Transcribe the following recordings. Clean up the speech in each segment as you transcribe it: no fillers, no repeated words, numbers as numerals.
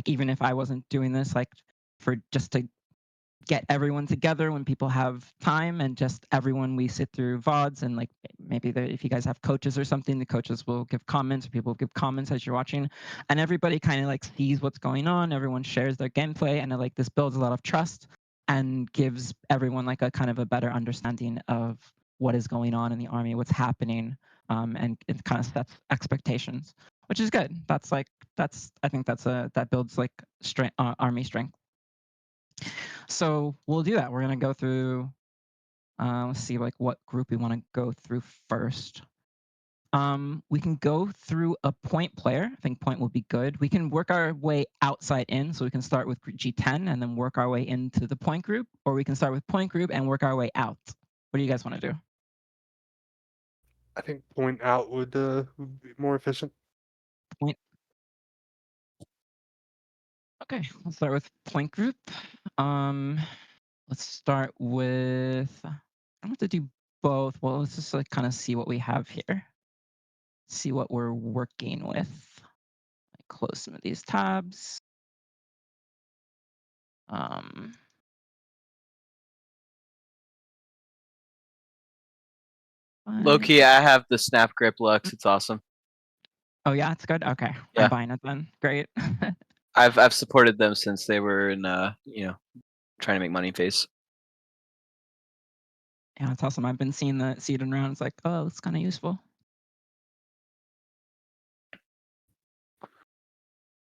like even if I wasn't doing this, like for just to get everyone together when people have time and just everyone we sit through VODs and like maybe if you guys have coaches or something, the coaches will give comments or people will give comments as you're watching and everybody kind of like sees what's going on. Everyone shares their gameplay and like this builds a lot of trust and gives everyone like a kind of a better understanding of what is going on in the army, what's happening, and it kind of sets expectations, which is good. I think that builds like strength, army strength. So we'll do that. We're gonna go through. Let's see, like what group we want to go through first. We can go through a point player. I think point will be good. We can work our way outside in, so we can start with G10 and then work our way into the point group, or we can start with point group and work our way out. What do you guys want to do? I think point out would be more efficient. Point. Okay, let's start with point group. Let's start with. I don't have to do both. Well, let's just like kind of see what we have here. See what we're working with. Close some of these tabs. Um, Low key, I have the Snap Grip Lux. It's awesome. Oh yeah, it's good. Okay, Yeah. I'm buying it then. Great. I've supported them since they were in trying to make money phase. Yeah, it's awesome. I've been seeing it around. It's like, oh, it's kind of useful.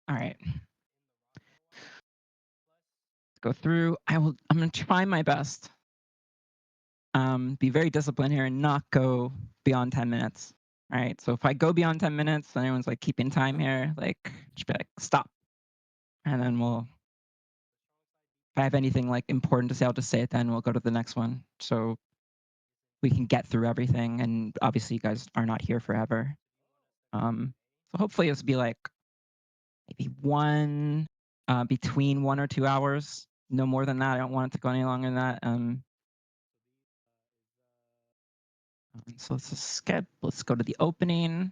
All right. Let's go through. I'm gonna try my best. Be very disciplined here and not go beyond 10 minutes. All right. So if I go beyond 10 minutes, and anyone's like keeping time here, like just be like, stop. And then if I have anything like important to say, I'll just say it then. We'll go to the next one. So we can get through everything. And obviously, you guys are not here forever. So hopefully, this will be like maybe between 1 or 2 hours. No more than that. I don't want it to go any longer than that. So let's just skip. Let's go to the opening.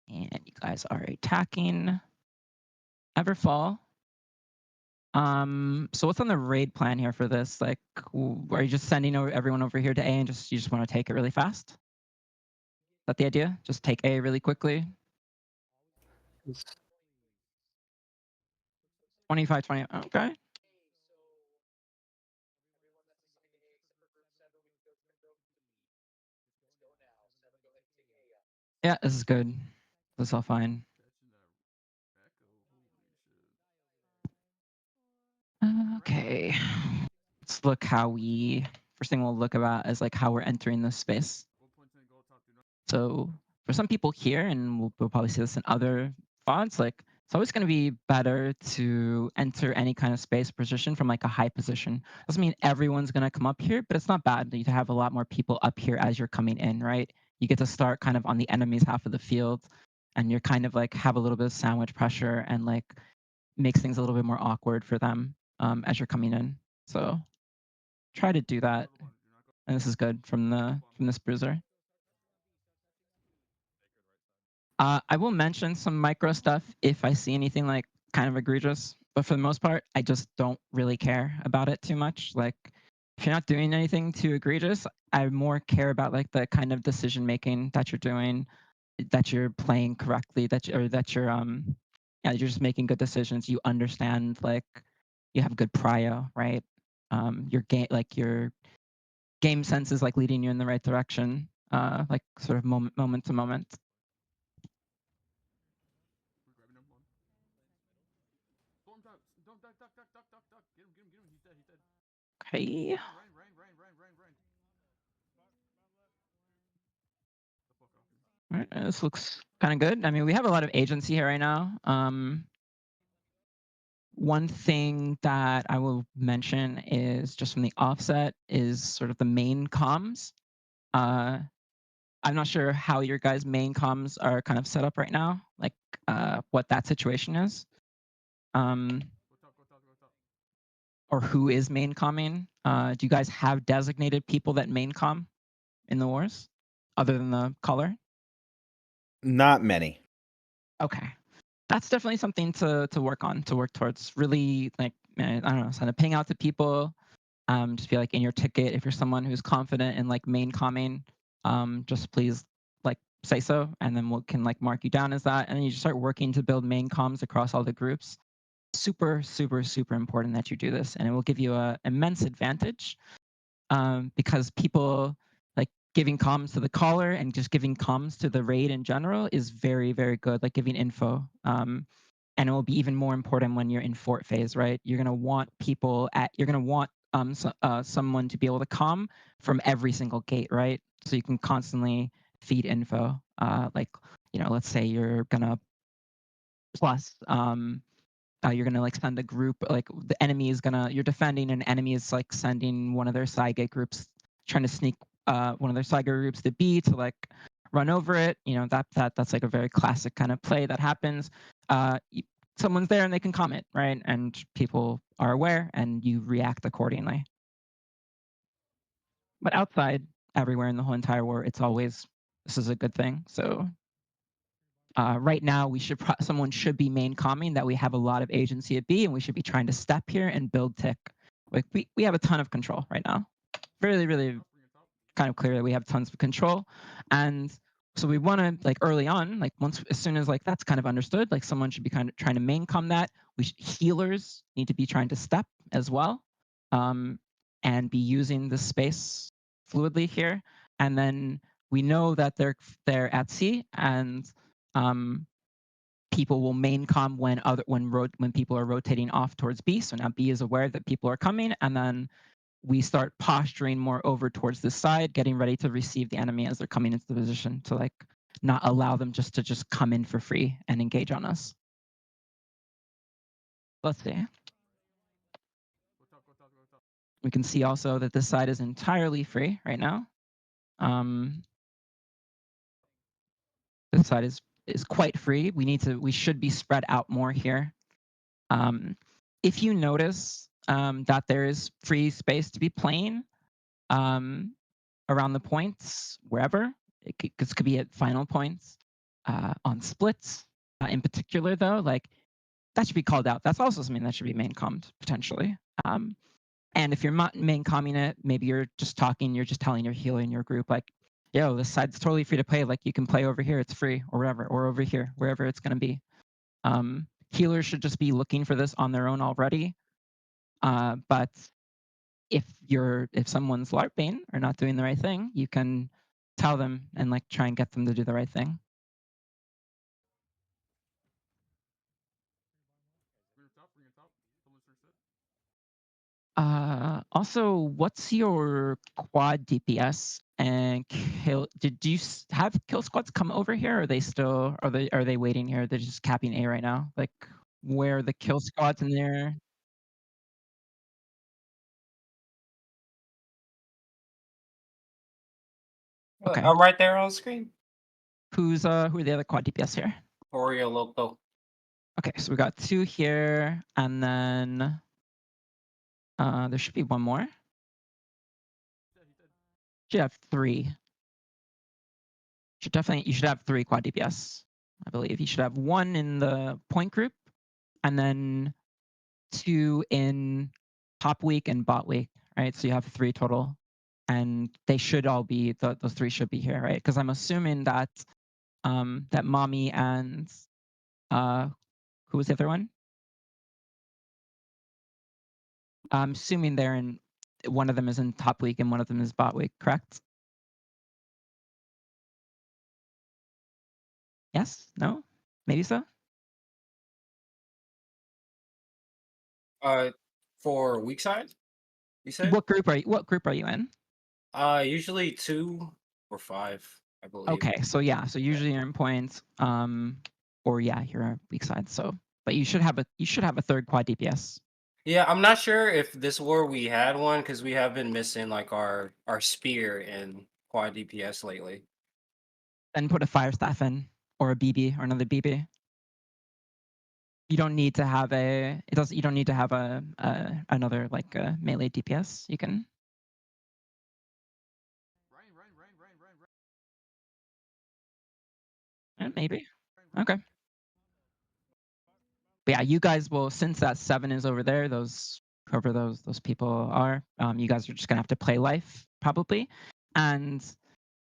And you guys are attacking Everfall. So what's on the raid plan here for this? Like, are you just sending everyone over here to A and you just want to take it really fast? Is that the idea? Just take A really quickly? 25, 20. Okay. Yeah, this is good. This is all fine. Okay. Let's look first thing we'll look about is like how we're entering this space. So for some people here, and we'll probably see this in other fonts, like it's always going to be better to enter any kind of space position from like a high position. Doesn't mean everyone's going to come up here, but it's not bad to have a lot more people up here as you're coming in, right? You get to start kind of on the enemy's half of the field, and you're kind of like have a little bit of sandwich pressure and like makes things a little bit more awkward for them as you're coming in. So try to do that. And this is good from this bruiser. I will mention some micro stuff if I see anything like kind of egregious, but for the most part, I just don't really care about it too much. Like, if you're not doing anything too egregious, I more care about like the kind of decision making that you're doing, that you're playing correctly, that you're yeah, you're just making good decisions. You understand like you have good prio, right? Your game sense is like leading you in the right direction, like sort of moment to moment. Okay. All right, this looks kind of good. I mean, we have a lot of agency here right now. One thing that I will mention is just from the offset is sort of the main comms. I'm not sure how your guys' main comms are kind of set up right now, like what that situation is. Or who is main comming? Do you guys have designated people that main comm in the wars, other than the caller? Not many. Okay. That's definitely something to work on, to work towards. Really, like, I don't know, send a ping out to people. Just be like in your ticket if you're someone who's confident in like main calming, just please like say so, and then we can like mark you down as that, and then you just start working to build main comms across all the groups. Super, super, super important that you do this, and it will give you a immense advantage, because people like giving comms to the caller and just giving comms to the raid in general is very, very good. Like giving info. And it will be even more important when you're in fort phase, right? You're gonna want you're gonna want someone to be able to comm from every single gate, right? So you can constantly feed info. Like, let's say you're gonna plus you're gonna like send a group, like the enemy is gonna you're defending, and enemy is like sending one of their side gate groups, trying to sneak one of their side gate groups to B to like run over it. That's like a very classic kind of play that happens. uh Someone's there and they can comment, right? And people are aware and you react accordingly. But outside, everywhere in the whole entire war, it's always, this is a good thing. So right now, someone should be main calming that we have a lot of agency at B, and we should be trying to step here and build tick. Like we have a ton of control right now. Really, really kind of clear that we have tons of control, and so we want to like early on, like as soon as like that's kind of understood, like someone should be kind of trying to main calm that. Healers need to be trying to step as well, and be using the space fluidly here, and then we know that they're at C, and um, people will main com when people are rotating off towards B. So now B is aware that people are coming, and then we start posturing more over towards this side, getting ready to receive the enemy as they're coming into the position to like not allow them to just come in for free and engage on us. Let's see. We can see also that this side is entirely free right now. This side is quite free. We should be spread out more here. If you notice that there is free space to be playing around the points, wherever, this could be at final points, on splits, in particular though, like that should be called out. That's also something that should be main commed potentially. And if you're not main comming it, maybe you're just telling your healer in your group, like, yo, this side's totally free to play. Like you can play over here, it's free, or whatever, or over here, wherever it's going to be. Healers should just be looking for this on their own already. But if someone's LARPing or not doing the right thing, you can tell them and like try and get them to do the right thing. Also, what's your quad DPS and kill? Did you have kill squads come over here? Or are they still are they waiting here? They're just capping A right now. Like where are the kill squads in there? Okay. I'm right there on screen. Who are the other quad DPS here? Oreo Loco. Okay, so we got 2 here, and then there should be 1 more. Should have 3. You should have 3 quad DPS, I believe. You should have 1 in the point group, and then 2 in top week and bot week, right? So you have 3 total, and they should all be those 3 should be here, right? Because I'm assuming that that mommy and who was the other one? I'm assuming one of them is in top week and one of them is bot week, correct? Yes? No? Maybe so? Uh, for weak side, you said? What group are you in? Usually 2 or 5, I believe. Okay, so yeah, so usually you're in points, or yeah, you're on weak side. So, but you should have a third quad DPS. Yeah, I'm not sure if this war we had one because we have been missing like our spear in quad DPS lately. Then put a fire staff in, or a BB, or another BB. You don't need to have you don't need to have another like melee DPS. You can. Maybe. Okay. But yeah, you guys will, since that 7 is over there, those whoever those people are, you guys are just gonna have to play life probably. And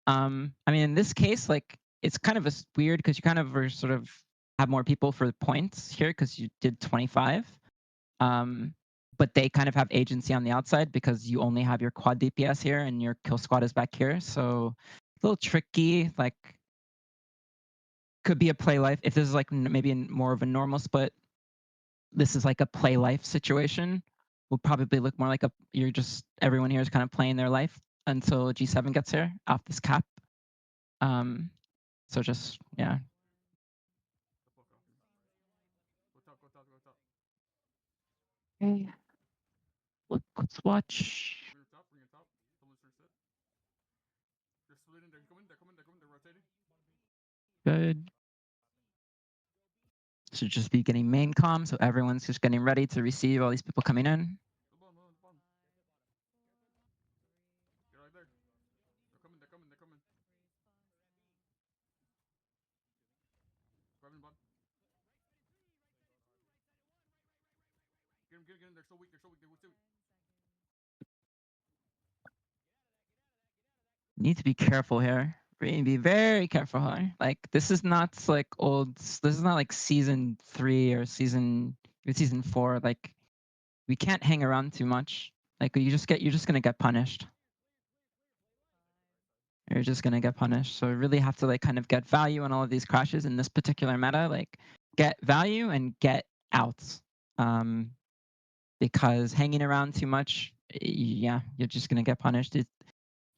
I mean, in this case, like it's kind of weird because you kind of are sort of have more people for points here because you did 25. Um, but they kind of have agency on the outside because you only have your quad DPS here and your kill squad is back here. So a little tricky. Like could be a play life if this is like maybe more of a normal split. This is like a play life situation. Will probably look more like you're just everyone here is kind of playing their life until G7 gets here off this cap. So just yeah. Okay. Let's watch. Good. Should just be getting main comm, so everyone's just getting ready to receive all these people coming in. Need to be careful here. Really be very careful here. Like this is not like old. This is not like season 3 or season 4. Like we can't hang around too much. Like you're just gonna get punished. You're just gonna get punished. So we really have to like kind of get value on all of these crashes in this particular meta. Like get value and get out. Because hanging around too much, yeah, you're just gonna get punished.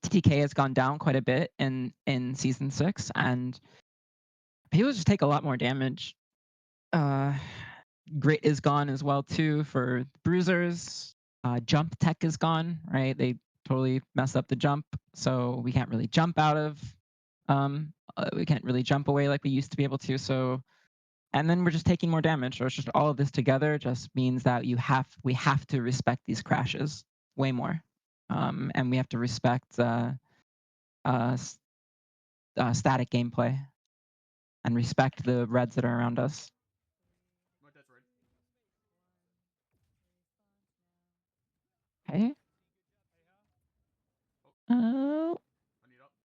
TTK has gone down quite a bit in season 6, and people just take a lot more damage. Grit is gone as well too for bruisers. Jump tech is gone, right? They totally messed up the jump, so we can't really jump out of. We can't really jump away like we used to be able to. So, and then we're just taking more damage. So it's just all of this together just means that we have to respect these crashes way more, and we have to respect static gameplay and respect the reds that are around us. Okay. Oh.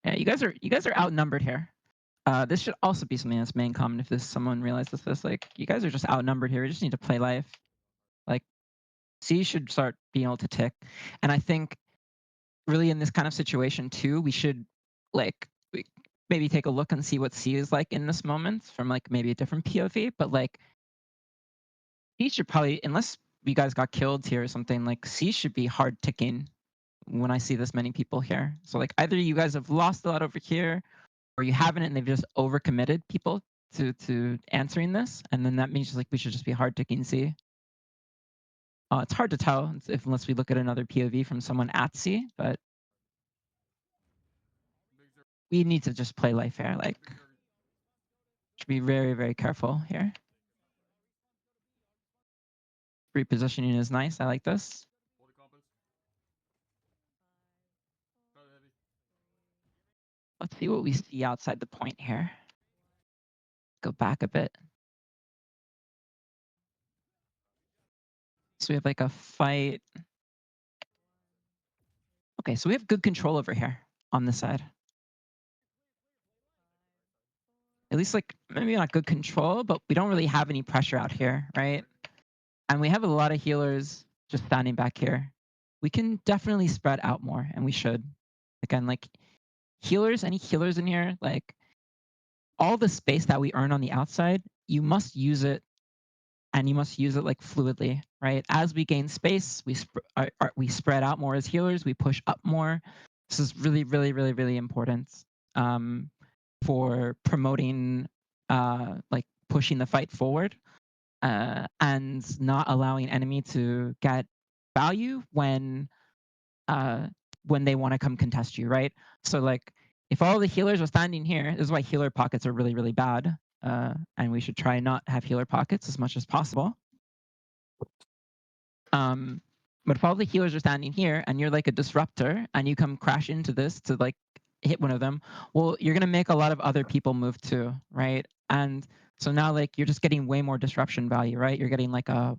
Yeah, you guys are outnumbered here. This should also be something that's main common if someone realizes this. Like you guys are just outnumbered here. We just need to play life. Like C should start being able to tick. And I think really in this kind of situation too, we should like maybe take a look and see what C is like in this moment from like maybe a different POV. But like C should probably, unless you guys got killed here or something, like C should be hard ticking when I see this many people here. So like either you guys have lost a lot over here or you haven't and they've just overcommitted people to answering this. And then that means like we should just be hard ticking C. It's hard to tell unless we look at another POV from someone at C, but we need to just play life fair. Like should be very, very careful here. Repositioning is nice. I like this. Let's see what we see outside the point here. Go back a bit. So we have like a fight. Okay, so we have good control over here on this side. At least like maybe not good control, but we don't really have any pressure out here, right? And we have a lot of healers just standing back here. We can definitely spread out more, and we should. Again, like healers, any healers in here, like all the space that we earn on the outside, you must use it, and you must use it like fluidly, right? As we gain space, we spread out more as healers. We push up more. This is really, really, really, really important for promoting, like pushing the fight forward. And not allowing enemy to get value when they want to come contest you, right? So like if all the healers are standing here, this is why healer pockets are really, really bad. And we should try not have healer pockets as much as possible. But if all the healers are standing here and you're like a disruptor and you come crash into this to like hit one of them, well, you're gonna make a lot of other people move too, right? And So now like you're just getting way more disruption value, right? You're getting like a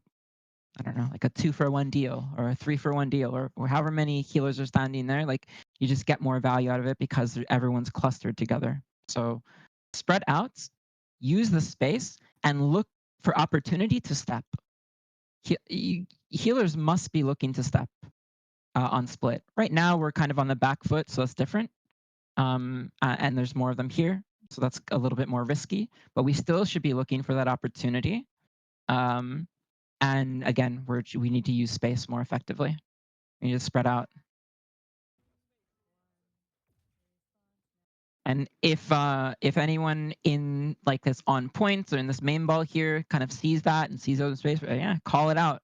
I don't know, like a 2-for-1 deal or a 3-for-1 deal or however many healers are standing there. Like you just get more value out of it because everyone's clustered together. So spread out, use the space, and look for opportunity to step. Healers must be looking to step on split. Right now, we're kind of on the back foot, so that's different. And there's more of them here, so that's a little bit more risky. But we still should be looking for that opportunity. And again, we need to use space more effectively. We need to spread out. And if anyone in like this on points or in this main ball here kind of sees that and sees open space, yeah, call it out.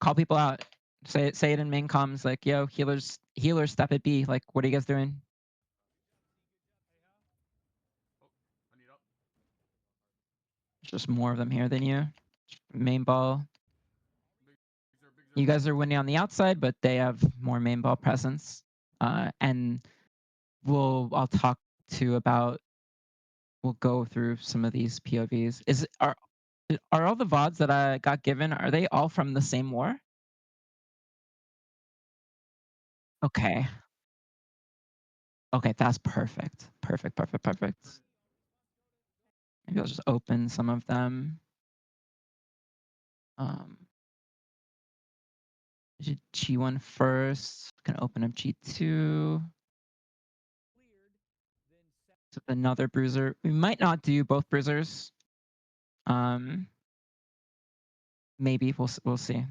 Call people out. Say it in main comms like, yo, healers step at B. Like, what are you guys doing? There's just more of them here than you. Main ball. You guys are winning on the outside, but they have more main ball presence. And I'll talk to about. We'll go through some of these POVs. Are all the VODs that I got given, are they all from the same war? Okay. Okay, that's perfect. Perfect. Maybe I'll just open some of them. G1 first. Gonna open up G2. So another bruiser. We might not do both bruisers. Maybe we'll see.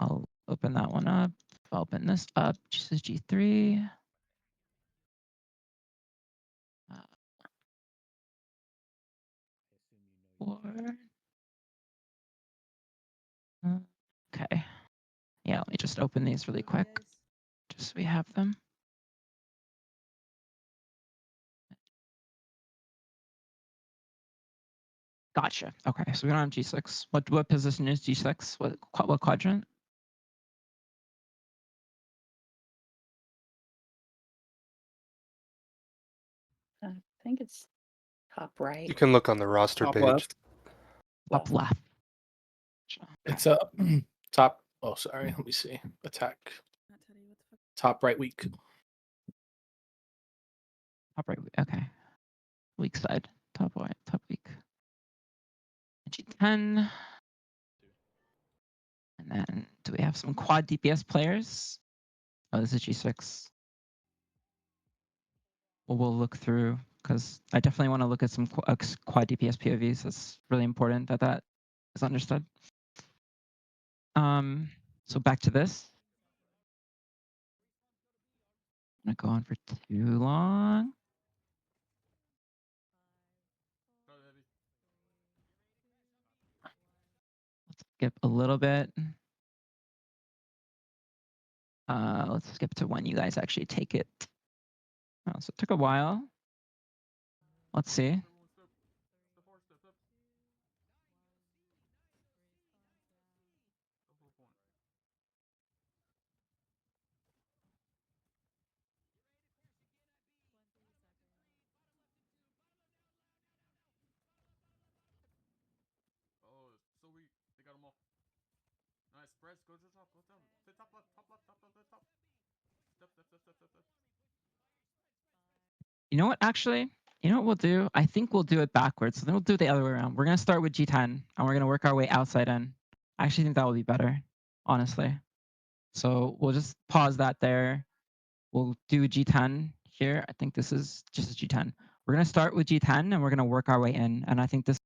I'll open that one up. I'll open this up. This is G3. Four. Okay. Yeah, let me just open these really quick. Just so we have them. Gotcha. Okay, so we're on G6. What position is G6? What quadrant? I think it's top right. You can look on the roster Top page. left. Top left. It's top. Oh, sorry. Let me see. Attack. Top right weak. Top right. Okay. Weak side. Top right. Top weak. G10. And then do we have some quad DPS players? Oh, this is G6. Well, we'll look through because I definitely want to look at some quad DPS POVs. That's really important that is understood. So back to this. I'm gonna go on for too long. Let's skip a little bit. Let's skip to when you guys actually take it. Oh, so it took a while. Let's see. You know what, actually? You know what we'll do? I think we'll do it backwards. So then we'll do it the other way around. We're going to start with G10 and we're going to work our way outside in. I actually think that will be better, honestly. So we'll just pause that there. We'll do G10 here. I think this is just a G10. We're going to start with G10 and we're going to work our way in. And I think this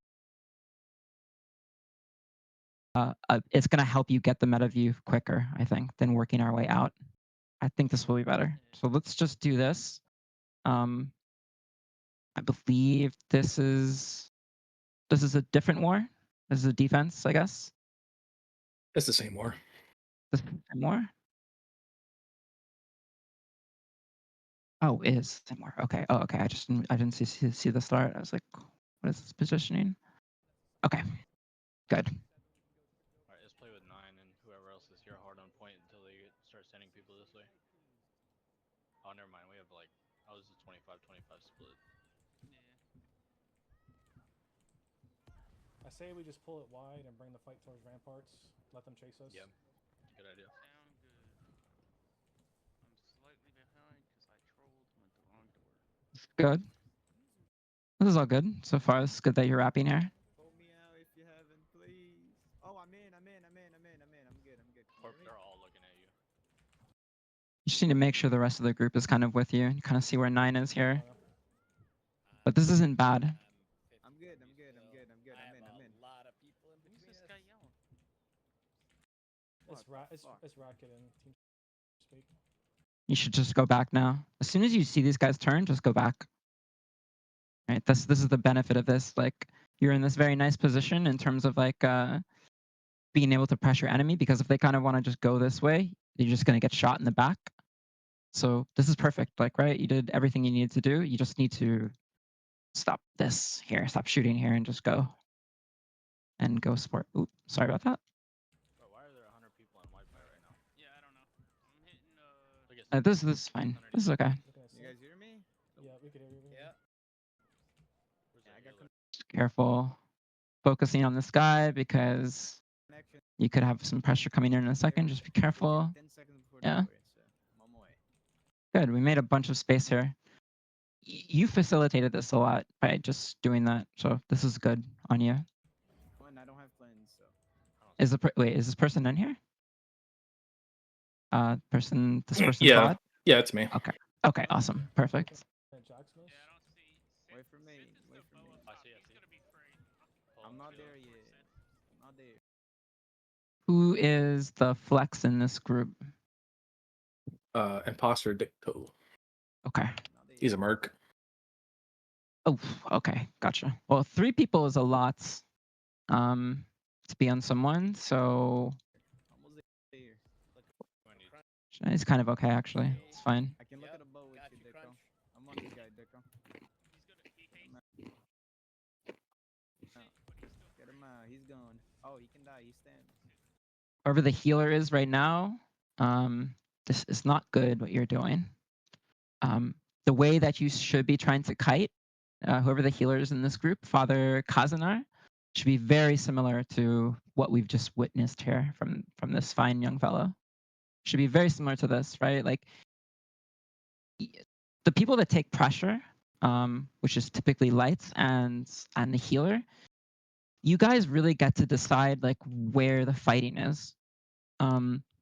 it's going to help you get the meta view quicker, I think, than working our way out. I think this will be better. So let's just do this. I believe this is a different war. This is a defense, I guess. It's the same war. This is the same war. Oh, it is the same war. Okay. Oh, okay. I didn't see the start. I was like, what is this positioning? Okay. Good. All right, let's play with 9 and whoever else is here hard on point until they start sending people this way. Oh, never mind. We have like, oh, this is a 25-25 split. I say we just pull it wide and bring the fight towards ramparts. Let them chase us. Yep. Good idea. Sound good. I'm slightly behind because I trolled and went the wrong door. Good. This is all good so far. It's good that you're wrapping here. Pull me out if you haven't, please. Oh, I'm in. I'm good. They're all looking at you. You just need to make sure the rest of the group is kind of with you and kind of see where 9 is here. But this isn't bad. I'm good. I'm in. A lot of people in between. Who's this guy yelling? It's Rocket and Team Speak. You should just go back now. As soon as you see these guys turn, just go back. Right? This is the benefit of this. Like, you're in this very nice position in terms of like being able to pressure enemy, because if they kind of want to just go this way, you're just going to get shot in the back. So this is perfect. Like, right? You did everything you needed to do. You just need to stop this here, stop shooting here, and just go. And go support. Ooh, sorry about that. Bro, why are there 100 people on Wi-Fi right now? Yeah, I don't know. I'm hitting This is fine. This is okay. You guys hear me? Yeah, we could hear you. Yeah. Where's I the got healer? Just careful focusing on this guy because connection. you could have some pressure coming in a second. Just be careful. 10 seconds before Yeah. the door, so I'm on my way. Good. We made a bunch of space here. You facilitated this a lot by just doing that. So this is good on you. One, I don't have plans, so. Wait, is this person in here? This person Yeah. Claude? Yeah, it's me. Okay. Okay, awesome. Perfect. Yeah, I don't see. Wait for me. Wait for me. I see. He's gonna be free. I'm not there yet. I'm not there. Who is the flex in this group? Imposter Dicto. Okay. Not there He's yet. a merc. Oh, okay. Gotcha. Well, 3 people is a lot to be on someone, so Almost there. it's kind of okay, actually. It's fine. I can look at a bow with you, Deco. I'm on this guy, Deco. Get him out. He's gone. Oh, he can die. He stands. Whoever the healer is right now, this is not good what you're doing. The way that you should be trying to kite, whoever the healer is in this group, Father Kazanar, should be very similar to what we've just witnessed here from this fine young fellow. Should be very similar to this, right? Like the people that take pressure, which is typically lights and the healer, you guys really get to decide like where the fighting is.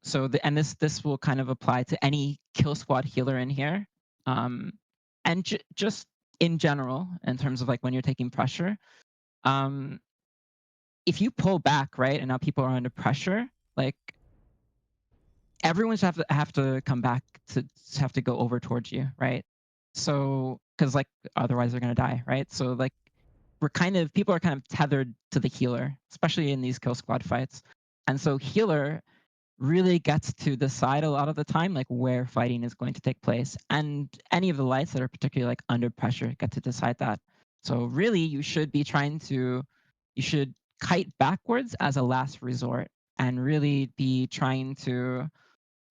So this will kind of apply to any kill squad healer in here, and just in general in terms of like when you're taking pressure. If you pull back, right, and now people are under pressure, like everyone's have to come back to have to go over towards you, right? So because like otherwise they're gonna die, right? So like people are kind of tethered to the healer, especially in these kill squad fights, and so healer really gets to decide a lot of the time like where fighting is going to take place, and any of the lights that are particularly like under pressure get to decide that. So really you should kite backwards as a last resort and really be trying to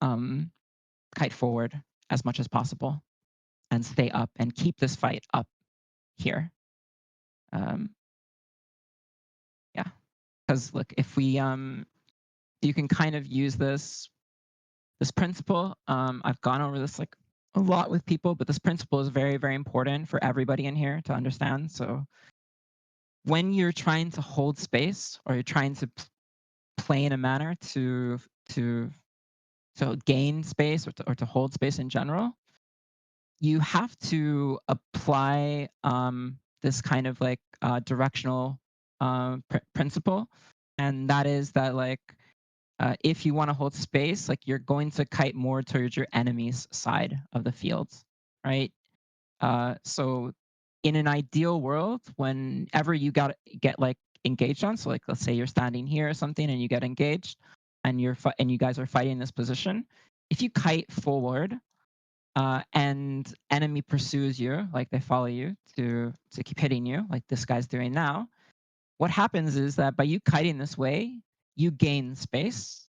kite forward as much as possible and stay up and keep this fight up here. Yeah, because look, if we you can kind of use this principle. I've gone over this like a lot with people, but this principle is very, very important for everybody in here to understand. So when you're trying to hold space or you're trying to play in a manner to gain space or to hold space in general, you have to apply this kind of like directional principle, and that is that like if you want to hold space, like you're going to kite more towards your enemy's side of the field, right? So in an ideal world, whenever you get like engaged on, so like let's say you're standing here or something and you get engaged, and you guys are fighting this position, if you kite forward and enemy pursues you, like they follow you to keep hitting you, like this guy's doing now, what happens is that by you kiting this way, you gain space.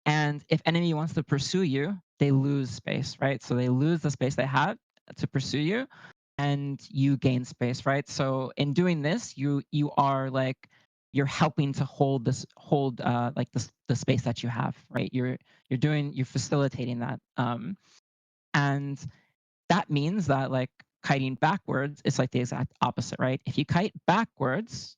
And if enemy wants to pursue you, they lose space, right? So they lose the space they have to pursue you, and you gain space, right? So in doing this, you are like you're helping to hold like the space that you have, right? You're facilitating that, and that means that like kiting backwards is like the exact opposite, right? If you kite backwards,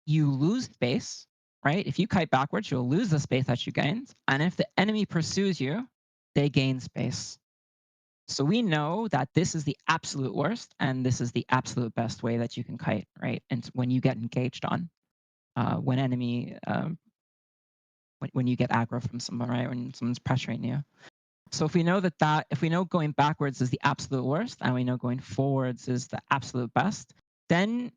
you lose space, right? If you kite backwards, you'll lose the space that you gained, and if the enemy pursues you, they gain space. So we know that this is the absolute worst, and this is the absolute best way that you can kite, right? And when you get engaged on, when enemy, when you get aggro from someone, right? When someone's pressuring you. So if we know if we know going backwards is the absolute worst, and we know going forwards is the absolute best, then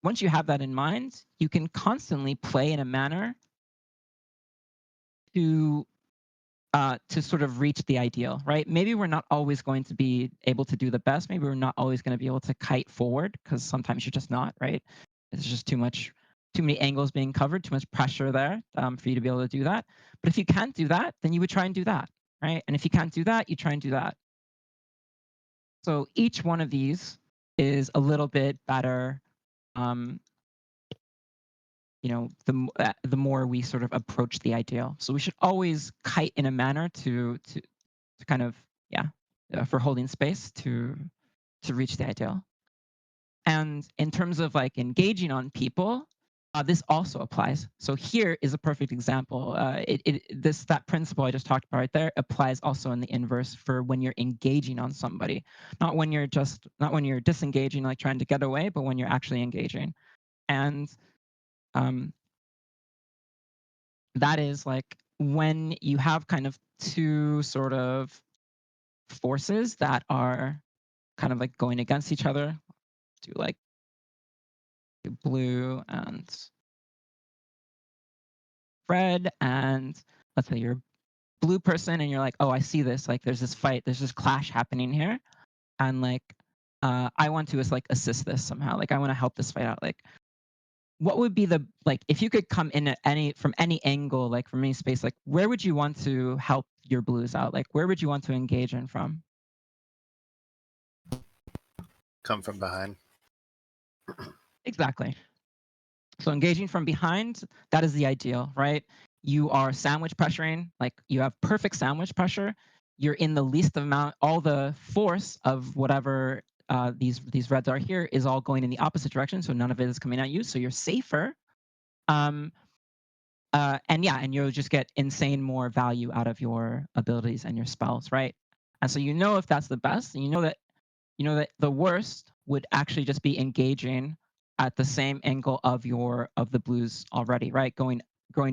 once you have that in mind, you can constantly play in a manner to sort of reach the ideal, right? Maybe we're not always going to be able to do the best. Maybe we're not always going to be able to kite forward because sometimes you're just not, right? It's just too many angles being covered, too much pressure there for you to be able to do that. But if you can't do that, then you would try and do that, right? And if you can't do that, you try and do that. So each one of these is a little bit better. The more we sort of approach the ideal. So we should always kite in a manner to kind of for holding space to reach the ideal. And in terms of like engaging on people, this also applies. So here is a perfect example. That principle I just talked about right there applies also in the inverse for when you're engaging on somebody, not when you're disengaging, like trying to get away, but when you're actually engaging. And that is like when you have kind of two sort of forces that are kind of like going against each other. Do like blue and red, and let's say you're a blue person and you're like, oh, I see this, like there's this fight, there's this clash happening here, and like I want to like assist this somehow, like I want to help this fight out. Like what would be the, like if you could come in at from any angle, like from any space, like where would you want to help your blues out? Like where would you want to engage in from? Come from behind. Exactly. So engaging from behind, that is the ideal, right? You are sandwich pressuring, like you have perfect sandwich pressure. You're in the least amount, all the force of whatever these reds are here is all going in the opposite direction, so none of it is coming at you, so you're safer. And you'll just get insane more value out of your abilities and your spells, right? And so you know if that's the best, and you know that the worst would actually just be engaging at the same angle of the blues already, right? Going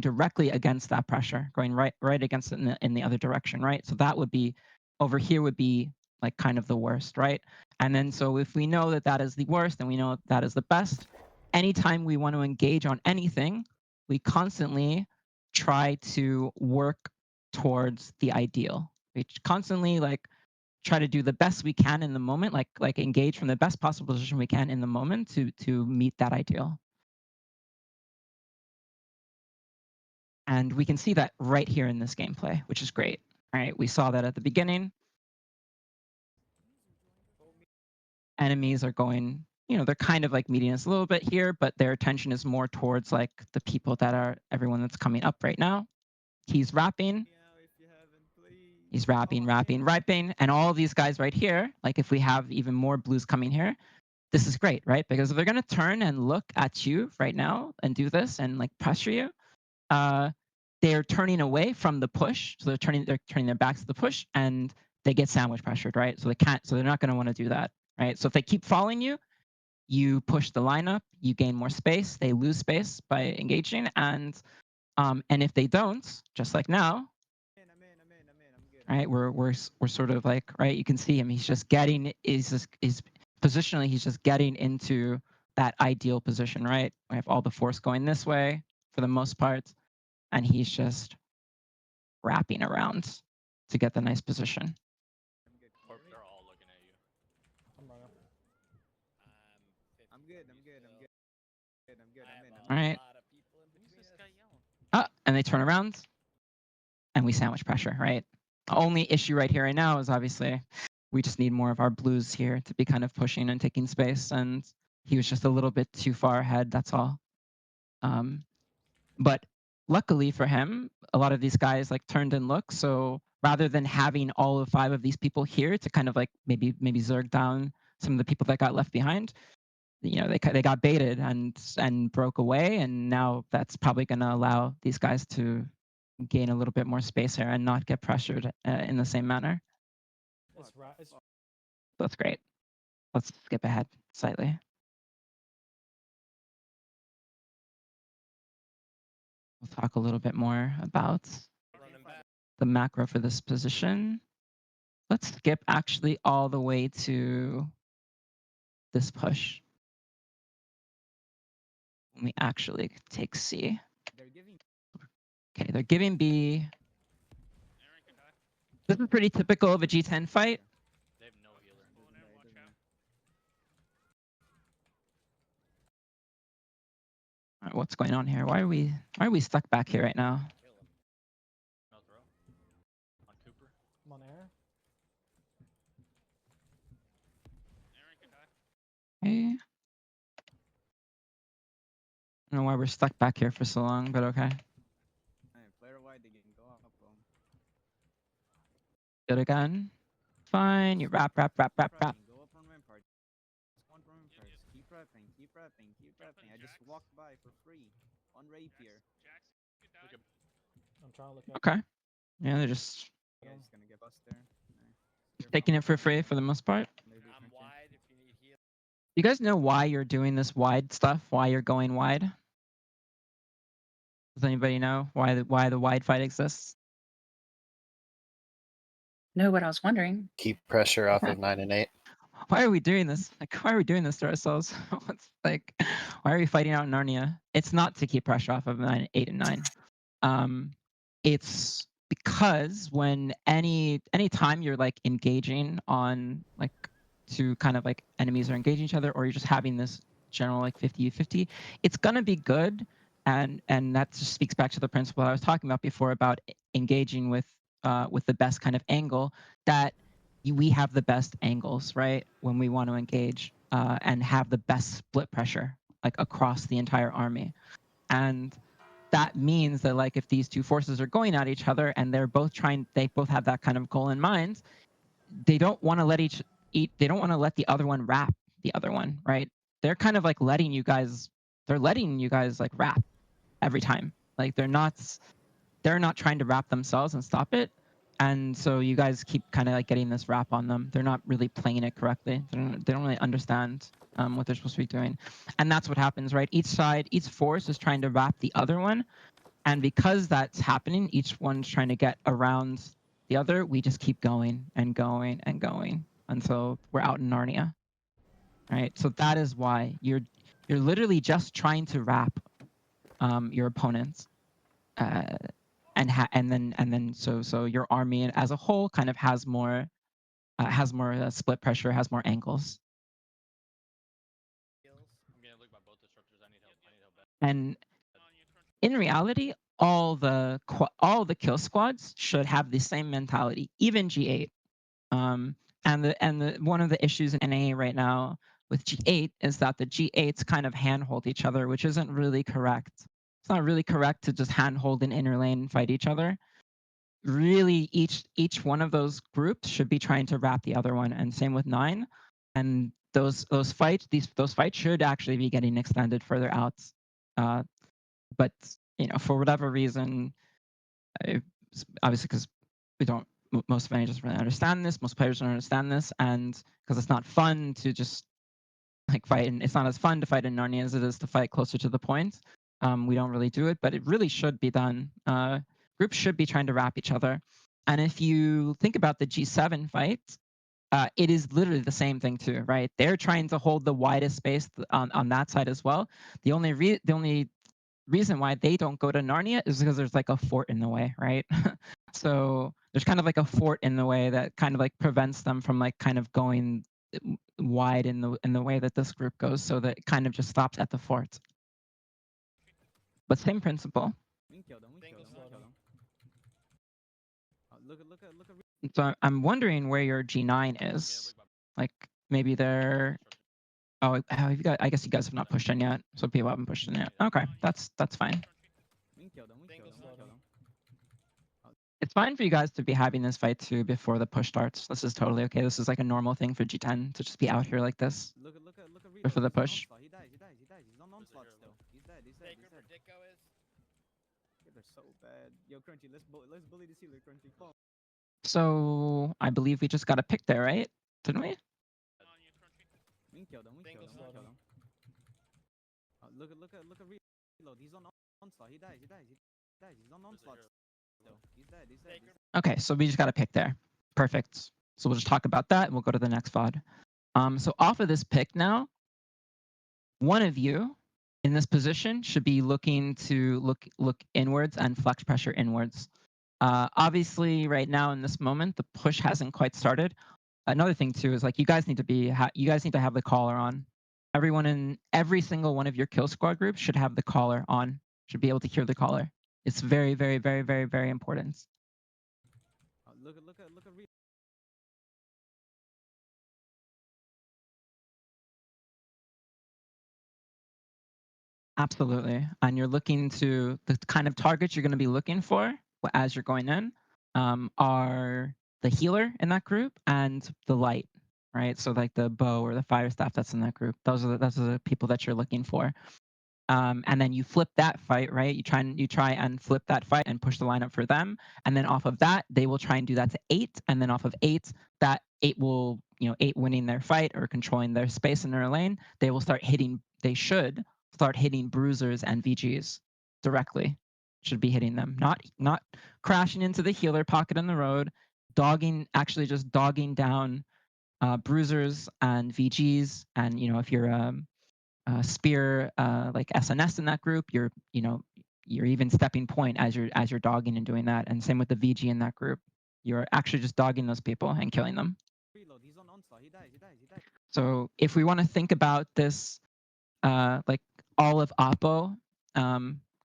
directly against that pressure, going right against it in the other direction, right? So that would be over here would be like kind of the worst, right? And then so if we know that that is the worst and we know that is the best, anytime we want to engage on anything, we constantly try to work towards the ideal. We constantly like try to do the best we can in the moment, like engage from the best possible position we can in the moment to meet that ideal. And we can see that right here in this gameplay, which is great. All right, we saw that at the beginning. Enemies are going, they're kind of like meeting us a little bit here, but their attention is more towards like the people that are everyone that's coming up right now. He's rapping. He's rapping, and all these guys right here, like if we have even more blues coming here, this is great, right? Because if they're going to turn and look at you right now and do this and like pressure you, they're turning away from the push. So they're turning their backs to the push, and they get sandwich pressured, right? So they're not going to want to do that, right? So if they keep following you, you push the line up, you gain more space, they lose space by engaging, and if they don't, just like now, right? We're sort of like, right, you can see him. He's positionally, he's just getting into that ideal position, right? We have all the force going this way for the most part, and he's just wrapping around to get the nice position. Or they're all looking at you. I'm good. All right. Who's this guy yelling? And they turn around, and we sandwich pressure, right? The only issue right here right now is obviously we just need more of our blues here to be kind of pushing and taking space, and he was just a little bit too far ahead. That's all. But luckily for him, a lot of these guys like turned and looked. So rather than having all of 5 of these people here to kind of like maybe zerg down some of the people that got left behind, you know, they got baited and broke away, and now that's probably going to allow these guys to gain a little bit more space here and not get pressured in the same manner. That's great. Let's skip ahead slightly. We'll talk a little bit more about the macro for this position. Let's skip actually all the way to this push. Let me actually take C. Okay, they're giving B. This is pretty typical of a G10 fight. They have no healer. All right, what's going on here? Why are we stuck back here right now? No throw. On Cooper. I'm on air. Okay. I don't know why we're stuck back here for so long, but okay. Player wide, they can go up. Good again. Fine. You wrap. Go up on rampart. One from rampart. Keep prepping. I just walked by for free on rapier. I'm trying to look at. Okay. Yeah, they're just Yeah, he's gonna get bust there. taking it for free for the most part. I'm wide if you need heal. You guys know why you're doing this wide stuff? Why you're going wide? Does anybody know why the wide fight exists? Know what I was wondering? Keep pressure off of 9 and 8. Why are we doing this? Like, why are we doing this to ourselves? It's like, why are we fighting out in Narnia? It's not to keep pressure off of 9, 8, and 9. It's because when any time you're like engaging on like two kind of like enemies are engaging each other, or you're just having this general like 50-50, it's gonna be good. And that just speaks back to the principle I was talking about before about engaging with the best kind of angle, that we have the best angles, right? When we want to engage and have the best split pressure like across the entire army. And that means that like if these two forces are going at each other and they both have that kind of goal in mind, they don't want to let they don't want to let the other one wrap the other one, right? They're kind of like letting you guys like wrap every time. Like they're not trying to wrap themselves and stop it. And so you guys keep kind of like getting this wrap on them. They're not really playing it correctly. They don't really understand what they're supposed to be doing. And that's what happens, right? Each force is trying to wrap the other one. And because that's happening, each one's trying to get around the other. We just keep going and going and going until we're out in Narnia, right? So that is why you're literally just trying to wrap your opponents. And then so your army as a whole kind of has more split pressure, has more angles. I'm getting looked by both disruptors. I need help back. And in reality, all the kill squads should have the same mentality, even G8. And one of the issues in NA right now with G8 is that the G8s kind of handhold each other, which isn't really correct. It's not really correct to just handhold in inner lane and fight each other. Really, each one of those groups should be trying to wrap the other one, and same with 9. And those fights should actually be getting extended further out. But for whatever reason, obviously because we don't, most managers don't really understand this, most players don't understand this, and because it's not fun to just like fight, and it's not as fun to fight in Narnia as it is to fight closer to the point. We don't really do it, but it really should be done. Groups should be trying to wrap each other. And if you think about the G7 fight, it is literally the same thing too, right? They're trying to hold the widest space on that side as well. The only reason why they don't go to Narnia is because there's like a fort in the way, right? So there's kind of like a fort in the way that kind of like prevents them from like kind of going wide in the way that this group goes, so that it kind of just stops at the fort. But same principle. We killed him. Look at. So I'm wondering where your G9 is. Like maybe they're Oh, you guys, I guess you guys have not pushed in yet, so people haven't pushed in yet. Okay, that's fine. We can kill them. We can kill them. We can kill them. It's fine for you guys to be having this fight too before the push starts. This is totally okay. This is like a normal thing for G10 to just be out here like this Look at reload. before the He's on push. onslaught. He dies. He dies. He dies. He's on onslaught still. He's dead. He's dead. He's dead. Yeah, they're so bad. Yo, Crunchy, let's bully this healer, Crunchy. Come on. So I believe we just got a pick there, right? Didn't we? We can kill them. We can kill them. We can kill them. Look at reload. He's on onslaught. He dies. He dies. He dies. He's on onslaught still. He's dead. He's dead. He's dead. Okay, so we just got a pick there. Perfect. So we'll just talk about that and we'll go to the next VOD. So off of this pick now, one of you in this position should be looking to look inwards and flex pressure inwards. Obviously, right now in this moment, the push hasn't quite started. Another thing too is like you guys need to have the collar on. Everyone in every single one of your kill squad groups should have the collar on. Should be able to hear the collar. It's very, very, very, very, very important. Look at reload. Absolutely. And you're looking to the kind of targets you're going to be looking for as you're going in are the healer in that group and the light, right? So like the bow or the fire staff that's in that group. Those are the people that you're looking for. And then you flip that fight, right? You try and flip that fight and push the lineup for them. And then off of that, they will try and do that to 8. And then off of 8, that 8 will, 8 winning their fight or controlling their space in their lane, they should start hitting bruisers and VGs directly. Should be hitting them, not crashing into the healer pocket in the road, actually just dogging down bruisers and VGs. And if you're spear like SNS in that group, you're even stepping point as you're dogging and doing that. And same with the VG in that group. You're actually just dogging those people and killing them. Reload. He's on onslaught. He dies. He dies. He dies. So if we want to think about this like all of Oppo,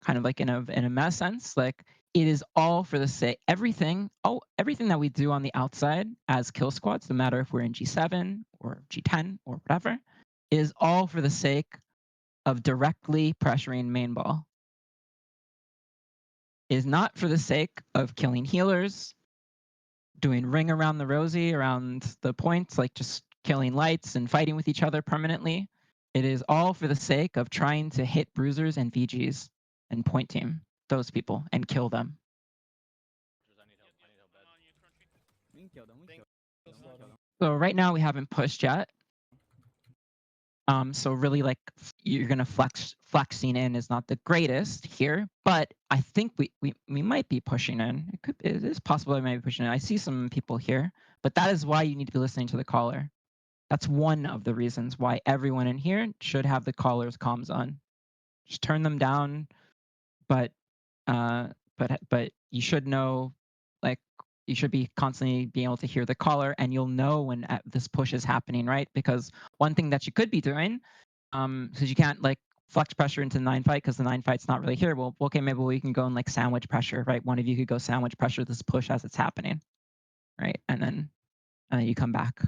kind of like in a meta sense, like it is all for the sake everything that we do on the outside as kill squads, no matter if we're in G7 or G10 or whatever, is all for the sake of directly pressuring main ball. It is not for the sake of killing healers, doing ring around the rosy, around the points, like just killing lights and fighting with each other permanently. It is all for the sake of trying to hit bruisers and VGs and point team those people and kill them. We can kill them. We can kill them. We can kill them. So right now we haven't pushed yet. So really, like you're gonna flexing in is not the greatest here, but I think we might be pushing in. It is possible I might be pushing in. I see some people here, but that is why you need to be listening to the caller. That's one of the reasons why everyone in here should have the caller's comms on. Just turn them down, but you should know, like you should be constantly being able to hear the caller, and you'll know when this push is happening, right? Because one thing that you could be doing, because you can't like flex pressure into the 9 fight because the 9 fight's not really here. Well, okay, maybe we can go and like sandwich pressure, right? One of you could go sandwich pressure this push as it's happening, right? And then you come back.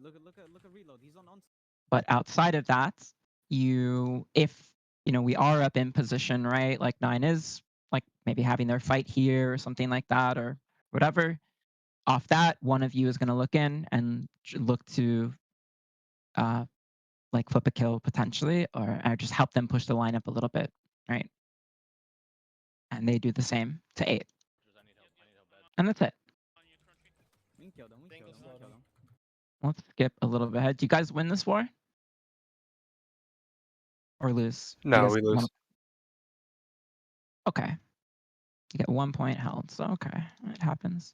Look at reload. He's on onslaught. But outside of that, if we are up in position, right? Like 9 is like maybe having their fight here or something like that or whatever. Off that, one of you is going to look in and look to like flip a kill potentially, or just help them push the lineup a little bit, right? And they do the same to 8. And that's it. We can kill them. We can kill them. We can kill them. Let's skip a little bit ahead. Do you guys win this war? Or lose? You No, guys we lose. Okay. You get 1 point held, so okay, it happens.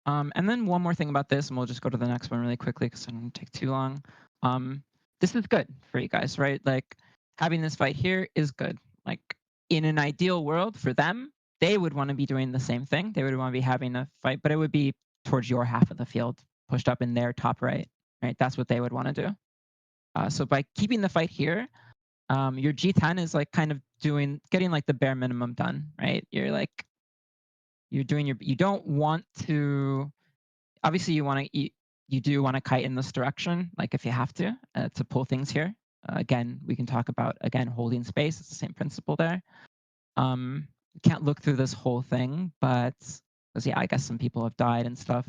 And then one more thing about this, and we'll just go to the next one really quickly because it doesn't take too long. This is good for you guys, right? Like having this fight here is good. Like in an ideal world for them, they would want to be doing the same thing. They would want to be having a fight, but it would be towards your half of the field, pushed up in their top right, right? That's what they would want to do. So by keeping the fight here, your G10 is like kind of getting like the bare minimum done, right? You're like you're doing your. You don't want to. Obviously, you do want to kite in this direction, like if you have to pull things here. Again, we can talk about holding space. It's the same principle there. You can't look through this whole thing, but because yeah, I guess some people have died and stuff.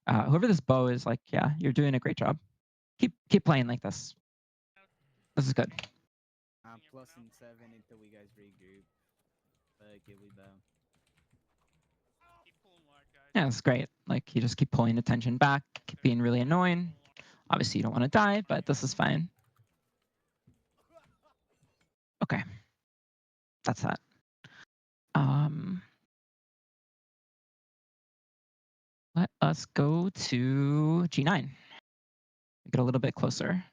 Whoever this bow is, like, yeah, you're doing a great job. Keep playing like this. This is good. Plus in 7 until we guys regroup. Okay, we bow. Keep pulling wide, guys. Yeah, it's great. Like you just keep pulling attention back, keep being really annoying. Obviously, you don't want to die, but this is fine. Okay, that's that. Let us go to G9. Get a little bit closer.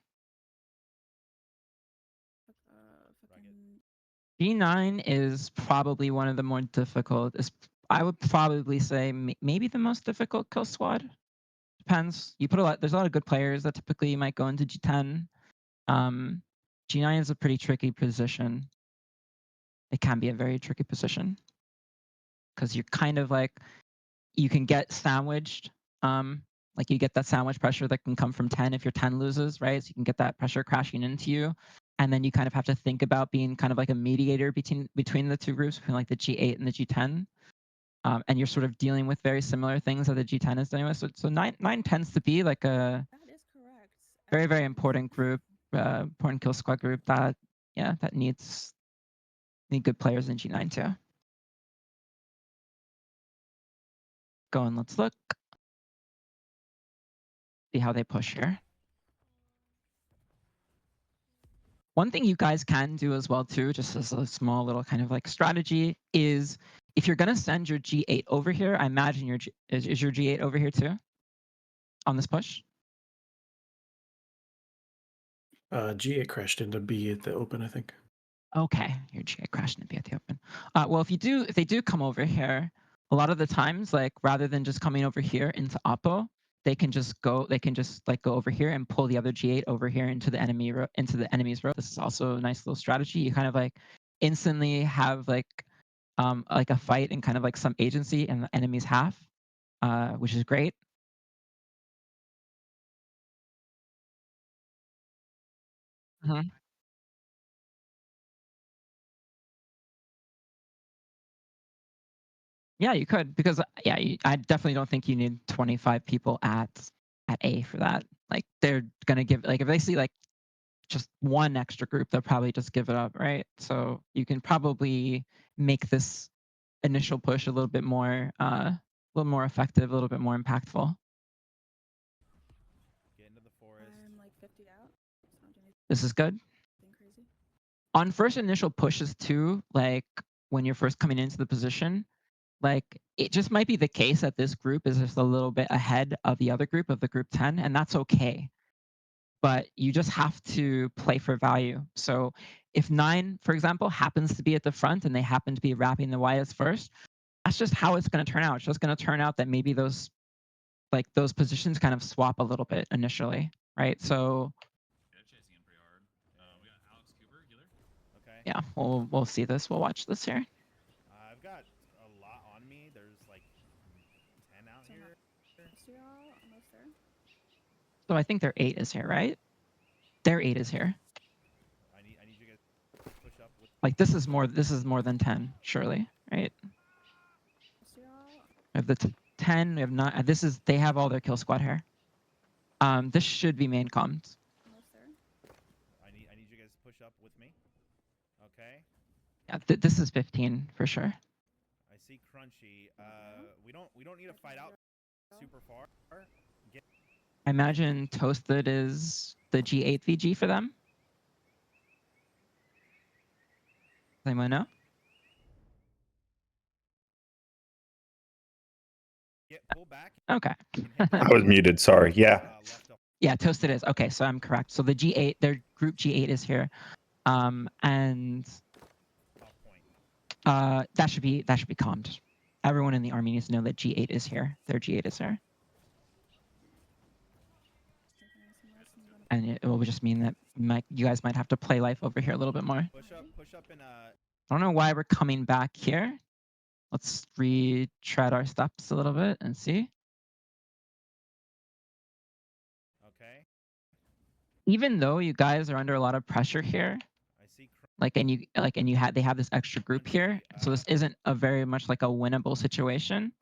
G9 is probably one of the more difficult. I would probably say maybe the most difficult kill squad. Depends. You put a lot. There's a lot of good players that typically might go into G10. G9 is a pretty tricky position. It can be a very tricky position because you're kind of like you can get sandwiched. Like you get that sandwich pressure that can come from 10 if your 10 loses, right? So you can get that pressure crashing into you. And then you kind of have to think about being kind of like a mediator between the two groups, between like the G8 and the G10. And you're sort of dealing with very similar things that the G10 is dealing with. So nine tends to be like a very, very important group, important kill squad group that need good players in G9 too. Go and let's look. See how they push here. One thing you guys can do as well too, just as a small little kind of like strategy, is if you're gonna send your G8 over here, I imagine is your G8 over here too on this push? G8 crashed into B at the open, I think. Okay, your G8 crashed into B at the open. Well, if they do come over here, a lot of the times, like rather than just coming over here into Oppo, they can just like go over here and pull the other G8 over here into the enemy's row. This is also a nice little strategy. You kind of like instantly have like a fight and kind of like some agency in the enemy's half, which is great. Mhm. Yeah, you could because I definitely don't think you need 25 people at A for that. Like they're gonna give like if they see like just one extra group, they'll probably just give it up, right? So you can probably make this initial push a little bit more effective, a little bit more impactful. Get into the forest. I'm like 50 out. This is good. Crazy. On first initial pushes too, like when you're first coming into the position, like it just might be the case that this group is just a little bit ahead of the other group of the group 10, and that's okay. But you just have to play for value. So if 9, for example, happens to be at the front and they happen to be wrapping the YS first, that's just how it's going to turn out. It's just going to turn out that maybe those positions kind of swap a little bit initially, right? So Okay. yeah, we'll see this. We'll watch this here. I've got a lot on me. There's like 10 out here. Almost there. So I think their 8 is here, right? Their 8 is here. I need you guys to push up with. Like this is more than 10, surely, right? We have the 10. We have not. They have all their kill squad here. This should be main comms. Almost there. I need you guys to push up with me. Okay. Yeah, this is 15 for sure. I see Crunchy. We don't need to fight out super far. I imagine Toasted is the G8 VG for them. Does anyone know? Pull back. Okay. I was muted. Sorry. Yeah. Yeah, Toasted is. Okay, so I'm correct. So the G8, their group G8 is here. And that should be calmed. Everyone in the army needs to know that G8 is here. Their G8 is here. And it will just mean that you guys might have to play life over here a little bit more. Push up in I don't know why we're coming back here. Let's retread our steps a little bit and see. Okay. Even though you guys are under a lot of pressure here, I see. they have this extra group here, so this isn't a very much like a winnable situation.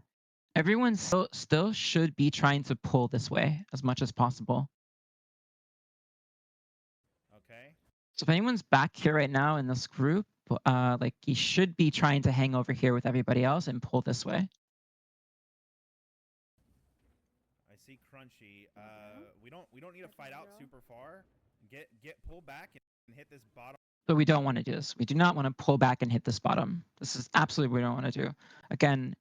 Everyone still should be trying to pull this way as much as possible. Okay. So if anyone's back here right now in this group, like you should be trying to hang over here with everybody else and pull this way. I see Crunchy. We don't need to fight out super far. Get pulled back and hit this bottom. So we don't want to do this. We do not want to pull back and hit this bottom. This is absolutely what we don't want to do. Again,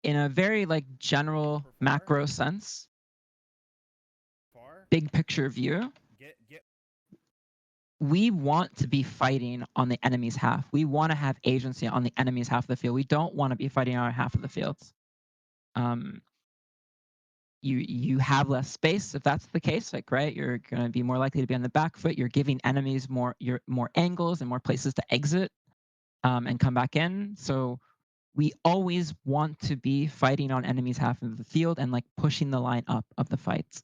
in a very like general macro sense, big picture view, we want to be fighting on the enemy's half. We want to have agency on the enemy's half of the field. We don't want to be fighting on our half of the field. You have less space if that's the case, like, right? You're going to be more likely to be on the back foot. You're giving enemies more angles and more places to exit and come back in. So we always want to be fighting on enemy's half of the field and like pushing the line up of the fights.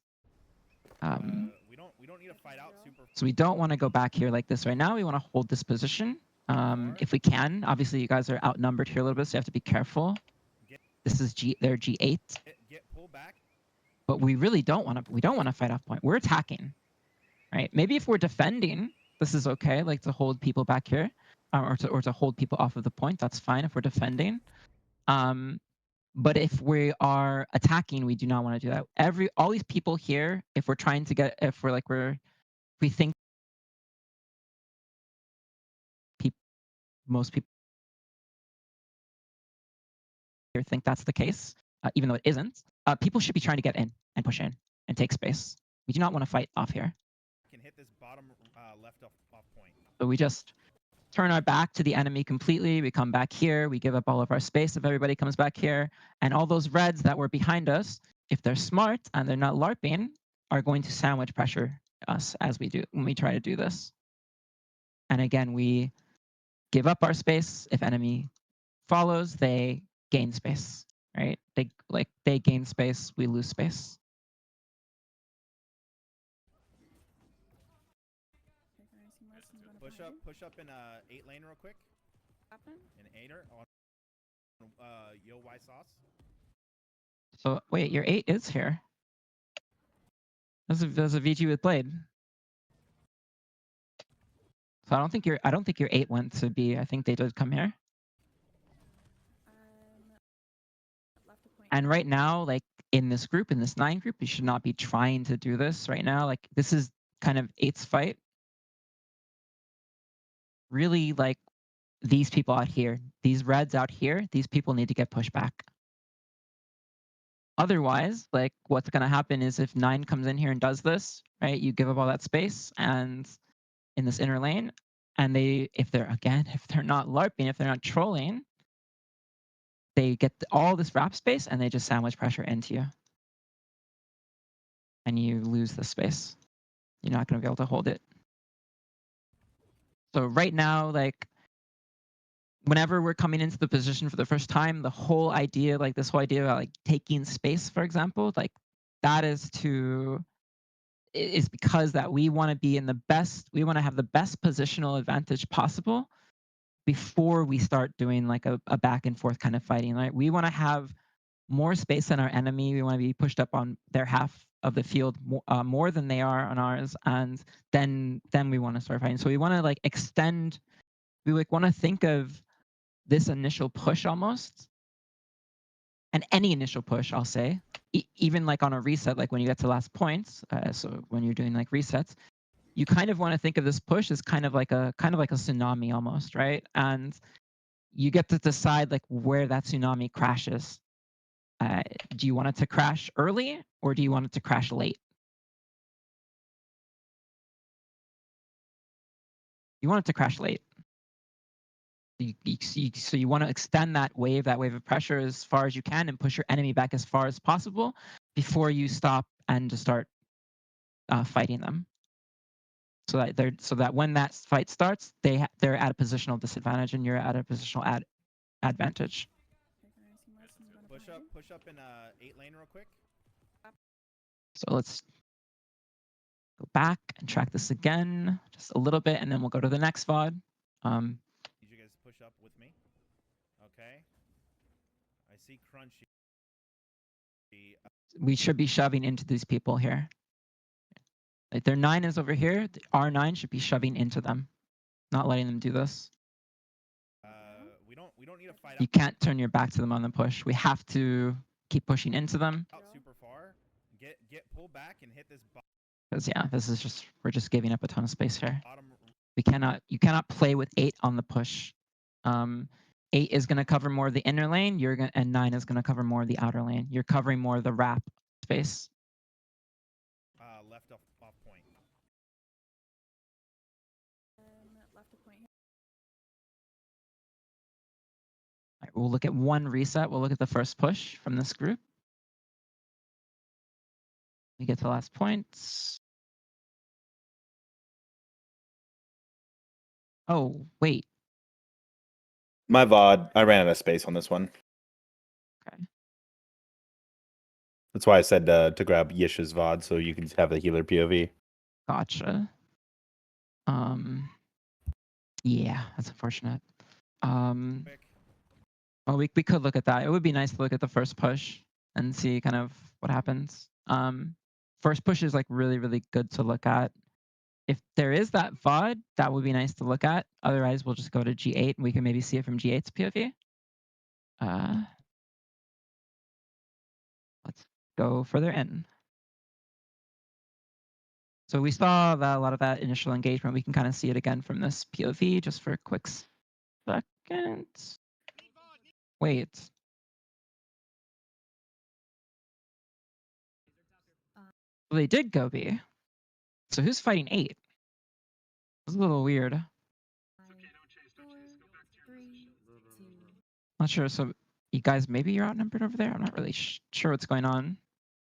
We don't need to fight out super. So we don't want to go back here like this right now. We want to hold this position if we can. Obviously, you guys are outnumbered here a little bit, so you have to be careful. This is their G8. Get pulled back. But we really don't want to. We don't want to fight off point. We're attacking, right? Maybe if we're defending, this is okay. Like to hold people back here, or to hold people off of the point. That's fine if we're defending. But if we are attacking, we do not want to do that. All these people here, if we're trying to get, if we think most people here think that's the case, even though it isn't. People should be trying to get in and push in and take space. We do not want to fight off here. Can hit this bottom left off point. So we just turn our back to the enemy completely. We come back here. We give up all of our space if everybody comes back here. And all those reds that were behind us, if they're smart and they're not LARPing, are going to sandwich pressure us as we do when we try to do this. And again, we give up our space. If enemy follows, they gain space, right? They gain space, we lose space. Push up in 8 lane real quick. An 8er on Yo Y Sauce. So wait, your 8 is here. There's a VG with Blade. So I don't think your 8 went to B. I think they did come here. And right now, like in this group, in this 9 group, you should not be trying to do this right now. Like this is kind of 8's fight. Really, like these people out here, these reds out here, these people need to get pushed back. Otherwise, like what's going to happen is if 9 comes in here and does this, right, you give up all that space and in this inner lane, and if they're not LARPing, if they're not trolling, they get all this wrap space and they just sandwich pressure into you. And you lose the space. You're not going to be able to hold it. So right now, like whenever we're coming into the position for the first time, the whole idea, like this whole idea about like taking space, for example, like that is because that we want to be we want to have the best positional advantage possible before we start doing like a back and forth kind of fighting, right? We want to have more space than our enemy. We want to be pushed up on their half of the field more than they are on ours, and then we want to start fighting. So we want to like extend. We like want to think of this initial push almost, and any initial push, I'll say, even like on a reset, like when you get to last points. So when you're doing like resets, you kind of want to think of this push as kind of like a tsunami almost, right? And you get to decide like where that tsunami crashes. Do you want it to crash early or do you want it to crash late? You want it to crash late. So you want to extend that wave of pressure as far as you can and push your enemy back as far as possible before you stop and just start fighting them. so that when that fight starts, they're at a positional disadvantage and you're at a positional advantage. Push up in 8 lane real quick. So let's go back and track this again just a little bit, and then we'll go to the next VOD. Need you guys push up with me. Okay. I see Crunchy. We should be shoving into these people here. Like their 9 is over here. Our 9 should be shoving into them, not letting them do this. We don't need to fight You can't turn your back to them on the push. We have to keep pushing into them. out super far. Get pull back and hit this Because yeah, this is just we're just giving up a ton of space here. bottom. You cannot play with 8 on the push. 8 is going to cover more of the inner lane. And 9 is going to cover more of the outer lane. You're covering more of the wrap space. Left off point. Left a point here. All right, we'll look at one reset. We'll look at the first push from this group. We get to last points. Oh, wait. My VOD, I ran out of space on this one. Okay. That's why I said to grab Yish's VOD so you can have the healer POV. Gotcha. Yeah, that's unfortunate. Well, we could look at that. It would be nice to look at the first push and see kind of what happens. First push is like really, really good to look at. If there is that VOD, that would be nice to look at. Otherwise, we'll just go to G8 and we can maybe see it from G8's POV. Let's go further in. So we saw that a lot of that initial engagement. We can kind of see it again from this POV just for a quick second. Wait. Well, they did go B. So who's fighting 8? It's a little weird. 5, 4, 3, 2. Not sure. So you guys, maybe you're outnumbered over there. I'm not really sure what's going on.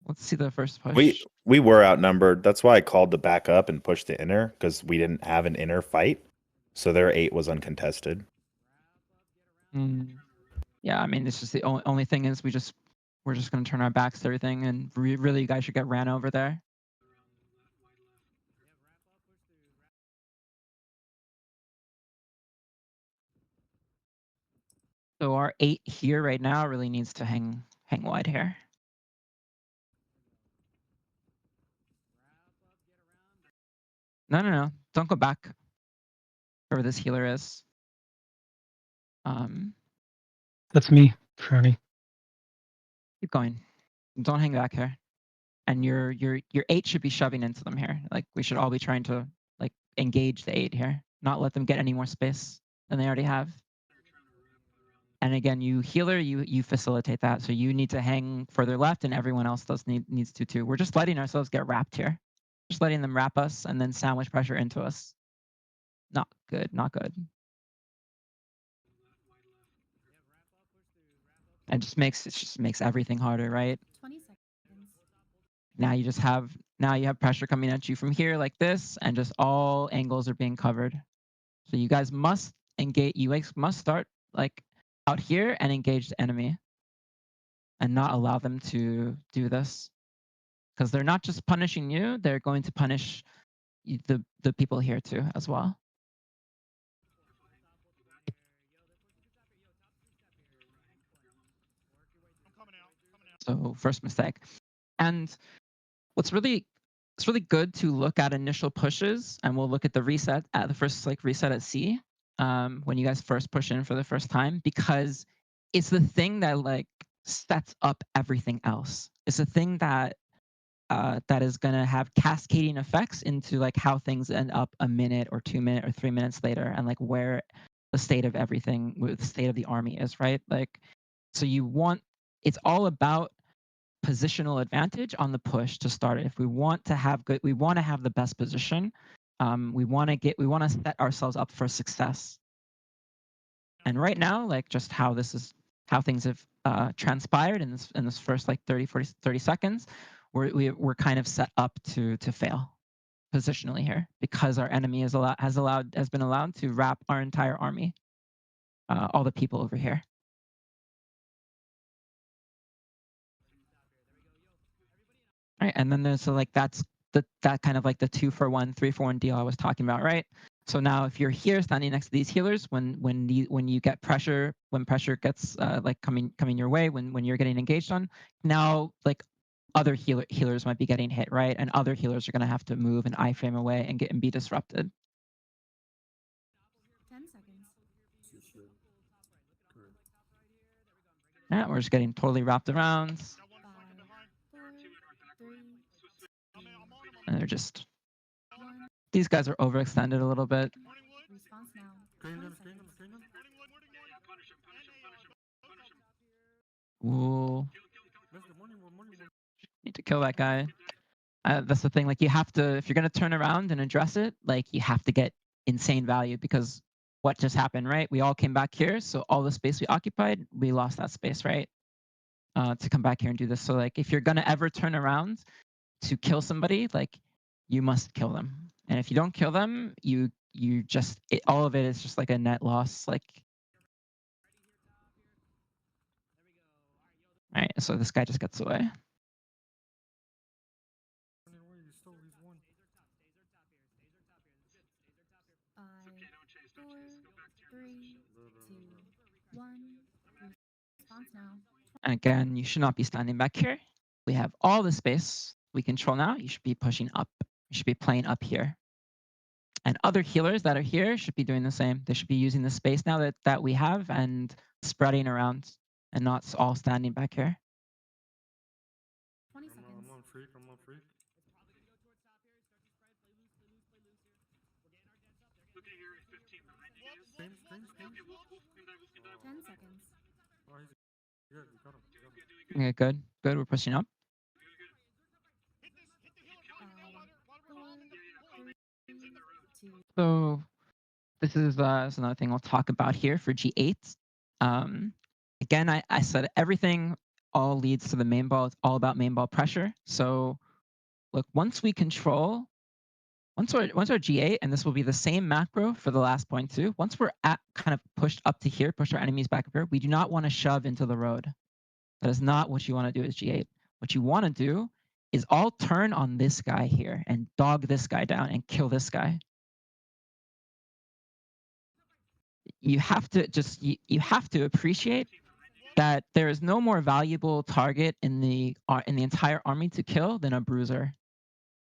Let's see the first push. We were outnumbered. That's why I called to back up and push the inner because we didn't have an inner fight. So their 8 was uncontested. Yeah, I mean, it's just the only thing is we're just going to turn our backs to everything, and really, you guys should get ran over there. So our 8 here right now really needs to hang wide here. No. Don't go back wherever this healer is. That's me, Frowny. Keep going. Don't hang back here. And your 8 should be shoving into them here. Like we should all be trying to like engage the 8 here, not let them get any more space than they already have. And again, you healer, you facilitate that. So you need to hang further left, and everyone else needs to too. We're just letting ourselves get wrapped here. Just letting them wrap us and then sandwich pressure into us. Not good. Not good. It just makes everything harder, right? 20 seconds. Now you have pressure coming at you from here like this, and just all angles are being covered. So you guys must engage. You guys must start like out here and engage the enemy, and not allow them to do this, because they're not just punishing you; they're going to punish the people here too as well. So first mistake. And what's really it's really good to look at initial pushes, and we'll look at the reset at the first reset at C when you guys first push in for the first time, because it's the thing that like sets up everything else. It's the thing that that is going to have cascading effects into like how things end up a minute or 2 minutes or 3 minutes later, and like where the state of everything, the state of the army is, right? Like, so it's all about positional advantage on the push to start it. If we want to have the best position. We want to set ourselves up for success. And right now, like just how things have transpired in this first like 30 seconds, we're kind of set up to fail. positionally here because our enemy has been allowed to wrap our entire army, all the people over here. All right, and then there's that's that kind of like the 2-for-1, 3-for-1 deal I was talking about, right? So now if you're here standing next to these healers, when you get pressure, when pressure gets like coming your way, when you're getting engaged on, now like other healers might be getting hit, right? And other healers are going to have to move and iframe away and be disrupted. 10 seconds. Yeah, we're just getting totally wrapped around. 5, 4, 3, And they're just 1. these guys are overextended a little bit. Response now. 20 seconds. Ooh. Need to kill that guy. That's the thing. Like you have to, if you're gonna turn around and address it, like you have to get insane value because what just happened, right? We all came back here, so all the space we occupied, we lost that space, right? To come back here and do this. So like if you're gonna ever turn around to kill somebody, like you must kill them. And if you don't kill them, you just all of it is just like a net loss. Like, all right, so this guy just gets away. 5, 4, 3, 2, 1. Response now. And again, you should not be standing back here. We have all the space we control now. You should be pushing up. You should be playing up here. And other healers that are here should be doing the same. They should be using the space now that we have and spreading around and not all standing back here. 20 seconds. I'm on freak. 10 seconds. Okay, good. Good. We're pushing up. 5, 4, 3, 2. So this is another thing I'll talk about here for G8. Again, I said everything all leads to the main ball. It's all about main ball pressure. So look, once our G8, and this will be the same macro for the last point too, once we're at kind of pushed up to here, push our enemies back up here, we do not want to shove into the road. That is not what you want to do as G8. What you want to do is all turn on this guy here and dog this guy down and kill this guy. You have to just you have to appreciate that there is no more valuable target in the entire army to kill than a bruiser.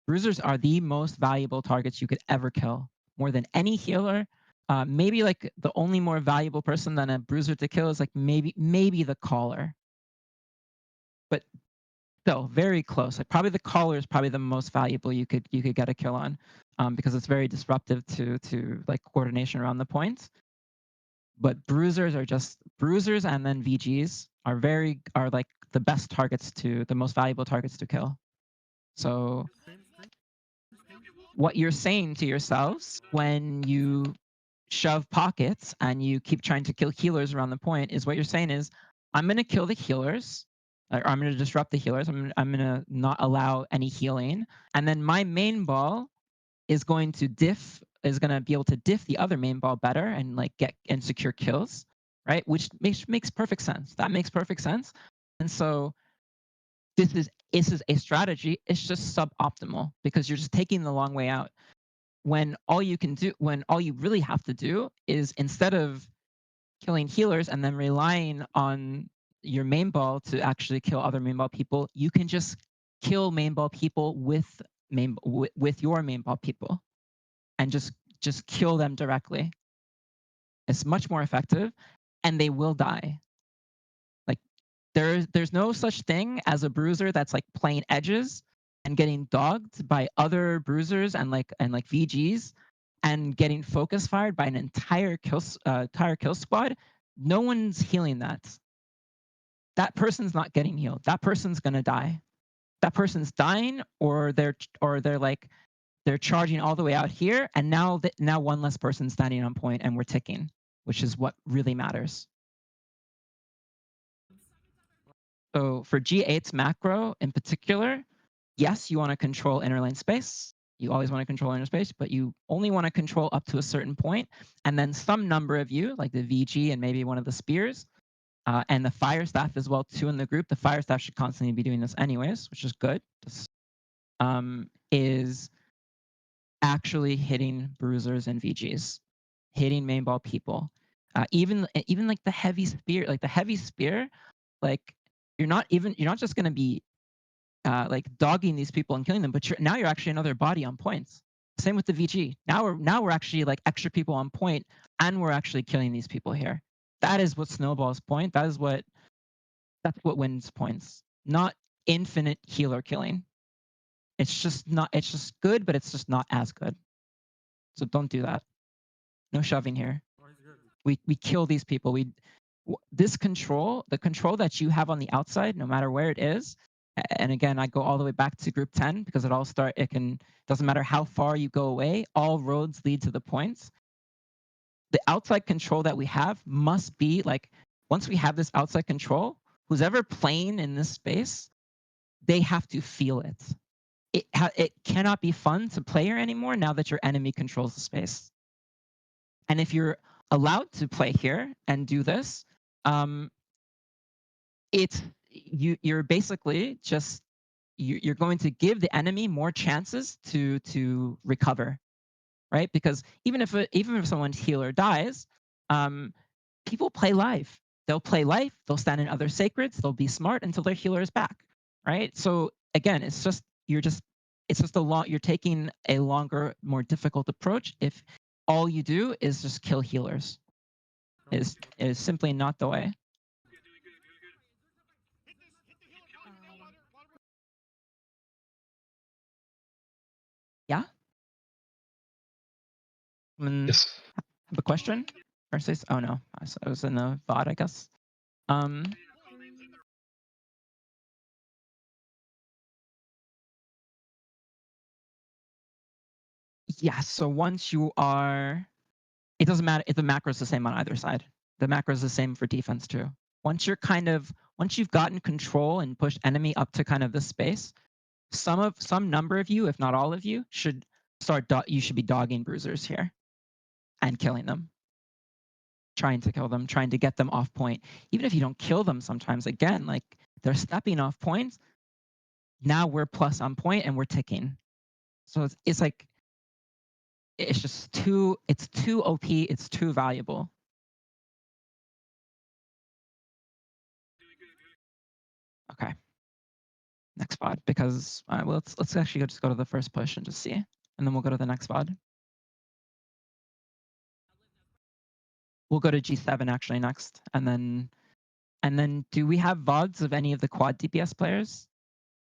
Bruisers are the most valuable targets you could ever kill, more than any healer. Maybe like the only more valuable person than a bruiser to kill is like maybe the caller, but still very close. Like probably the caller is probably the most valuable you could get a kill on, because it's very disruptive to like coordination around the points. But bruisers and then VGs are like the best targets the most valuable targets to kill. So what you're saying to yourselves when you shove pockets and you keep trying to kill healers around the point is what you're saying is, I'm going to kill the healers, or I'm going to disrupt the healers. I'm going to not allow any healing. And then my main ball is going to be able to diff the other main ball better and like get and secure kills, right? Which makes perfect sense. That makes perfect sense. And so this is a strategy. It's just suboptimal because you're just taking the long way out. When all you really have to do is, instead of killing healers and then relying on your main ball to actually kill other main ball people, you can just kill main ball people with your main ball people and just kill them directly. It's much more effective, and they will die. Like there's no such thing as a bruiser that's like playing edges and getting dogged by other bruisers and like VGs and getting focus fired by an entire kill squad. No one's healing that. That person's not getting healed. That person's gonna die. That person's dying, or they're charging all the way out here, and now one less person standing on point, and we're ticking, which is what really matters. So for G8's macro in particular, yes, you want to control inner lane space. You always want to control inner space, but you only want to control up to a certain point, and then some number of you, like the VG and maybe one of the spears, and the fire staff as well too in the group. The fire staff should constantly be doing this anyways, which is good. Is actually hitting bruisers and VGs, hitting main ball people. Even like the heavy spear, like you're not just gonna be like dogging these people and killing them, but now you're actually another body on points. Same with the VG. Now we're actually like extra people on point, and we're actually killing these people here. That is what snowballs point. That's what wins points. Not infinite healer killing. It's just good, but it's just not as good. So don't do that. No shoving here. We kill these people. The control that you have on the outside, no matter where it is, and again, I go all the way back to group 10 because doesn't matter how far you go away, all roads lead to the points. The outside control that we have must be like, once we have this outside control, who's ever playing in this space, they have to feel it. It cannot be fun to play here anymore now that your enemy controls the space. And if you're allowed to play here and do this, you're basically just you're going to give the enemy more chances to recover, right? Because even if someone's healer dies, people play live. They'll play life. They'll stand in other sacreds. They'll be smart until their healer is back, right? So again, you're taking a longer, more difficult approach if all you do is just kill healers. Is simply not the way. Yeah. Yes. Have a question? Or say, oh no, I was in the bot, I guess. Yeah, so once you are, it doesn't matter if the macro is the same on either side. The macro is the same for defense too. Once you've gotten control and pushed enemy up to kind of this space, some number of you, if not all of you, should be dogging bruisers here and killing them. Trying to kill them, trying to get them off point. Even if you don't kill them sometimes, again, like they're stepping off points. Now we're plus on point and we're ticking. So it's like, it's too OP, it's too valuable. Okay. Next pod, because well, let's actually just go to the first push and just see, and then we'll go to the next pod. We'll go to G7 actually next, and then do we have VODs of any of the quad DPS players?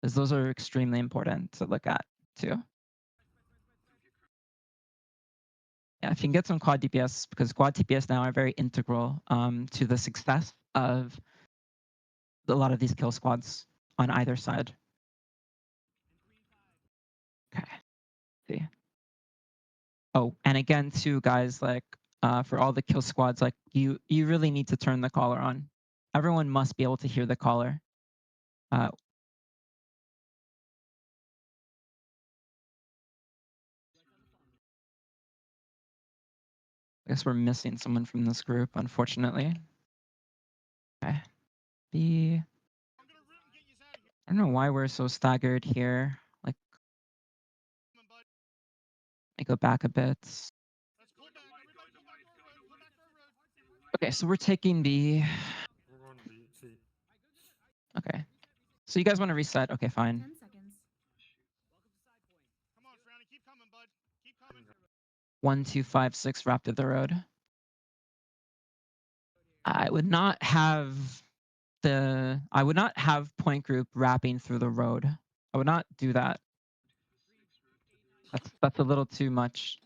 Because those are extremely important to look at too. Yeah, if you can get some quad DPS, because quad DPS now are very integral to the success of a lot of these kill squads on either side. Okay. See. Oh, and again too, guys, like for all the kill squads, like you really need to turn the caller on. Everyone must be able to hear the caller. I guess we're missing someone from this group, unfortunately. Okay. I don't know why we're so staggered here. Like, let me go back a bit. Okay, so we're taking B. Okay. So you guys want to reset? Okay, fine. 10 seconds. 1256 wrapped at the road. I would not have point group wrapping through the road. I would not do that. That's a little too much.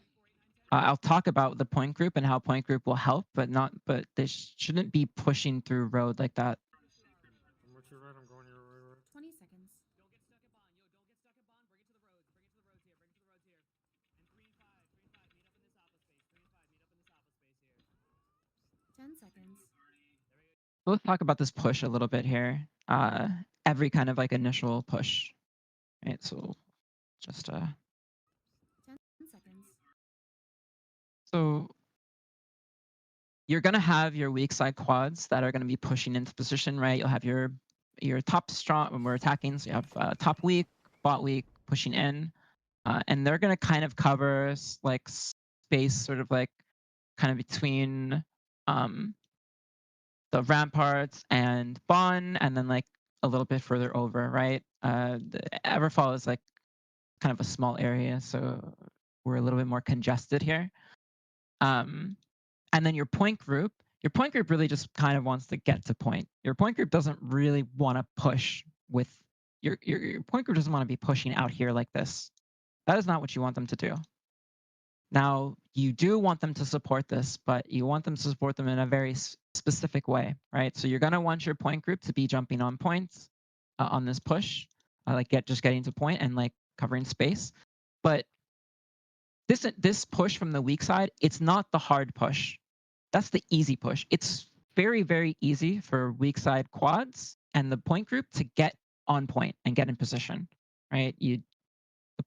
I'll talk about the point group and how point group will help, but they shouldn't be pushing through road like that. 20 seconds. 10 seconds. Let's talk about this push a little bit here. Every kind of like initial push. Right, so just So you're gonna have your weak side quads that are gonna be pushing into position, right? You'll have your top strong when we're attacking. So you have top weak, bot weak, pushing in, and they're gonna kind of cover like space, sort of like kind of between the ramparts and Bon, and then like a little bit further over, right? The Everfall is like kind of a small area, so we're a little bit more congested here. And then your point group really just kind of wants to get to point. Your point group doesn't really want to push with your point group doesn't want to be pushing out here like this. That is not what you want them to do. Now, you do want them to support this, but you want them to support them in a very specific way, right? So you're going to want your point group to be jumping on points on this push, like just getting to point and like covering space. But this push from the weak side, it's not the hard push. That's the easy push. It's very, very easy for weak side quads and the point group to get on point and get in position, right? The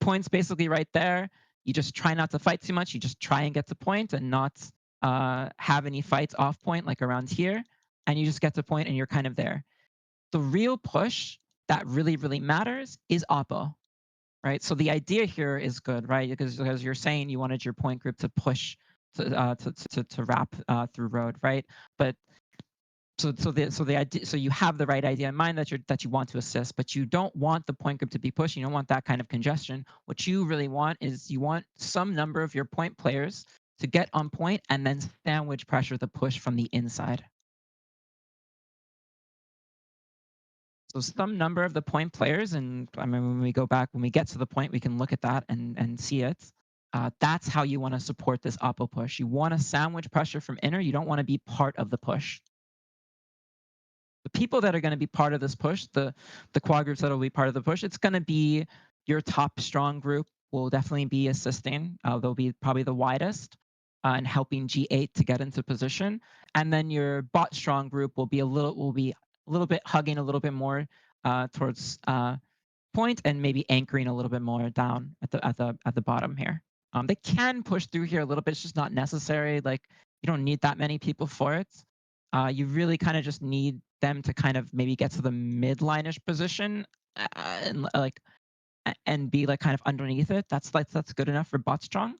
point's basically right there. You just try not to fight too much. You just try and get to point and not have any fights off point like around here. And you just get to point and you're kind of there. The real push that really, really matters is Oppo, right? So the idea here is good, right? Because you're saying you wanted your point group to push to wrap through road, right? But the idea, so you have the right idea in mind that you want to assist, but you don't want the point group to be pushing. You don't want that kind of congestion. What you really want is you want some number of your point players to get on point and then sandwich pressure the push from the inside. So some number of the point players, and I mean when we go back, when we get to the point, we can look at that and see it. That's how you want to support this Oppo push. You want to sandwich pressure from inner. You don't want to be part of the push. The people that are going to be part of this push, the quad groups that will be part of the push, it's going to be your top strong group will definitely be assisting. They'll be probably the widest and helping G8 to get into position. And then your bot strong group will be a little bit hugging a little bit more towards point and maybe anchoring a little bit more down at the bottom here. They can push through here a little bit. It's just not necessary. Like you don't need that many people for it. You really kind of just need them to kind of maybe get to the midline-ish position and be like kind of underneath it. That's good enough for bot strong.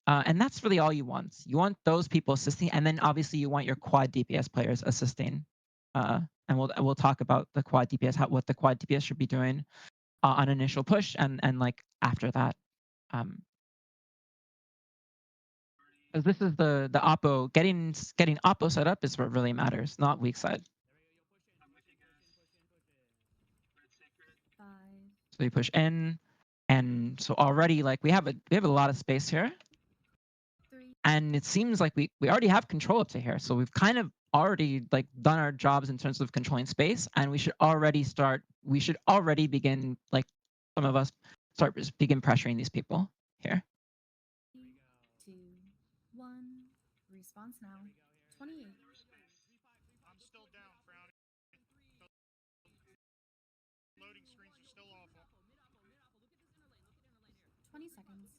And that's really all you want. You want those people assisting, and then obviously you want your quad DPS players assisting. And we'll talk about the quad DPS, what the quad DPS should be doing on initial push and like after that. Because this is the Oppo getting Oppo set up is what really matters, not weak side. So you push in, and so already like we have a lot of space here, and it seems like we already have control up to here. So we've kind of already like done our jobs in terms of controlling space, and we should already begin like some of us begin pressuring these people here. 2, 1. Response now. 28. I'm still down, Frowny. The loading screens are still awful. 20 seconds.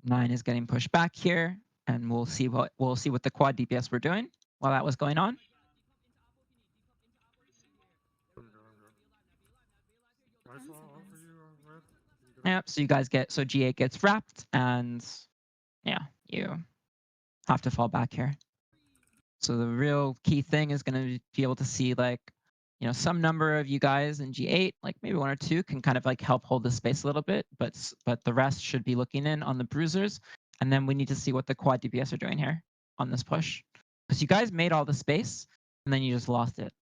9 is getting pushed back here, and we'll see what the quad DPS were doing while that was going on. Yep, so G8 gets wrapped, and yeah, you have to fall back here. So the real key thing is going to be able to see like, some number of you guys in G8, like maybe 1 or 2 can kind of like help hold the space a little bit, but the rest should be looking in on the bruisers. And then we need to see what the quad DPS are doing here on this push. Because you guys made all the space and then you just lost it.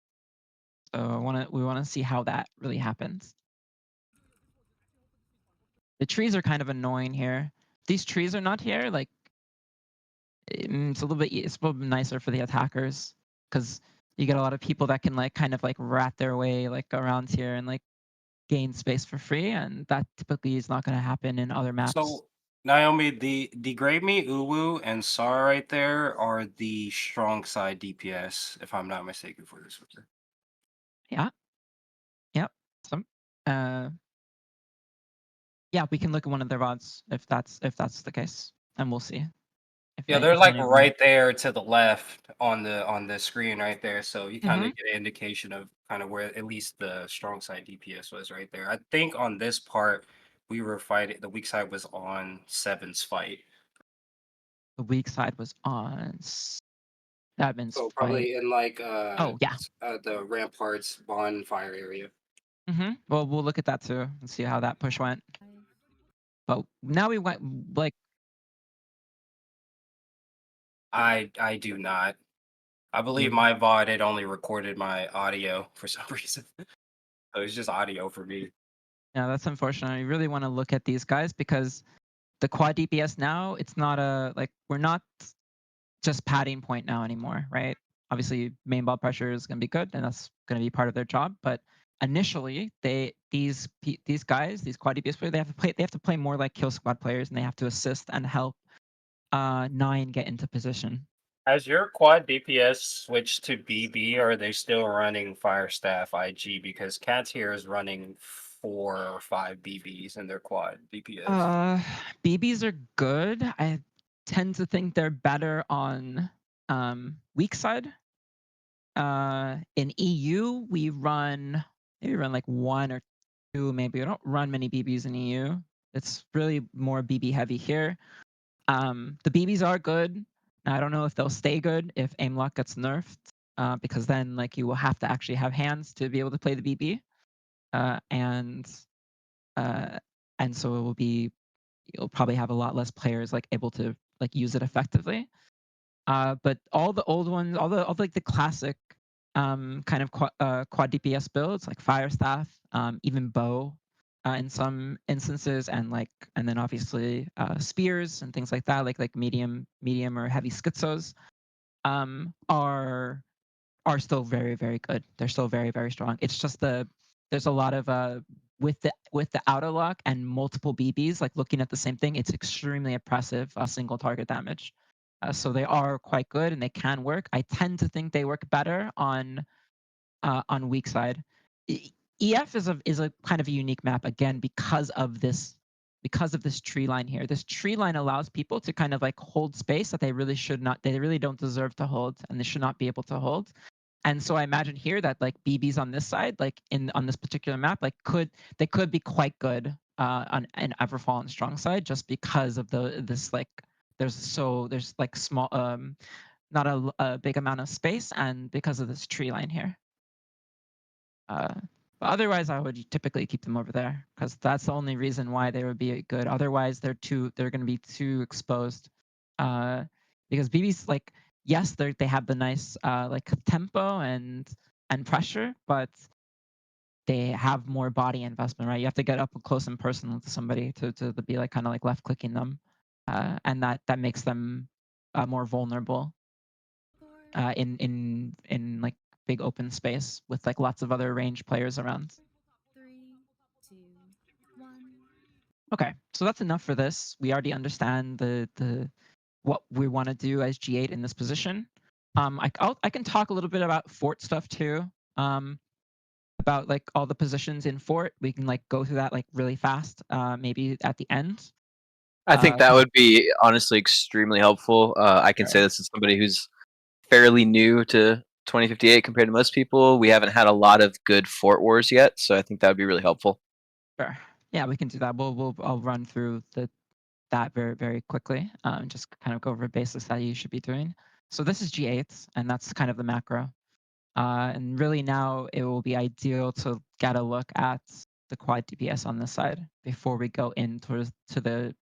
So we want to see how that really happens. The trees are kind of annoying here. These trees are not here, like it's a little bit nicer for the attackers because you get a lot of people that can like kind of like rat their way like around here and like gain space for free, and that typically is not going to happen in other maps. So Naomi, the Grave Me, Uwu, and Sar right there are the strong side DPS, if I'm not mistaken for this. Yeah. Yep. Some Yeah, we can look at one of their VODs if that's the case, and we'll see. Yeah, they're like right there to the left on the screen right there, so you kind of get an indication of kind of where at least the strong side DPS was right there. I think on this part we were fighting. The weak side was on Seven's fight. The weak side was on Seven's So fight. probably in like Oh yeah. the ramparts bonfire area. Well, we'll look at that too and see how that push went. But now we went like I do not. I believe my VOD had only recorded my audio for some reason. So it's just audio for me. yeah, that's unfortunate. I really want to look at these guys because the quad DPS now, it's not we're not just padding point now anymore, right? Obviously, main ball pressure is going to be good, and that's going to be part of their job. But initially, these guys, these quad DPS players, they have to play more like kill squad players, and they have to assist and help Nine get into position. Has your quad DPS switched to BB, or are they still running Firestaff IG? Because Cats here is running 4 or 5 BBs in their quad DPS. BBs are good. I tend to think they're better on weak side. In EU, we run like 1 or 2, maybe. We don't run many BBs in EU. It's really more BB heavy here. The BBs are good. I don't know if they'll stay good if aim lock gets nerfed, because then like you will have to actually have hands to be able to play the BB, and so it will be, you'll probably have a lot less players like able to like use it effectively. But all the old ones, all the like the classic kind of quad DPS builds like Firestaff, even bow in some instances, and then obviously spears and things like that, like medium or heavy schizos, are still very, very good. They're still very, very strong. It's just there's a lot of with the auto lock and multiple BBs, like looking at the same thing, it's extremely oppressive single target damage. So they are quite good and they can work. I tend to think they work better on weak side. EF is a kind of a unique map again because of this tree line here. This tree line allows people to kind of like hold space that they really don't deserve to hold, and they should not be able to hold. And so I imagine here that like BBs on this side, like on this particular map, like could be quite good on an Everfall and strong side, just because of this like there's like small not a big amount of space, and because of this tree line here. But otherwise, I would typically keep them over there because that's the only reason why they would be good. Otherwise, they're going to be too exposed. Because BBs, like, yes, they have the nice like tempo and pressure, but they have more body investment, right? You have to get up close and personal to somebody to be like kind of like left clicking them, and that makes them more vulnerable in like big open space with like lots of other range players around. 3, 2, 1. Okay, so that's enough for this. We already understand the what we want to do as G8 in this position. I can talk a little bit about fort stuff too. About like all the positions in fort. We can like go through that like really fast. Maybe at the end. I think that would be honestly extremely helpful. I can say this as somebody who's fairly new to 2058 compared to most people. We haven't had a lot of good fort wars yet, so I think that would be really helpful. Sure. Yeah, we can do that. I'll run through that very, very quickly. Just kind of go over basics that you should be doing. So this is G8, and that's kind of the macro. And really now it will be ideal to get a look at the quad DPS on this side before we go in towards to the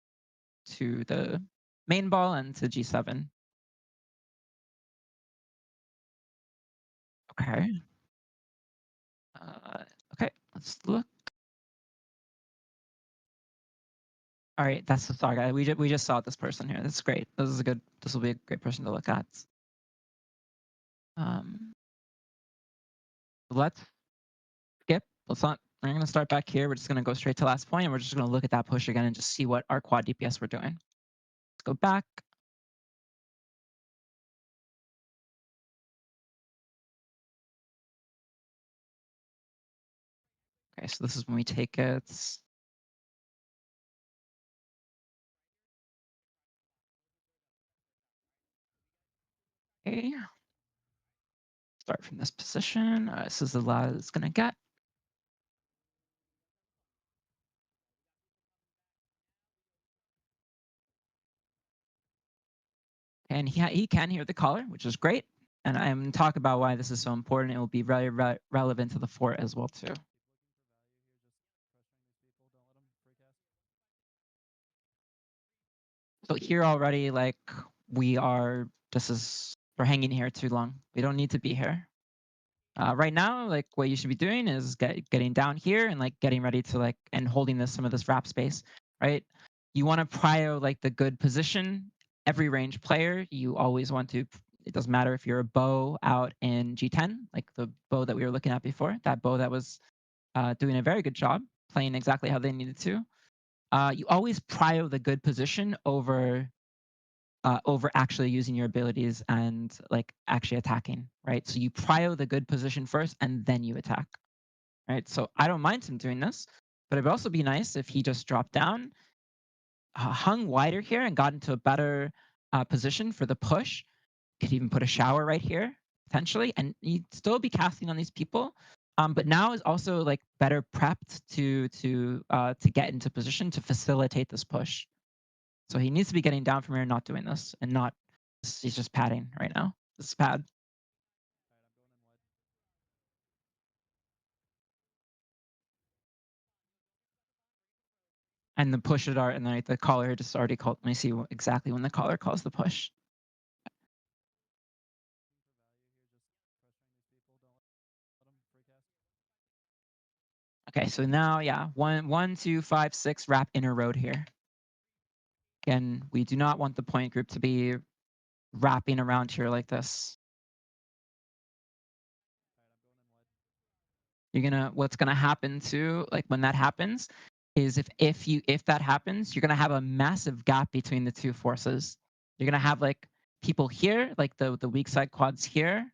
main ball and to G7. Okay. Okay, let's look. All right, that's the sorry guy. We just saw this person here. That's great. This will be a great person to look at. Let's skip. We're gonna start back here. We're just gonna go straight to last point, and we're just gonna look at that push again and just see what our quad DPS we're doing. Let's go back. Okay, so this is when we take it. Okay. Start from this position. This is the loud it's gonna get. And he can hear the caller, which is great. And I'm going to talk about why this is so important. It will be very relevant to the fort as well too. So here already, like we're hanging here too long. We don't need to be here. Right now, like what you should be doing is getting down here and like getting ready to like and holding some of this wrap space, right? You want to prio like the good position. Every range player, you always want to. It doesn't matter if you're a bow out in G10, like the bow that we were looking at before. That bow that was doing a very good job, playing exactly how they needed to. You always prio the good position over actually using your abilities and like actually attacking, right? So you prio the good position first and then you attack, right? So I don't mind him doing this, but it would also be nice if he just dropped down, hung wider here and got into a better position for the push. Could even put a shower right here potentially, and you'd still be casting on these people. But now is also like better prepped to get into position to facilitate this push. So he needs to be getting down from here, not doing this, and not. He's just padding right now. This is pad. And the push it are, and the caller just already called. Let me see exactly when the caller calls the push. Okay, so now, yeah, 1, 2, 5, 6 wrap inner road here. Again, we do not want the point group to be wrapping around here like this. What's gonna happen too, like when that happens, is if that happens, you're gonna have a massive gap between the two forces. You're gonna have like people here, like the weak side quads here,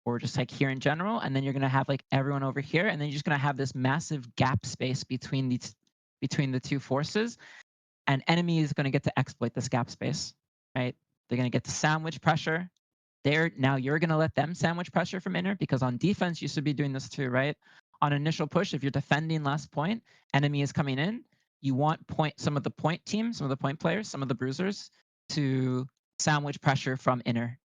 or just like here in general, and then you're gonna have like everyone over here, and then you're just gonna have this massive gap space between the two forces, and enemy is gonna get to exploit this gap space, right? They're gonna get to sandwich pressure. Now you're gonna let them sandwich pressure from inner, because on defense you should be doing this too, right? On initial push, if you're defending last point, enemy is coming in, you want some of the point team, some of the point players, some of the bruisers to sandwich pressure from inner.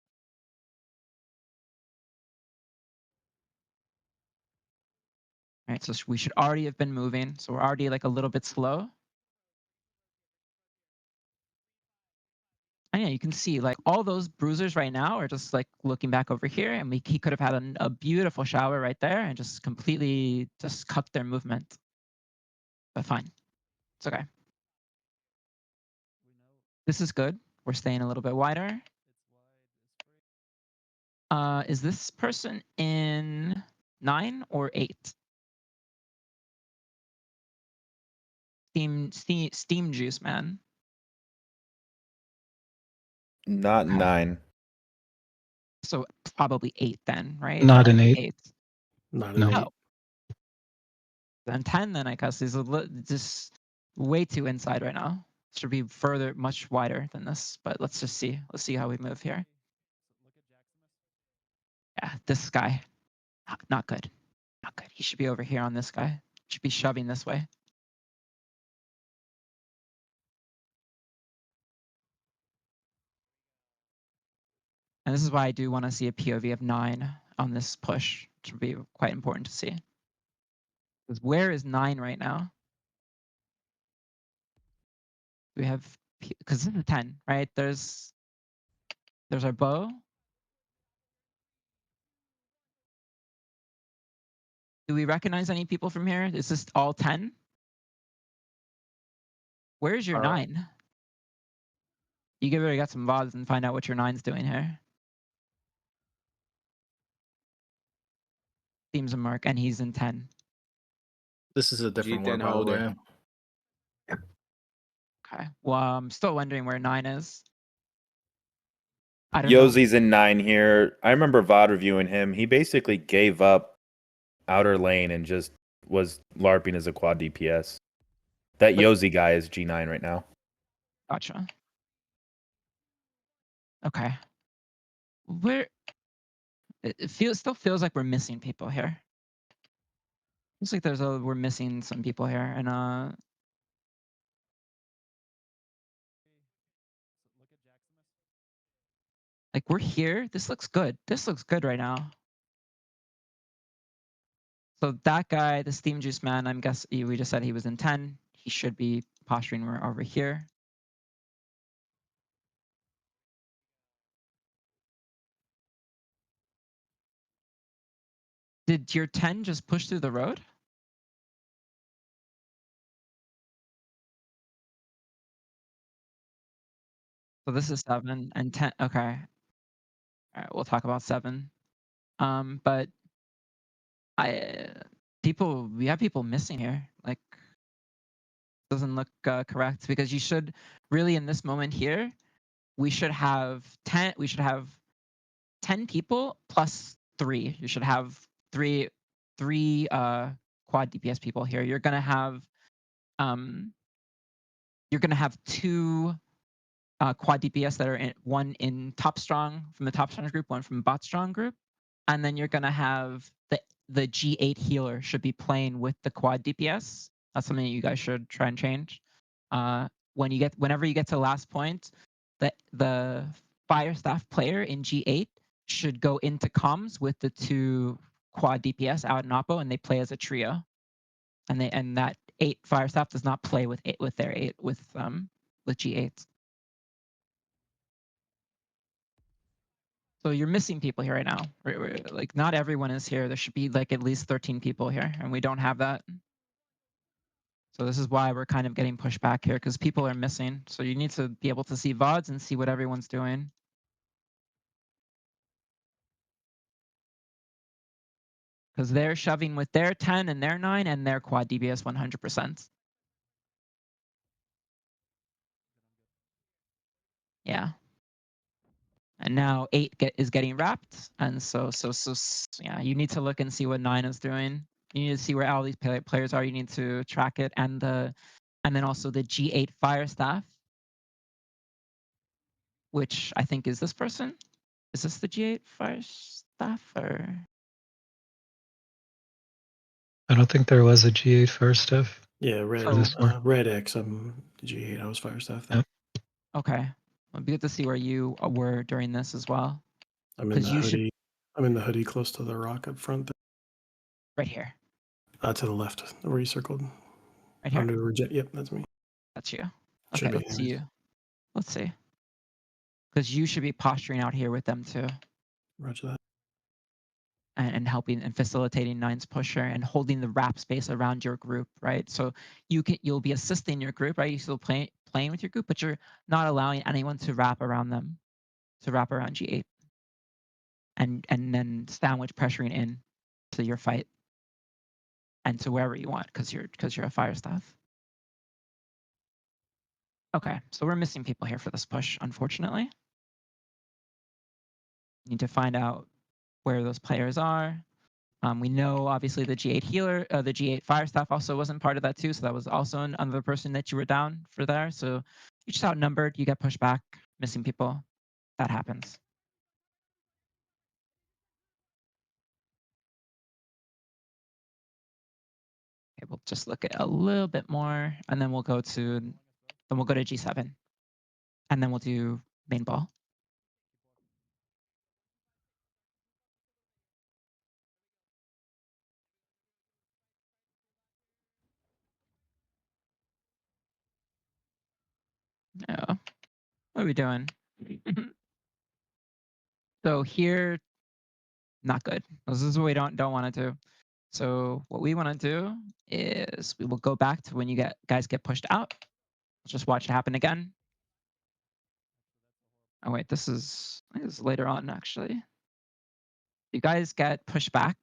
Right, so we should already have been moving. So we're already like a little bit slow. And yeah, you can see like all those bruisers right now are just like looking back over here, and he could have had a beautiful shower right there and just completely just cut their movement. But fine, it's okay. This is good. We're staying a little bit wider. Is this person in 9 or 8? Steam juice, man. Not 9. So probably 8 then, right? Not an 8. 8. Not No. an 8. Oh. Then 10 then, I guess. He's just way too inside right now. Should be much wider than this, but let's just see. Let's see how we move here. Yeah, this guy. Not good. Not good. He should be over here on this guy. Should be shoving this way. And this is why I do want to see a POV of 9 on this push, which would be quite important to see. Because where is 9 right now? We have, because this is 10, right? There's our bow. Do we recognize any people from here? Is this all 10? Where's your 9? You give it a got some VODs and find out what your 9's doing here. Seems a mark, and he's in 10. This is a different one, by the way. Okay. Well, I'm still wondering where 9 is. I don't know. Yozi's in 9 here. I remember VOD reviewing him. He basically gave up outer lane and just was LARPing as a quad DPS. That Yozi guy is G9 right now. Gotcha. Okay. Where it still feels like we're missing people here. Looks like we're missing some people here, and like we're here. This looks good. This looks good right now. So that guy, the Steam Juice man, I'm guessing we just said he was in 10. He should be posturing over here. Did your 10 just push through the road? So this is 7 and 10. Okay. All right, we'll talk about 7. But we have people missing here. Like, doesn't look correct because you should really in this moment here, we should have 10. We should have 10 people plus 3. You should have three quad DPS people here. You're gonna have 2 quad DPS that are one in top strong from the top strong group, one from bot strong group, and then you're gonna have the G8 healer should be playing with the quad DPS. That's something you guys should try and change. Whenever you get to the last point, the fire staff player in G8 should go into comms with the 2 quad DPS out in Oppo, and they play as a trio. And that 8 fire staff does not play with their 8 with G8s. So you're missing people here right now. Like not everyone is here. There should be like at least 13 people here, and we don't have that. So this is why we're kind of getting pushed back here because people are missing. So you need to be able to see VODs and see what everyone's doing. Because they're shoving with their 10 and their 9 and their quad DBS 100%. Yeah. And now 8 is getting wrapped. And so yeah, you need to look and see what 9 is doing. You need to see where all these players are. You need to track it and then also the G8 fire staff, which I think is this person. Is this the G8 fire staff or? I don't think there was a G8 first stuff. Yeah, red X. I'm G8. I was fire staff. Yep. Okay. It'd be good to see where you were during this as well. I'm in the hoodie. I'm in the hoodie close to the rock up front. Right here. To the left, where you circled. Right here. Under the reject. Yep, that's me. That's you. Okay, let's see you. Let's see. Because you should be posturing out here with them too. Roger that. And helping and facilitating Nine's pusher and holding the wrap space around your group, right? So you'll be assisting your group, right? You still playing with your group, but you're not allowing anyone to wrap around them, to wrap around G8, and then sandwich pressuring in to your fight and to wherever you want because you're a fire staff. Okay, so we're missing people here for this push, unfortunately. Need to find out where those players are. We know obviously the G8 healer, the G8 fire staff also wasn't part of that too, so that was also another person that you were down for there. So you're just outnumbered, you get pushed back, missing people. That happens. Okay, we'll just look at a little bit more, and then we'll go to G7, and then we'll do main ball. Yeah. What are we doing? So here, not good. This is what we don't want to do. So what we want to do is we will go back to when you guys get pushed out. Let's just watch it happen again. Oh wait, this is later on actually. You guys get pushed back.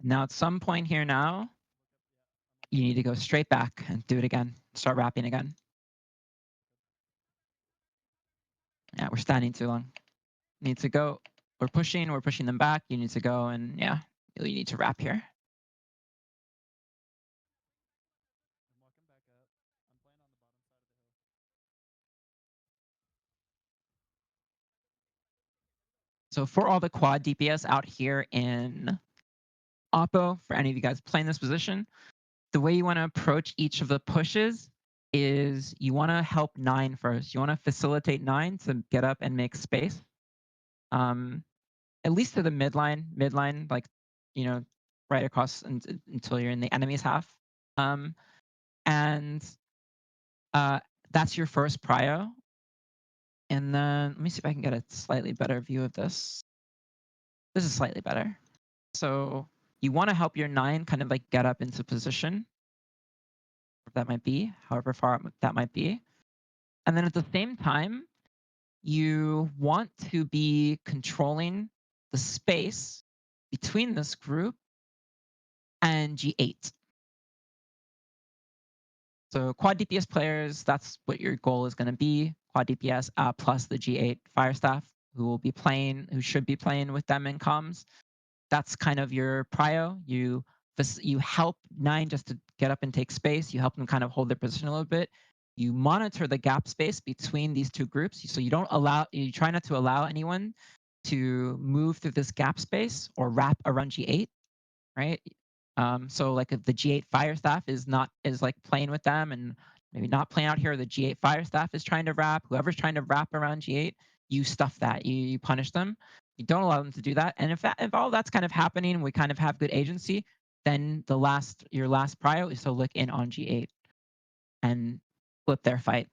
Now at some point here now, you need to go straight back and do it again. Start wrapping again. Yeah, we're standing too long. Need to go. We're pushing them back. You need to go, and yeah, you need to wrap here. So for all the quad DPS out here in Oppo, for any of you guys playing this position, the way you want to approach each of the pushes is you want to help 9 first. You want to facilitate 9 to get up and make space. At least to the midline, like, you know, right across until you're in the enemy's half. And that's your first prio. And then let me see if I can get a slightly better view of this. This is slightly better. So you want to help your 9 kind of like get up into position. That might be, however far that might be. And then at the same time, you want to be controlling the space between this group and G8. So quad DPS players, that's what your goal is going to be. Quad DPS plus the G8 fire staff who should be playing with them in comms. That's kind of your prio. You help 9 just to get up and take space. You help them kind of hold their position a little bit. You monitor the gap space between these two groups. So you try not to allow anyone to move through this gap space or wrap around G8, right? So like if the G8 fire staff is like playing with them and maybe not playing out here, the G8 fire staff is trying to wrap, whoever's trying to wrap around G8, you stuff that, you punish them. You don't allow them to do that. And if all that's kind of happening, we kind of have good agency, then your last prio is to look in on G8 and flip their fight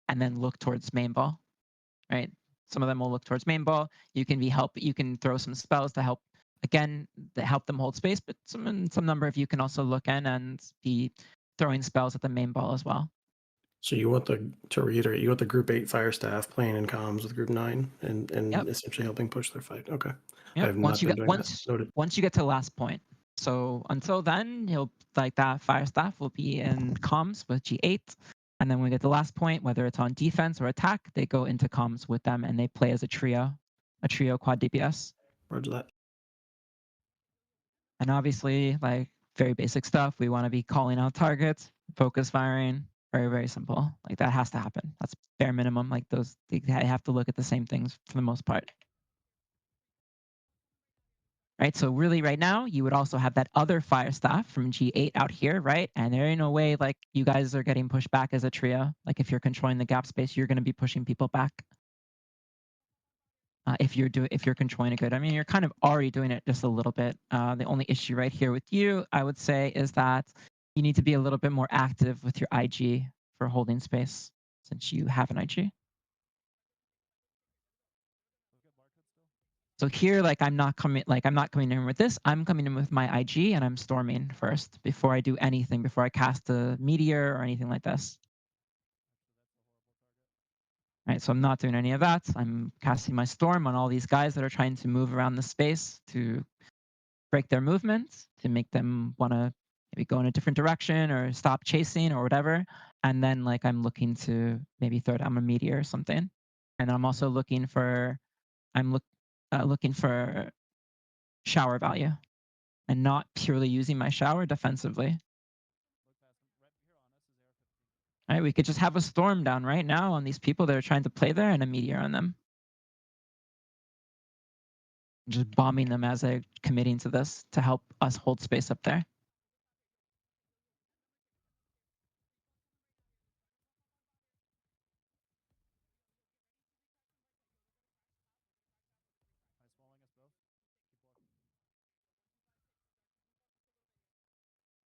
and then look towards main ball, right? Some of them will look towards main ball. You can throw some spells to help, again, that help them hold space, but some number of you can also look in and be throwing spells at the main ball as well. So you want to reiterate, you want the group 8 fire staff playing in comms with group 9 and Yep. essentially helping push their fight. Okay. Yep. I have not been doing that. Noted. Once you get to the last point. So until then, that fire staff will be in comms with G8. And then when we get to the last point, whether it's on defense or attack, they go into comms with them and they play as a trio quad DPS. Roger that. And obviously, like very basic stuff, we want to be calling out targets, focus firing, very, very simple. Like that has to happen. That's bare minimum. Like they have to look at the same things for the most part. Right, so really right now, you would also have that other fire staff from G8 out here, right? And there ain't no way like you guys are getting pushed back as a trio. Like if you're controlling the gap space, you're going to be pushing people back. If you're controlling it good. I mean, you're kind of already doing it just a little bit. The only issue right here with you, I would say, is that you need to be a little bit more active with your IG for holding space since you have an IG. So here, like I'm not coming in with this. I'm coming in with my IG and I'm storming first before I do anything, before I cast a meteor or anything like this. Right, so I'm not doing any of that. I'm casting my storm on all these guys that are trying to move around the space to break their movements, to make them want to maybe go in a different direction or stop chasing or whatever. And then like I'm looking to maybe throw down a meteor or something. And I'm also looking for looking for shower value and not purely using my shower defensively. All right, we could just have a storm down right now on these people that are trying to play there and a meteor on them. Just bombing them as they're committing to this to help us hold space up there.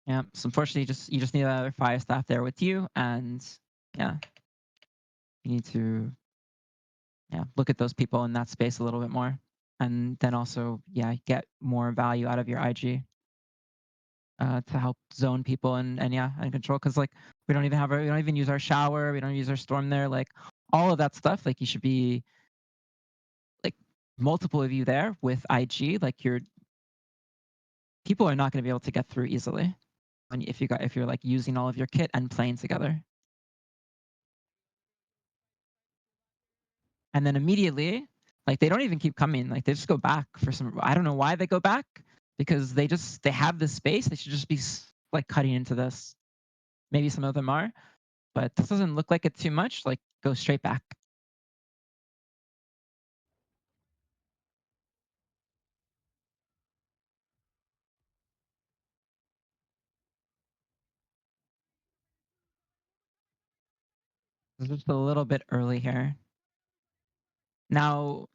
Yeah, so unfortunately, you just need another fire staff there with you, and yeah, you need to look at those people in that space a little bit more, and then also get more value out of your IG to help zone people and control. Because like we don't even use our shower, we don't use our storm there, like all of that stuff. Like you should be like multiple of you there with IG. Like people are not going to be able to get through easily if you're like using all of your kit and playing together. and then immediately, like they don't even keep coming. Like they just go back for some. I don't know why they go back, because they have this space. They should just be like cutting into this. Maybe some of them are, but this doesn't look like it too much. Like go straight back. It's just a little bit early here. Now,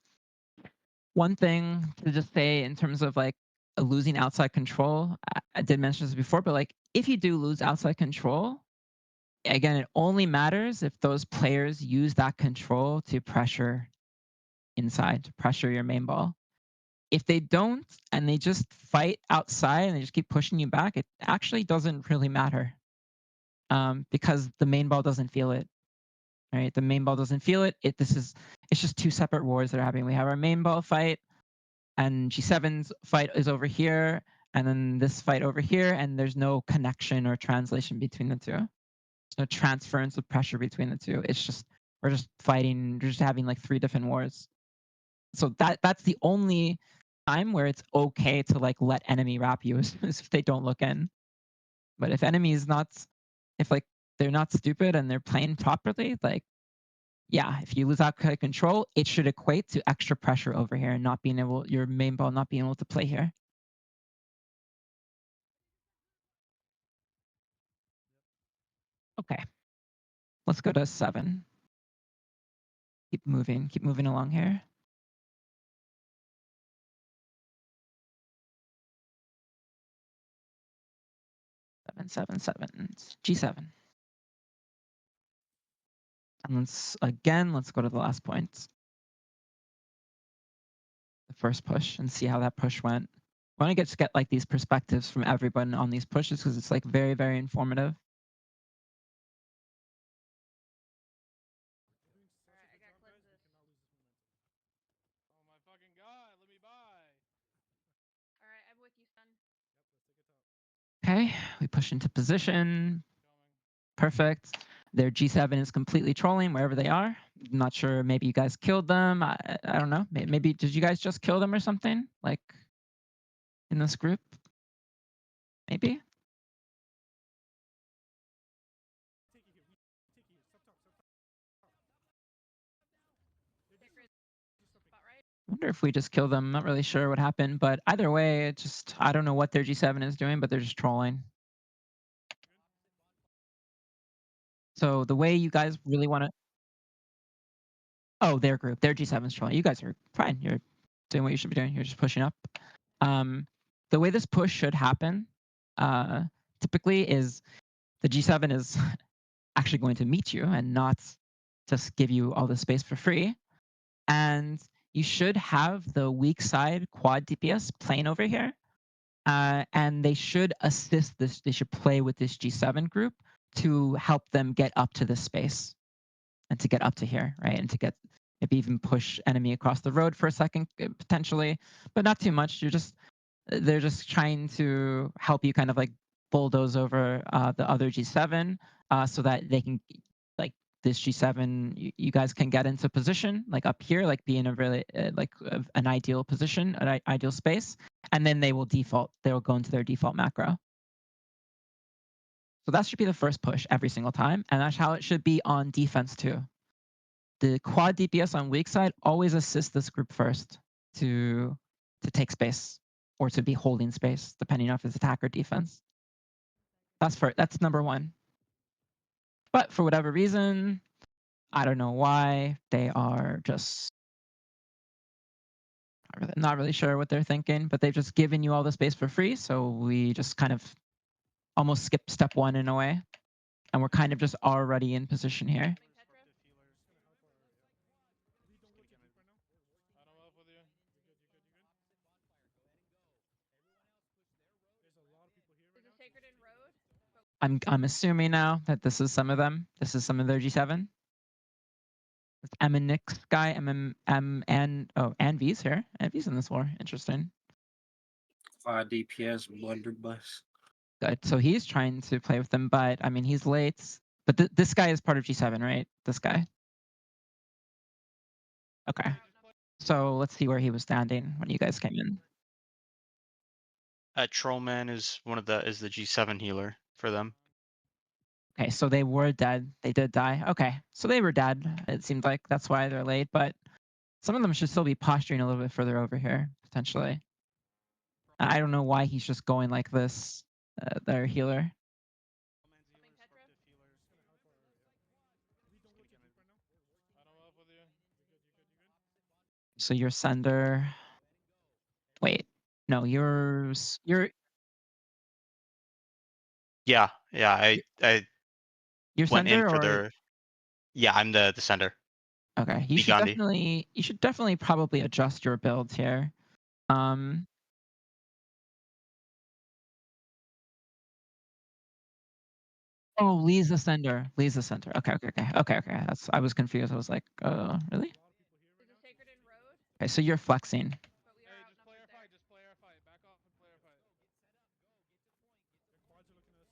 one thing to just say in terms of like losing outside control, I did mention this before, but like if you do lose outside control, again, it only matters if those players use that control to pressure inside, to pressure your main ball. If they don't and they just fight outside and they just keep pushing you back, it actually doesn't really matter, because the main ball doesn't feel it. Right, the main ball doesn't feel it. It's just two separate wars that are happening. We have our main ball fight, and G7's fight is over here, and then this fight over here, and there's no connection or translation between the two. There's no transference of pressure between the two. It's just we're just fighting, we're just having like three different wars. So that's the only time where it's okay to like let enemy wrap you is if they don't look in. But if enemy is not, if like they're not stupid and they're playing properly, like yeah, if you lose outside control, it should equate to extra pressure over here and not being able, your main ball not being able to play here. Okay, let's go to 7. Keep moving along here. Seven, G7. And let's go to the last point. The first push and see how that push went. I want to get like these perspectives from everyone on these pushes because it's like very, very informative. Oh my fucking god, let me buy. Alright, I'm with you, son. Okay, we push into position. Perfect. Their G7 is completely trolling wherever they are. I'm not sure, maybe you guys killed them. I don't know. Maybe did you guys just kill them or something? Like in this group? Maybe? I wonder if we just killed them. I'm not really sure what happened, but either way, it just I don't know what their G7 is doing, but they're just trolling. So the way you guys really want to Oh, their group, their G7's trolling. You guys are fine. You're doing what you should be doing. You're just pushing up. The way this push should happen, uh, typically is the G7 is actually going to meet you and not just give you all the space for free. And you should have the weak side quad DPS playing over here. And they should assist this, they should play with this G7 group to help them get up to this space and to get up to here, right? And to get maybe even push enemy across the road for a second, potentially, but not too much. They're just trying to help you kind of like bulldoze over the other G7 so that they can like this G7 you guys can get into position like up here, like be in a really an ideal position, an ideal space, and then they will go into their default macro. So that should be the first push every single time, and that's how it should be on defense too. The quad DPS on weak side always assists this group first to take space or to be holding space, depending on if it's attack or defense. That's number one. But for whatever reason, I don't know why, they are just not really sure what they're thinking, but they've just given you all the space for free. So we just kind of almost skip step 1 in a way. And we're kind of just already in position here. I'm assuming now that this is some of them. This is some of their G7. It's M and Nick's guy, and V's here. And V's in this war. Interesting. 5 DPS blunderbuss. Good. So he's trying to play with them, but I mean he's late. But this guy is part of G7, right? This guy. Okay. So let's see where he was standing when you guys came in. Trollman is is the G7 healer for them. Okay, so they were dead. They did die. Okay, so they were dead. It seemed like that's why they're late, but some of them should still be posturing a little bit further over here, potentially. I don't know why he's just going like this, their healer. So your sender. Wait, no, you're Yeah, I your went in sender for or their. Yeah, I'm the sender. okay. Gandhi. You should definitely probably adjust your builds here. Oh, Lee's the sender. Lee's the sender. Okay. That's I was confused. I was like, really? Okay, so you're flexing.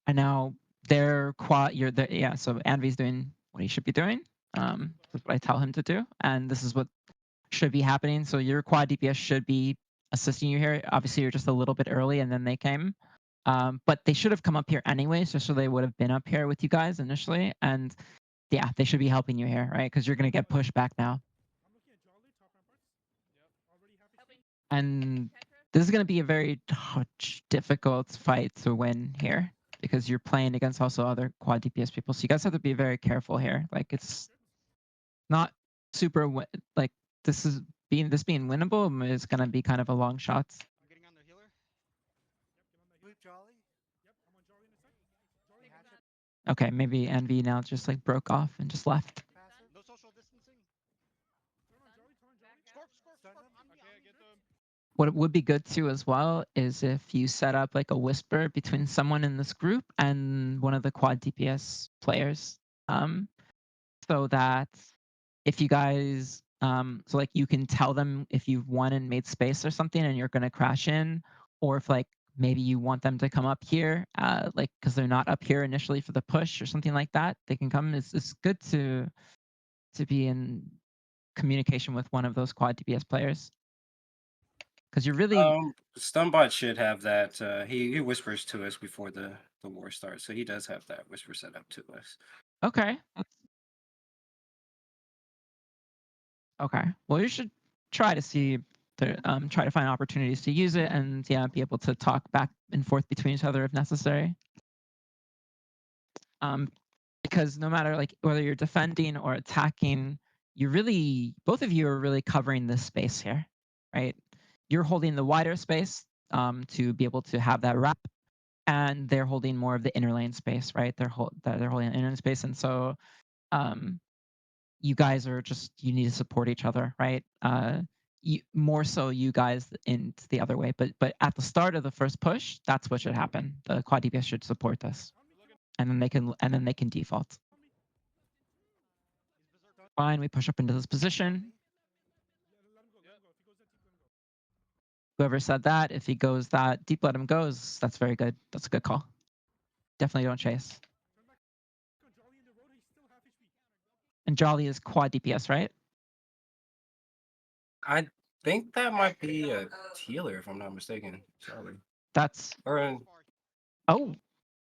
And now they're quad. You're there. Yeah. So Anvi's doing what he should be doing. This is what I tell him to do, and this is what should be happening. So your quad DPS should be assisting you here. Obviously, you're just a little bit early, and then they came. But they should have come up here anyways, just so they would have been up here with you guys initially. And yeah, they should be helping you here, right? Because you're gonna get pushed back now. And this is gonna be a very difficult fight to win here because you're playing against also other quad DPS people. So you guys have to be very careful here. Like it's not super like this being winnable is gonna be kind of a long shot. Okay, maybe Envy now just like broke off and just left. No social distancing. What would be good too as well is if you set up like a whisper between someone in this group and one of the quad DPS players. So that if you guys so like you can tell them if you've won and made space or something and you're gonna crash in, or if like maybe you want them to come up here, like because they're not up here initially for the push or something like that, they can come. It's good to be in communication with one of those quad DPS players. Because you're really Stunbot should have that. He whispers to us before the war starts, so he does have that whisper set up to us. okay. Okay. Well, you should try to see try to find opportunities to use it and yeah, be able to talk back and forth between each other if necessary. Because no matter like whether you're defending or attacking, you really both of you are really covering this space here, right? You're holding the wider space to be able to have that wrap, and they're holding more of the inner lane space, right? They're holding the inner lane space, and so you guys are just you need to support each other, right? More so you guys in the other way, but at the start of the first push, that's what should happen. The quad DPS should support this, and then they can default. Fine, we push up into this position. Whoever said that, if he goes that deep, let him go. That's very good. That's a good call. Definitely don't chase. And Jolly is quad DPS, right? I think that might be a healer, if I'm not mistaken. Sorry. That's. Or oh,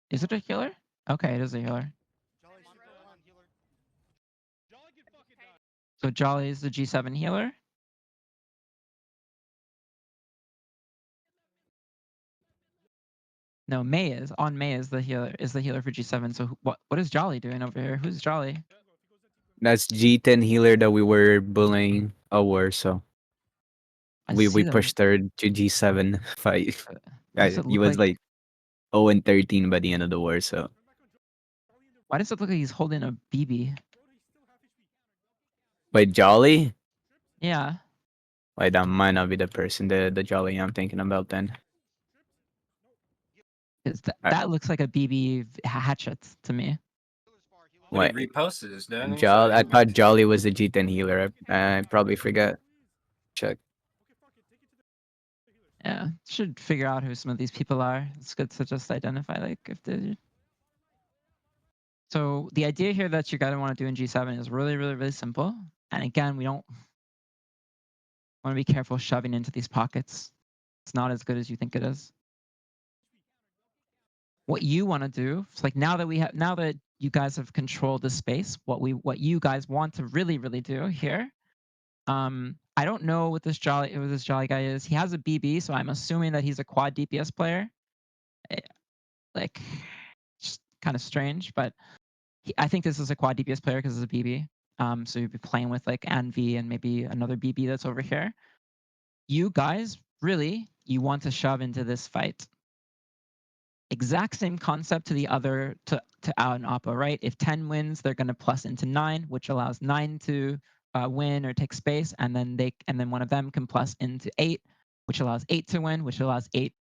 is it a healer? Okay, it is a healer. So Jolly is the G7 healer. No, May is the healer for G7. So what is Jolly doing over here? Who's Jolly? That's G10 healer that we were bullying our so we pushed her to G7 fight. Does it He look was like? like 0-13 by the end of the war, so Why does it look like he's holding a BB? Wait, Jolly? Yeah. Wait, that might not be the person, the Jolly I'm thinking about then. That looks like a BB hatchet to me. But Wait, he reposted, doesn't he? I thought Jolly was the G10 healer. I probably forgot. Check. Yeah, should figure out who some of these people are. It's good to just identify like if they. So the idea here that you're gonna want to do in G7 is really, really, really simple. And again, we don't Want to be careful shoving into these pockets. It's not as good as you think it is. What you want to do, it's like now that you guys have controlled the space, what you guys want to really do here. I don't know what this jolly guy is. He has a BB, so I'm assuming that he's a quad DPS player. Like, just kind of strange, but I think this is a quad DPS player because it's a BB. So you'd be playing with like Anvi and maybe another BB that's over here. You guys, really, you want to shove into this fight. Exact same concept to the other to Ao and Oppo, right? If 10 wins, they're going to plus into 9, which allows 9 to win or take space, and then one of them can plus into 8, which allows 8 to win, which allows 8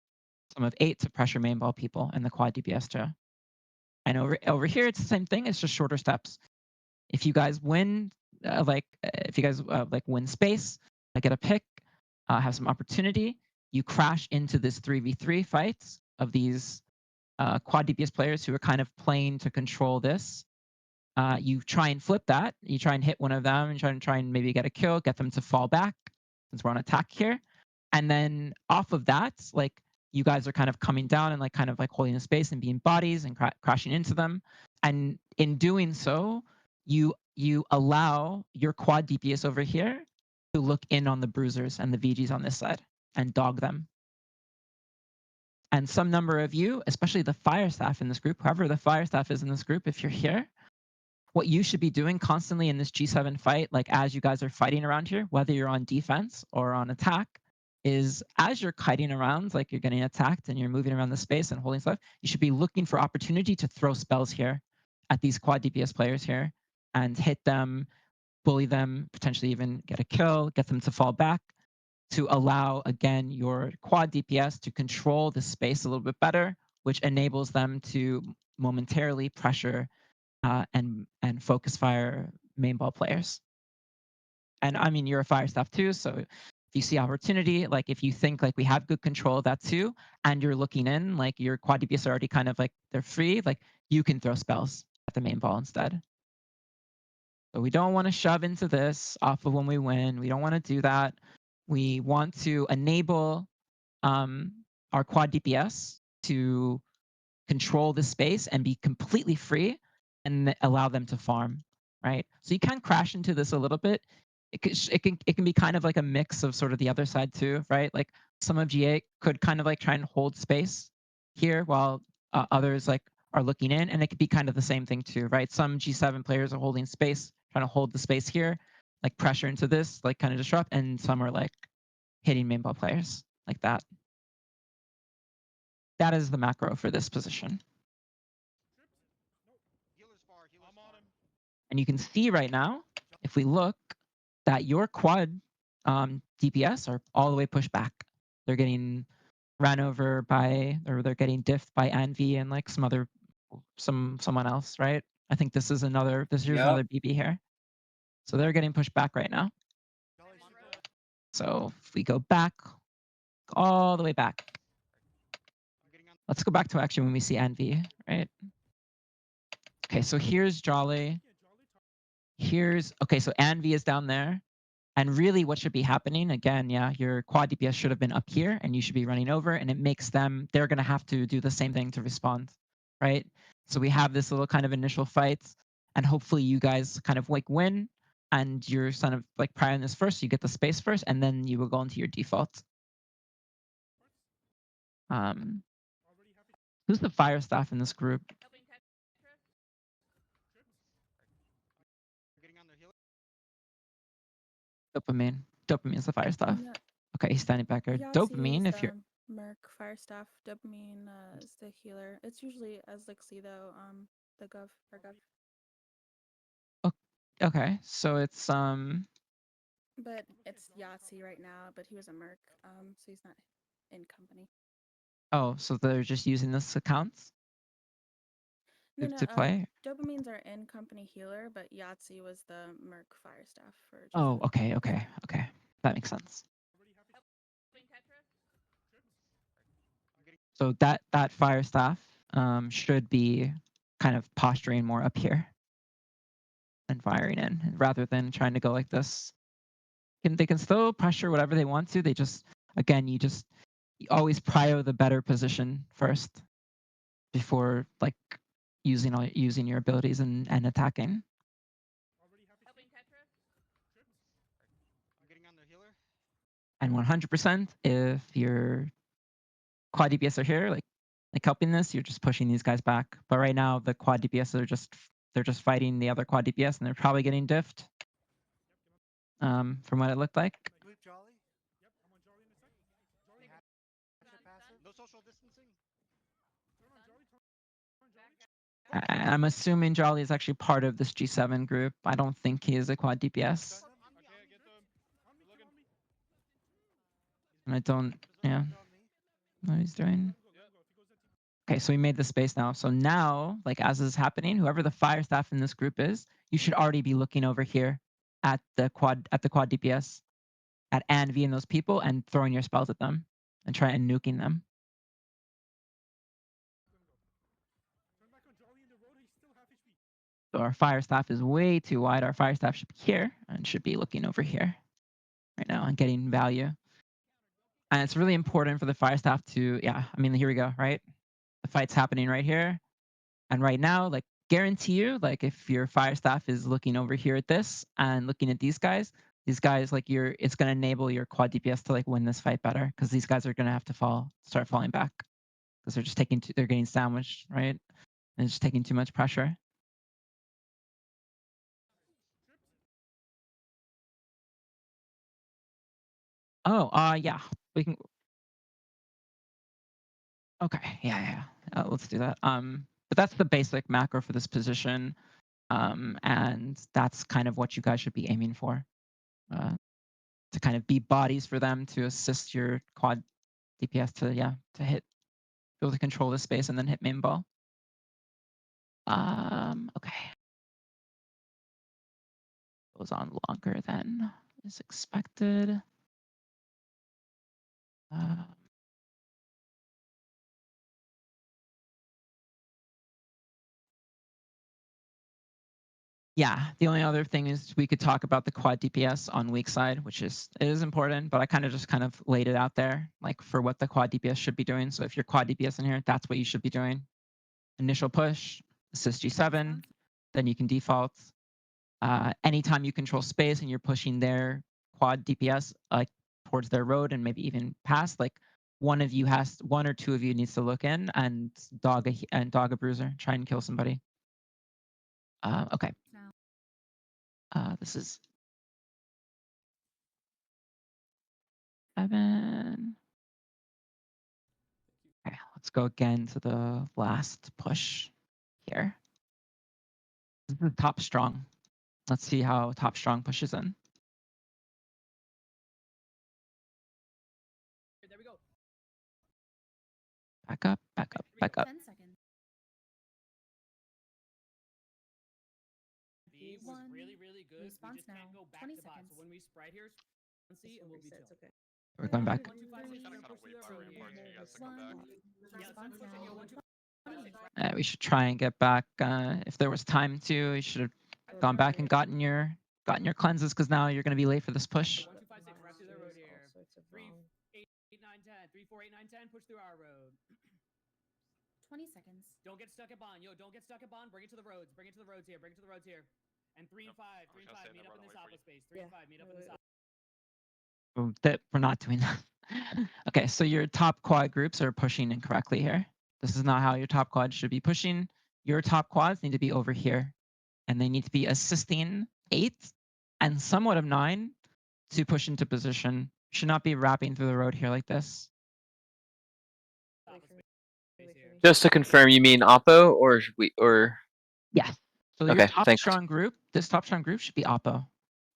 some of 8 to pressure main ball people in the quad DPS too. And over here, it's the same thing. It's just shorter steps. If you guys win, win space, get a pick, have some opportunity, you crash into this 3v3 fights of these quad DPS players who are kind of playing to control this. You try and flip that. You try and hit one of them and try and maybe get a kill, get them to fall back since we're on attack here. And then off of that, like you guys are kind of coming down and kind of holding the space and being bodies and crashing into them. And in doing so, you allow your quad DPS over here to look in on the bruisers and the VGs on this side and dog them. And some number of you, especially the fire staff in this group, whoever the fire staff is in this group, if you're here, what you should be doing constantly in this G7 fight, like as you guys are fighting around here, whether you're on defense or on attack, is as you're kiting around, like you're getting attacked and you're moving around the space and holding stuff, you should be looking for opportunity to throw spells here at these quad DPS players here and hit them, bully them, potentially even get a kill, get them to fall back, to allow, again, your quad DPS to control the space a little bit better, which enables them to momentarily pressure and focus fire main ball players. And I mean, you're a fire staff too, so if you see opportunity, like if you think like we have good control of that too, and you're looking in, like your quad DPS are already kind of like they're free, like you can throw spells at the main ball instead. So we don't want to shove into this off of when we win. We don't want to do that. We want to enable our quad DPS to control the space and be completely free and allow them to farm, right? So you can crash into this a little bit. It can be kind of like a mix of sort of the other side too, right? Like some of G8 could kind of like try and hold space here while others like are looking in, and it could be kind of the same thing too, right? Some G7 players are holding space, trying to hold the space here, like pressure into this, like kind of disrupt, and some are like hitting main ball players like that. That is the macro for this position. And you can see right now, if we look, that your quad DPS are all the way pushed back. They're getting ran over by, or they're getting diffed by Anvi and like someone else, right? I think this is another BB here. So they're getting pushed back right now. So if we go back, all the way back. Let's go back to actually when we see Anvi, right? Okay, so here's Jolly. Okay, so Anvi is down there. And really what should be happening, again, yeah, your quad DPS should have been up here and you should be running over, and it makes them, they're going to have to do the same thing to respond, right? So we have this little kind of initial fight, and hopefully you guys kind of like win, and you're kind of like priming this first, so you get the space first, and then you will go into your default. Who's the fire staff in this group? Dopamine. Dopamine is the fire staff. Yeah. Okay, he's standing back here. Yahtzee Dopamine, is if you're... the Merc fire staff. Dopamine is the healer. It's usually as Lixie though, the Gov or Gov. Okay, so it's But it's Yahtzee right now, but he was a Merc, so he's not in company. Oh, so they're just using this account to play? Dopamines are in company healer, but Yahtzee was the Merc fire staff for G7. Oh, okay. That makes sense. So that fire staff should be kind of posturing more up here and firing in rather than trying to go like this. they can still pressure whatever they want to. They just, again, you always prio the better position first before like using your abilities and attacking. I'm getting on their healer. And 100%, if your quad DPS are here, like helping this, you're just pushing these guys back. But right now, the quad DPS are they're just fighting the other quad DPS, and they're probably getting diffed. From what it looked like. No social distancing. I'm assuming Jolly is actually part of this G7 group. I don't think he is a quad DPS. And I don't, yeah, what he's doing. Okay, so we made the space now. So now, like as this is happening, whoever the fire staff in this group is, you should already be looking over here at the quad DPS, at Anvi and those people, and throwing your spells at them and trying and nuking them. So our fire staff is way too wide. Our fire staff should be here and should be looking over here right now and getting value. And it's really important for the fire staff to, yeah, I mean, here we go, right? The fight's happening right here. And right now, like, guarantee you, like, if your fire staff is looking over here at this and looking at these guys, like, it's going to enable your quad DPS to, like, win this fight better because these guys are going to have to start falling back because they're just they're getting sandwiched, right? And it's just taking too much pressure. Oh, yeah, we can. Okay, yeah. Let's do that. But that's the basic macro for this position. And that's kind of what you guys should be aiming for, to kind of be bodies for them to assist your quad DPS to be able to control the space and then hit main ball. Okay. Goes on longer than is expected. Yeah, the only other thing is we could talk about the quad DPS on weak side, which it is important, but I kind of laid it out there, like for what the quad DPS should be doing. So if you're quad DPS in here, that's what you should be doing. Initial push, assist G7, then you can default. Anytime you control space and you're pushing their quad DPS like towards their road and maybe even past, like one or two of you needs to look in and dog a bruiser, try and kill somebody. Okay. This is 7. Okay, let's go again to the last push here. This is top strong. Let's see how top strong pushes in. There we go. Back up. 10 seconds. B was really, really good. Response We just can't now. go back 20 to bot. seconds. So when we sprite here, see and we'll be chill. Okay. We're going back. 1, 2, 5, 6, Kinda wait for road everyone here. to you guys to come back. Yeah, let's push it. Yo, 1, 2, 5, 6, We should try and get back. If there was time to, you should have gone back and gotten your cleanses because now you're going to be late for this push. 1, 2, 5, 6, right through the road here. 3, 8, 9, 10. 3, 4, 8, 9, 10. Push through our road. 20 seconds. Don't get stuck at bond. Yo, don't get stuck at bond. Bring it to the roads. Bring it to the roads here. And 3 and 5. 3 and 5. Meet up in this alpha space. 3 and 5. Meet up in this alpha. That we're not doing that. Okay, so your top quad groups are pushing incorrectly here. This is not how your top quad should be pushing. Your top quads need to be over here, and they need to be assisting 8 and somewhat of 9 to push into position. Should not be wrapping through the road here like this. Just to confirm, you mean Oppo or? Yes. So your Okay, top thanks. strong group, this top strong group should be Oppo.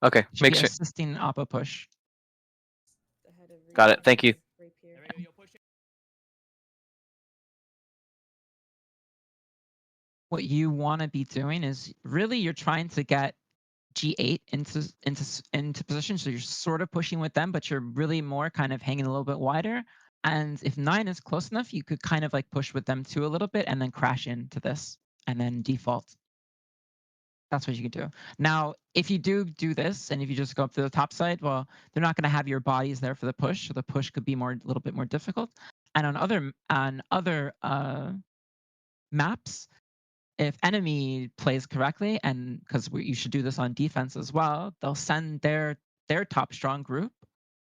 Okay, Should make be sure. assisting Oppo push. Got it. Thank you. What you want to be doing is really you're trying to get G8 into position, so you're sort of pushing with them, but you're really more kind of hanging a little bit wider. And if 9 is close enough, you could kind of like push with them too a little bit and then crash into this and then default. That's what you can do. Now, if you do this, and if you just go up to the top side, well, they're not going to have your bodies there for the push, so the push could be a little bit more difficult. And on other maps, if enemy plays correctly, and because you should do this on defense as well, they'll send their top strong group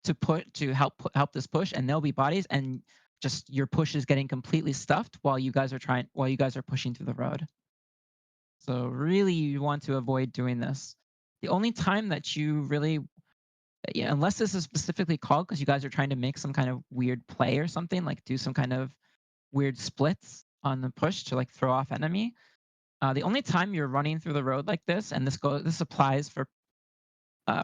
to help this push, and there'll be bodies, and just your push is getting completely stuffed while you guys are pushing through the road. So really, you want to avoid doing this. The only time that you really, yeah, unless this is specifically called because you guys are trying to make some kind of weird play or something, like do some kind of weird splits on the push to like throw off enemy. The only time you're running through the road like this, and this applies for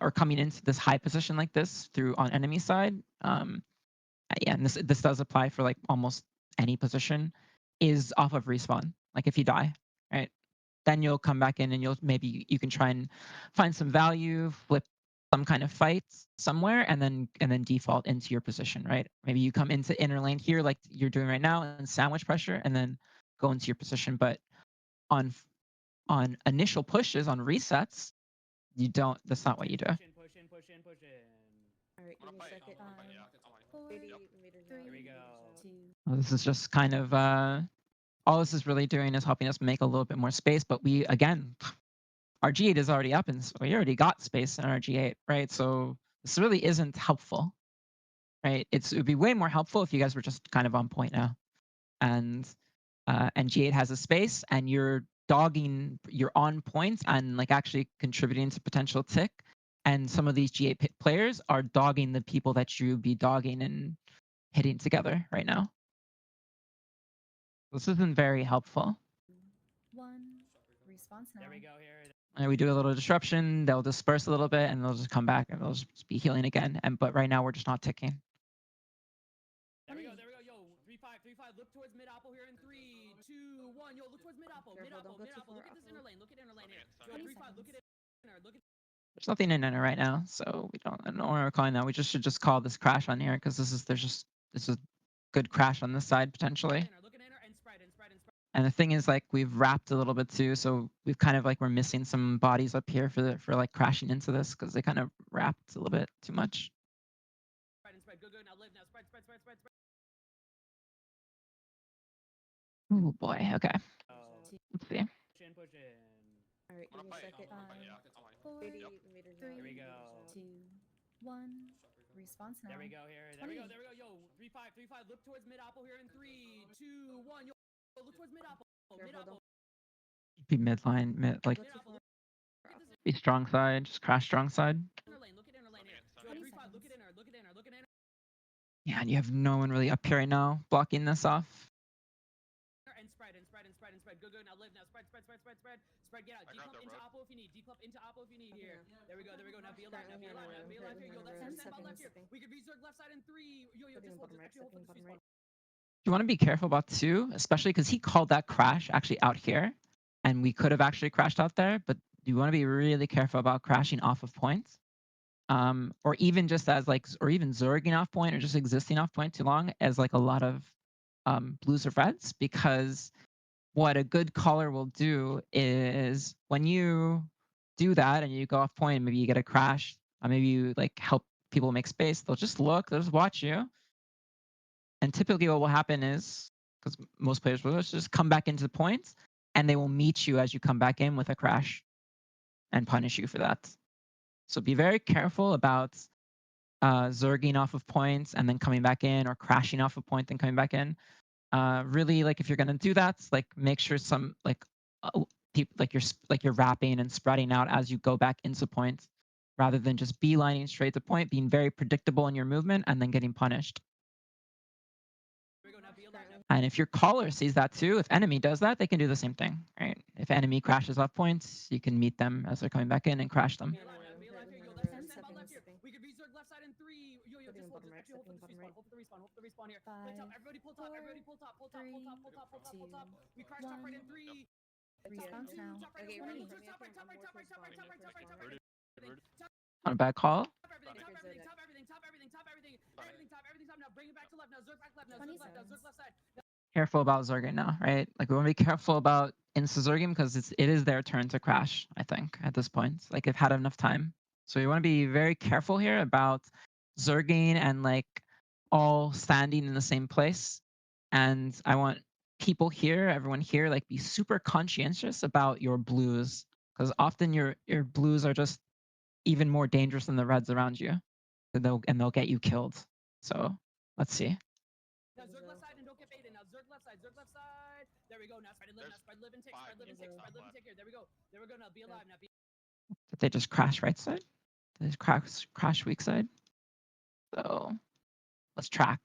or coming into this high position like this through on enemy side. Yeah, and this does apply for like almost any position, is off of respawn. Like if you die, right? Then you'll come back in and you can try and find some value, flip some kind of fight somewhere, and then default into your position, right? Maybe you come into inner lane here like you're doing right now and sandwich pressure, and then go into your position. But on initial pushes, on resets, you don't. That's not what you do. Push in. All right, give me a second. 80 meters out. Here we go. This is just kind of all this is really doing is helping us make a little bit more space. But we again, our G8 is already up, and so we already got space in our G8, right? So this really isn't helpful, right? It would be way more helpful if you guys were just kind of on point now, and G8 has a space, and you're on point and like actually contributing to potential tick. And some of these G8 players are dogging the people that you be dogging and hitting together right now. This isn't very helpful. One response now. There we go here. And we do a little disruption, they'll disperse a little bit, and they'll just come back and they'll just be healing again. But right now we're just not ticking. There we go. Yo, 3-5. Look towards mid apple here in 3, 2, 1. Yo, look towards mid apple. Mid apple. Look at this inner lane. Look at inner lane here. Yo, 3-5. Look at inner. There's nothing in it right now, so I don't know why we're calling that. We should just call this crash on here because this is good crash on this side potentially. And the thing is, like, we've wrapped a little bit too, so we've kind of like we're missing some bodies up here for like crashing into this because they kind of wrapped a little bit too much. Spread. Good. Now live. Now spread. Oh boy. Okay. Let's see. Push in. All right, give me a second. 80 meters out. Here we go. 2, 1. Response now. There we go here. There we go. Yo, 3-5. Look towards mid apple here in 3, 2, 1. Yo, look towards mid apple. Be midline, like be strong side, just crash strong side. Look at inner lane here. Yo, 3-5. Look at inner. Yeah, and you have no one really up here right now blocking this off. And spread. Good. Now live. Now spread. Get out. Declump into Oppo if you need. Here. There we go. Now be alive. Here. Yo, let's step out left here. We could reserve left side in 3. Yo, just hold for the respawn. You want to be careful about 2, especially because he called that crash actually out here, and we could have actually crashed out there. But you want to be really careful about crashing off of points, or even just as like, or even zerging off point, or just existing off point too long as like a lot of blues or reds, because what a good caller will do is when you do that and you go off point, maybe you get a crash, maybe you like help people make space, they'll just watch you. And typically what will happen is, because most players will just come back into the points, and they will meet you as you come back in with a crash and punish you for that. So be very careful about zerging off of points and then coming back in, or crashing off a point and coming back in. Really, like if you're gonna do that, like make sure some people like you're wrapping and spreading out as you go back into points, rather than just beelining straight to point, being very predictable in your movement and then getting punished. And if your caller sees that too, if enemy does that, they can do the same thing, right? If enemy crashes off points, you can meet them as they're coming back in and crash them. We could reserve left side in 3. Yo, just hold for the respawn here. Everybody pull top. We crash top right in 3. Response now. Okay, ready. Top right. Not a bad call. Top everything. Now bring it back to left. Now zerg back left. Now zerg left side. Careful about zerging now, right? Like we want to be careful about into Zerging because it is their turn to crash, I think, at this point. Like they've had enough time. So you want to be very careful here about Zerging and like all standing in the same place. And I want people here, everyone here, like be super conscientious about your blues. Because often your blues are just even more dangerous than the reds around you. And they'll get you killed. So let's see. Now Zerg left side and don't get baited. Now Zerg left side, Zerg left side. There we go. Now spread and live, now spread, live and take, spread, live and take, spread, live and take here. There we go. There we go. Now be alive. Now be. Did they just crash right side? Did they just crash weak side? So let's track.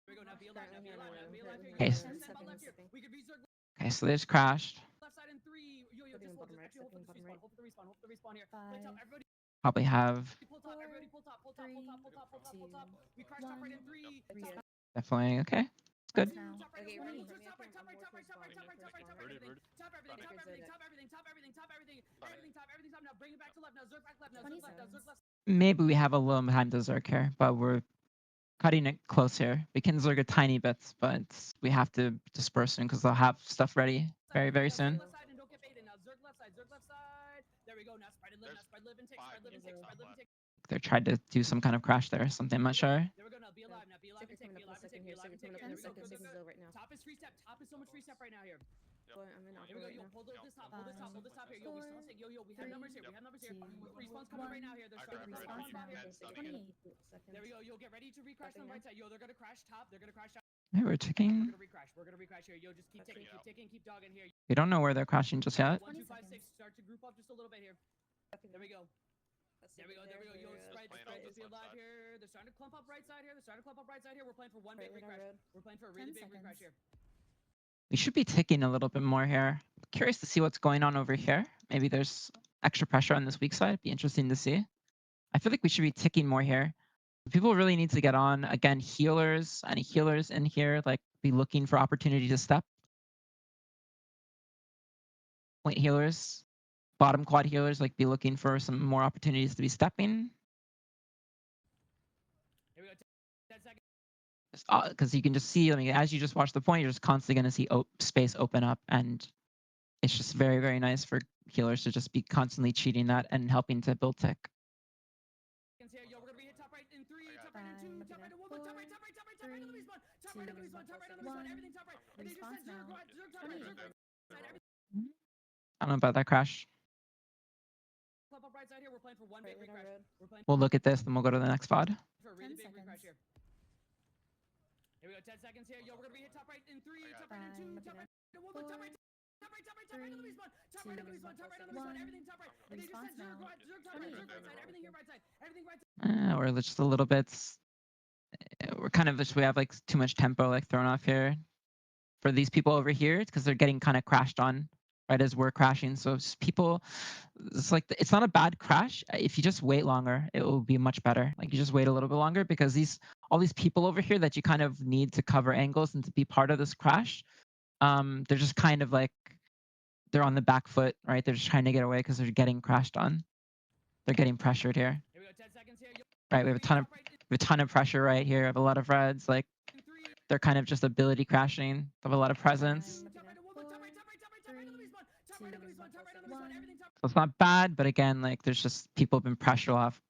There we go. Now be alive. Now be alive. Now be alive here. Okay. We could re-Zerg Okay, so they just crashed. left side in 3. Yo, just hold, actually hold for the respawn. Hold for the respawn. Hold for the respawn here. Play top. Everybody Probably have pull top. Everybody pull top. Pull top. Pull top. Pull top. Pull top. Pull top. We crash top right in 3. definitely okay. It's good. Top right, top right, top right, top right, top right, top right, top right, top right, top everything, top everything, top everything, top everything, top everything, top everything, everything top, everything top. Now bring it back to left. Now Zerg back left. Now Zerg left. Now Zerg left. Maybe we have a little time to Zerg here, but we're cutting it close here. We can Zerg a tiny bit, but we have to disperse soon because they'll have stuff ready very, very soon. Left side and don't get baited. Now Zerg left side. Zerg left side. There we go. Now spread and live. Now spread, live and take. Spread, live and take. Spread, live and take. They tried to do some kind of crash there, something I'm not sure. There we go. Now be alive. Now be alive and take. Be alive and take. Be alive and take. There we go. Go. Top is free step. Top is so much free step right now here. Here we go. Yo, hold this top. Hold this top. Hold this top here. Yo, we still take. Yo, we have numbers here. We have numbers here. Respawn's coming right now here. They're starting to respawn top here. There we go. Yo, get ready to recrash on the right side. Yo, they're gonna crash top. They're gonna crash top. Hey, we're ticking. We're gonna recrash. We're gonna recrash here. Yo, just keep taking, keep taking, keep dogging here. We don't know where they're crashing just yet. 1, 2, 5, 6. Start to group up just a little bit here. There we go. There we go. There we go. Yo, spread, spread. Just be alive here. They're starting to clump up right side here. They're starting to clump up right side here. We're playing for one big recrash. We're playing for a really big recrash here. We should be ticking a little bit more here. Curious to see what's going on over here. Maybe there's extra pressure on this weak side. Be interesting to see. I feel like we should be ticking more here. People really need to get on. Again, healers, any healers in here, like be looking for opportunity to step. Point healers, bottom quad healers, like be looking for some more opportunities to be stepping. Here we go. 10 seconds. Because you can just see, I mean, as you just watch the point, you're just constantly going to see space open up, and it's just very, very nice for healers to just be constantly cheating that and helping to build tick. Here. Yo, we're gonna be hit top right in 3, top right in 2, top right in 1, top right, top right, top right, top right on the respawn, top right on the respawn, top right on the respawn, everything top right. And they just said Zerg, go ahead, Zerg top right, Zerg side, everything. I don't know about that crash. Clump up right side here. We're playing for one big recrash. We're playing We'll look at this, then we'll go to the next VOD. for a really big recrash here. Here we go. 10 seconds here. Yo, we're gonna be hit top right in 3, top right in 2, top right in 1, top right. Top right, top right, top right on the respawn, top right on the respawn, top right on the respawn, everything top right. And they just said Zerg, go ahead, Zerg top right, Zerg right side, everything here right side, everything right side. We're just a little bit. We're kind of just, we have like too much tempo like thrown off here for these people over here because they're getting kind of crashed on right as we're crashing. So people, it's like it's not a bad crash. If you just wait longer, it will be much better. Like you just wait a little bit longer because all these people over here that you kind of need to cover angles and to be part of this crash, they're just kind of like they're on the back foot, right? They're just trying to get away because they're getting crashed on. They're getting pressured here. Here we go. 10 seconds here. Right, we have a ton of pressure right here. We have a lot of reds. Like they're kind of just ability crashing. They have a lot of presence. So it's not bad, but again, like there's just people have been pressured off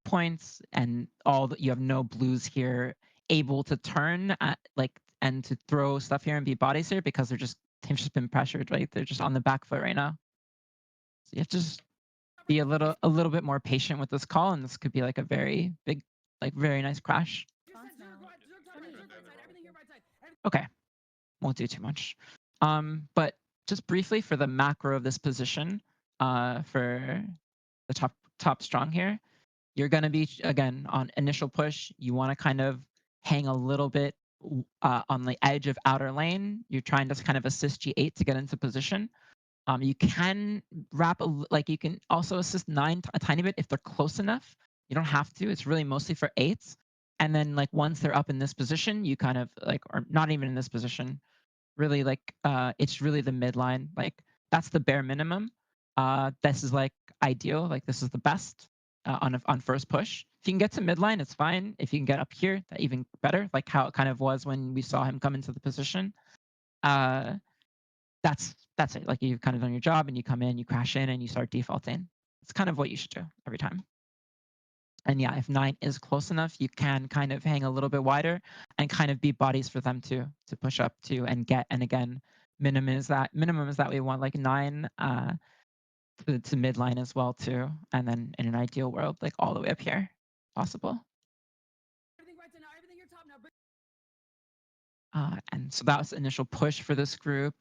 points, and you have no blues here able to turn at, like and to throw stuff here and be bodies here because they've just been pressured, right? They're just on the back foot right now. So you have to just be a little bit more patient with this call, and this could be like a very big, like very nice crash. Okay, won't do too much. But just briefly for the macro of this position, for the top strong here, you're gonna be again on initial push. You want to kind of hang a little bit on the edge of outer lane. You're trying to kind of assist G8 to get into position. You can you can also assist 9 a tiny bit if they're close enough. You don't have to. It's really mostly for 8s. And then like once they're up in this position, you kind of like, or not even in this position, really like it's really the midline. Like that's the bare minimum. This is like ideal. Like this is the best on first push. If you can get to midline, it's fine. If you can get up here, that even better. Like how it kind of was when we saw him come into the position. that's it. Like you've kind of done your job and you come in, you crash in, and you start defaulting. It's kind of what you should do every time. And yeah, if 9 is close enough, you can kind of hang a little bit wider and kind of be bodies for them to push up to and get. And again, minimum is that we want like 9 to midline as well too. And then in an ideal world, like all the way up here, possible. Everything right now, everything you're top now. And so that was the initial push for this group.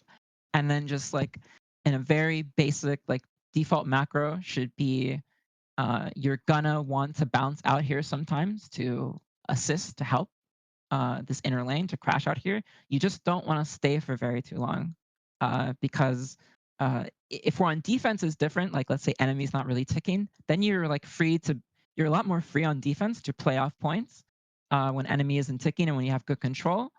And then just like in a very basic like default macro should be you're gonna want to bounce out here sometimes to assist, to help this inner lane to crash out here. You just don't want to stay for very too long because if we're on defense is different, like let's say enemy's not really ticking, then you're like you're a lot more free on defense to play off points when enemy isn't ticking and when you have good control.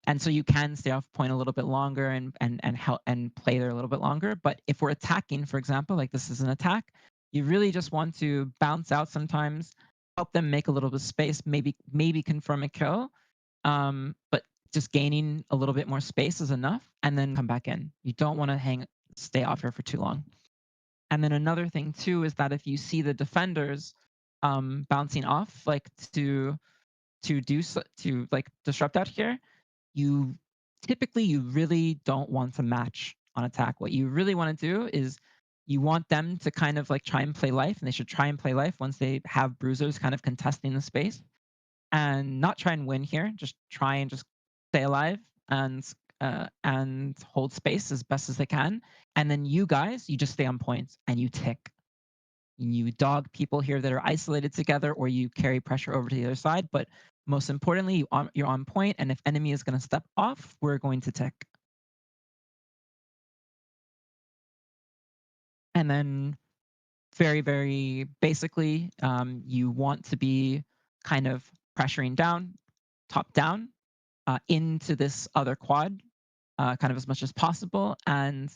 And so you can stay off point a little bit longer and help and play there a little bit longer. But if we're attacking, for example, like this is an attack, you really just want to bounce out sometimes, help them make a little bit of space, maybe confirm a kill. But just gaining a little bit more space is enough, and then come back in. You don't want to stay off here for too long. And then another thing too is that if you see the defenders bouncing off, like to like disrupt out here, you really don't want to match on attack. What you really want to do is you want them to kind of like try and play life, and they should try and play life once they have bruisers kind of contesting the space, and not try and win here. Just try and just stay alive and hold space as best as they can. And then you guys, you just stay on point and you tick. You dog people here that are isolated together, or you carry pressure over to the other side. But most importantly, you're on point, and if enemy is going to step off, we're going to tick. And then very, very basically, you want to be kind of pressuring down, top down, into this other quad, kind of as much as possible, and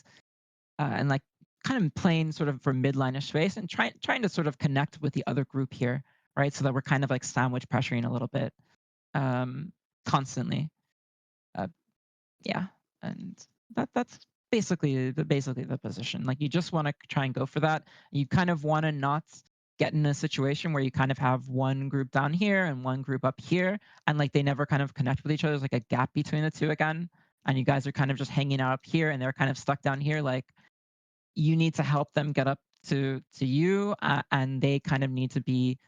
like kind of playing sort of for midline of space and trying to sort of connect with the other group here, right? So that we're kind of like sandwich pressuring a little bit constantly. Yeah, and that's basically the position. Like you just want to try and go for that. You kind of want to not get in a situation where you kind of have one group down here and one group up here, and like they never kind of connect with each other. There's like a gap between the two again, and you guys are kind of just hanging out up here, and they're kind of stuck down here. Like you need to help them get up to you, and they kind of need to be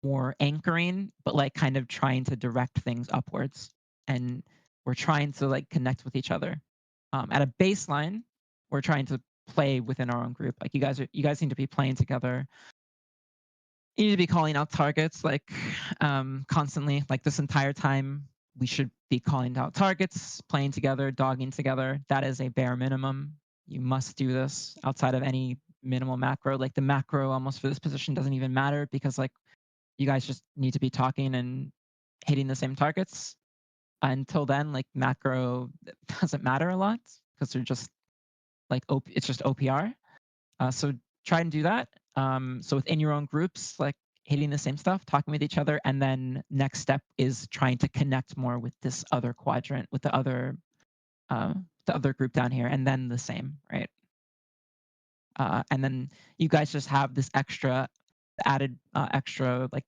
more anchoring, but like kind of trying to direct things upwards. And we're trying to like connect with each other. At a baseline, we're trying to play within our own group. Like you guys need to be playing together. You need to be calling out targets like constantly. Like this entire time, we should be calling out targets, playing together, dogging together. That is a bare minimum. You must do this outside of any minimal macro. Like the macro almost for this position doesn't even matter because like you guys just need to be talking and hitting the same targets. Until then, like macro doesn't matter a lot because they're just like it's just OPR. So try and do that. So within your own groups, like hitting the same stuff, talking with each other, and then next step is trying to connect more with this other quadrant, with the other group down here, and then the same, right? And then you guys just have this added extra like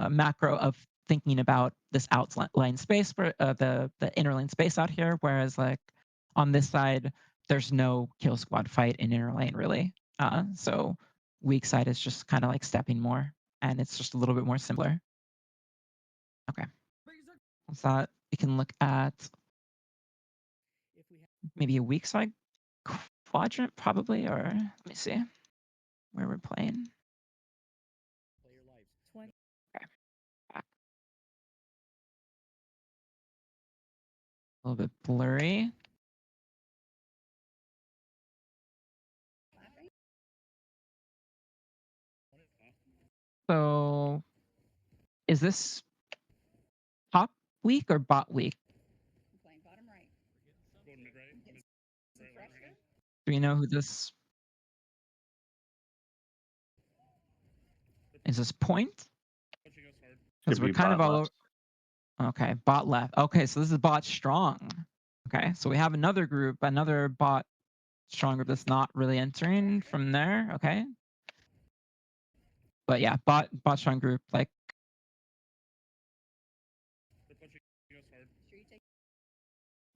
macro of thinking about this outline space for the inner lane space out here, whereas like on this side, there's no kill squad fight in inner lane really. So weak side is just kind of like stepping more, and it's just a little bit more simpler. Okay. So we can look at maybe a weak side quadrant probably, or let me see where we're playing. Okay. A little bit blurry. So is this top week or bot week? Do we know who this is? This point? Because we're kind of all over. Okay, bot left. Okay, so this is bot strong. Okay, so we have another group, another bot strong group that's not really entering from there. Okay. But yeah, bot strong group, like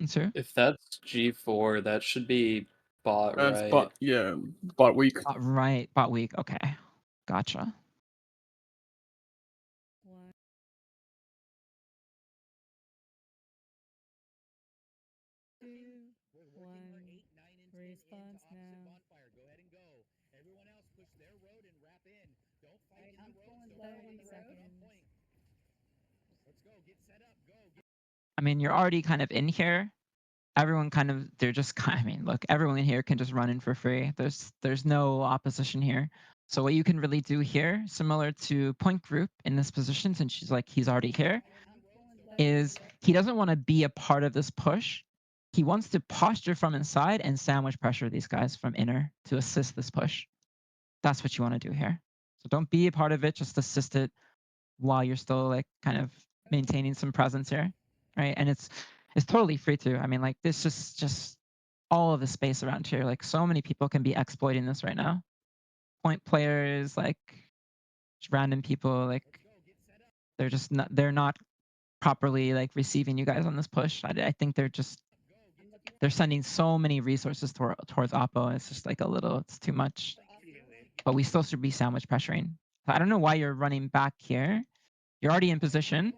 sure. If that's G4, that should be bot That's right. bot, yeah, bot weak. Right, bot weak. Okay, gotcha. Response now. 30 seconds. I mean, you're already kind of in here. Everyone kind of, they're just, I mean, look, everyone in here can just run in for free. There's no opposition here. So what you can really do here, similar to point group in this position, since he's already here, is he doesn't want to be a part of this push. He wants to posture from inside and sandwich pressure these guys from inner to assist this push. That's what you want to do here. So don't be a part of it, just assist it while you're still like kind of maintaining some presence here, right? And it's totally free too. I mean, like this is just all of the space around here. Like so many people can be exploiting this right now. Point players, like just random people, like they're not properly like receiving you guys on this push. I think they're sending so many resources towards Oppo. It's just like it's too much. But we still should be sandwich pressuring. So I don't know why you're running back here. You're already in position.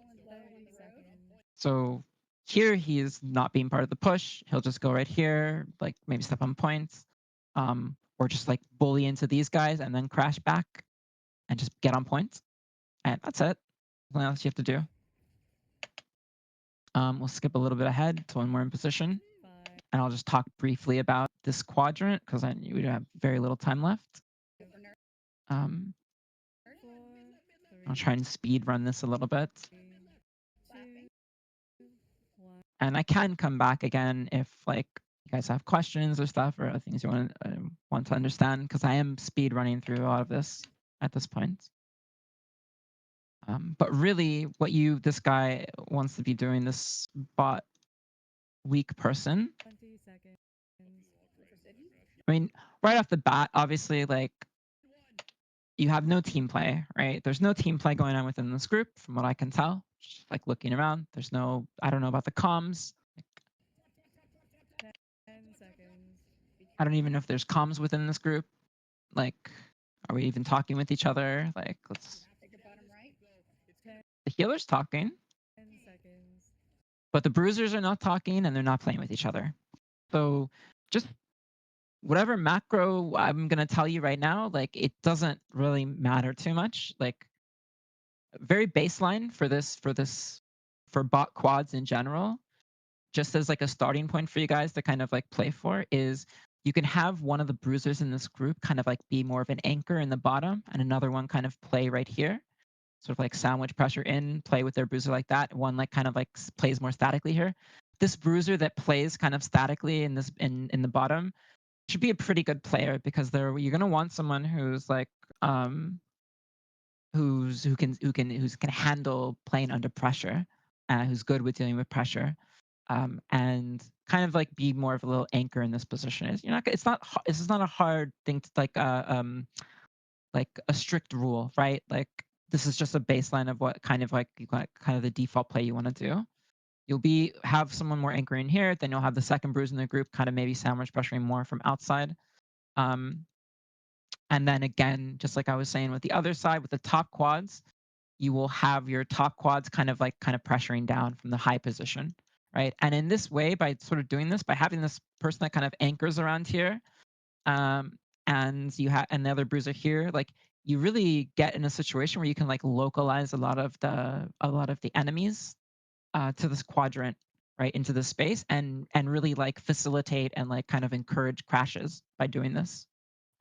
So here he is not being part of the push. He'll just go right here, like maybe step on points, or just like bully into these guys and then crash back and just get on points. And that's it. Nothing else you have to do. We'll skip a little bit ahead to when we're in position. And I'll just talk briefly about this quadrant because we have very little time left. I'll try and speed run this a little bit. And I can come back again if like you guys have questions or stuff or things you want to understand because I am speed running through a lot of this at this point. But really, what this guy wants to be doing, this bot weak person. 20 seconds. I mean, right off the bat, obviously, like you have no team play, right? There's no team play going on within this group, from what I can tell. Just like looking around, there's no. I don't know about the comms. 10 seconds. I don't even know if there's comms within this group. Like, are we even talking with each other? Like, let's. The healer's talking. 10 seconds. But the bruisers are not talking and they're not playing with each other. So just whatever macro I'm going to tell you right now, like it doesn't really matter too much. Like very baseline for bot quads in general, just as like a starting point for you guys to kind of like play for is you can have one of the bruisers in this group kind of like be more of an anchor in the bottom and another one kind of play right here. Sort of like sandwich pressure in, play with their bruiser like that. One like kind of like plays more statically here. This bruiser that plays kind of statically in this in the bottom should be a pretty good player because you're gonna want someone who's like who can handle playing under pressure, who's good with dealing with pressure, and kind of like be more of a little anchor in this position. This is not a hard thing to like a strict rule, right? Like this is just a baseline of what kind of like kind of the default play you want to do. You'll have someone more anchoring here, then you'll have the second bruise in the group kind of maybe sandwich pressuring more from outside. And then again, just like I was saying with the other side, with the top quads, you will have your top quads kind of pressuring down from the high position, right? And in this way, by sort of doing this, by having this person that kind of anchors around here, and the other bruiser here, like you really get in a situation where you can like localize a lot of the enemies to this quadrant, right, into this space, and really like facilitate and like kind of encourage crashes by doing this,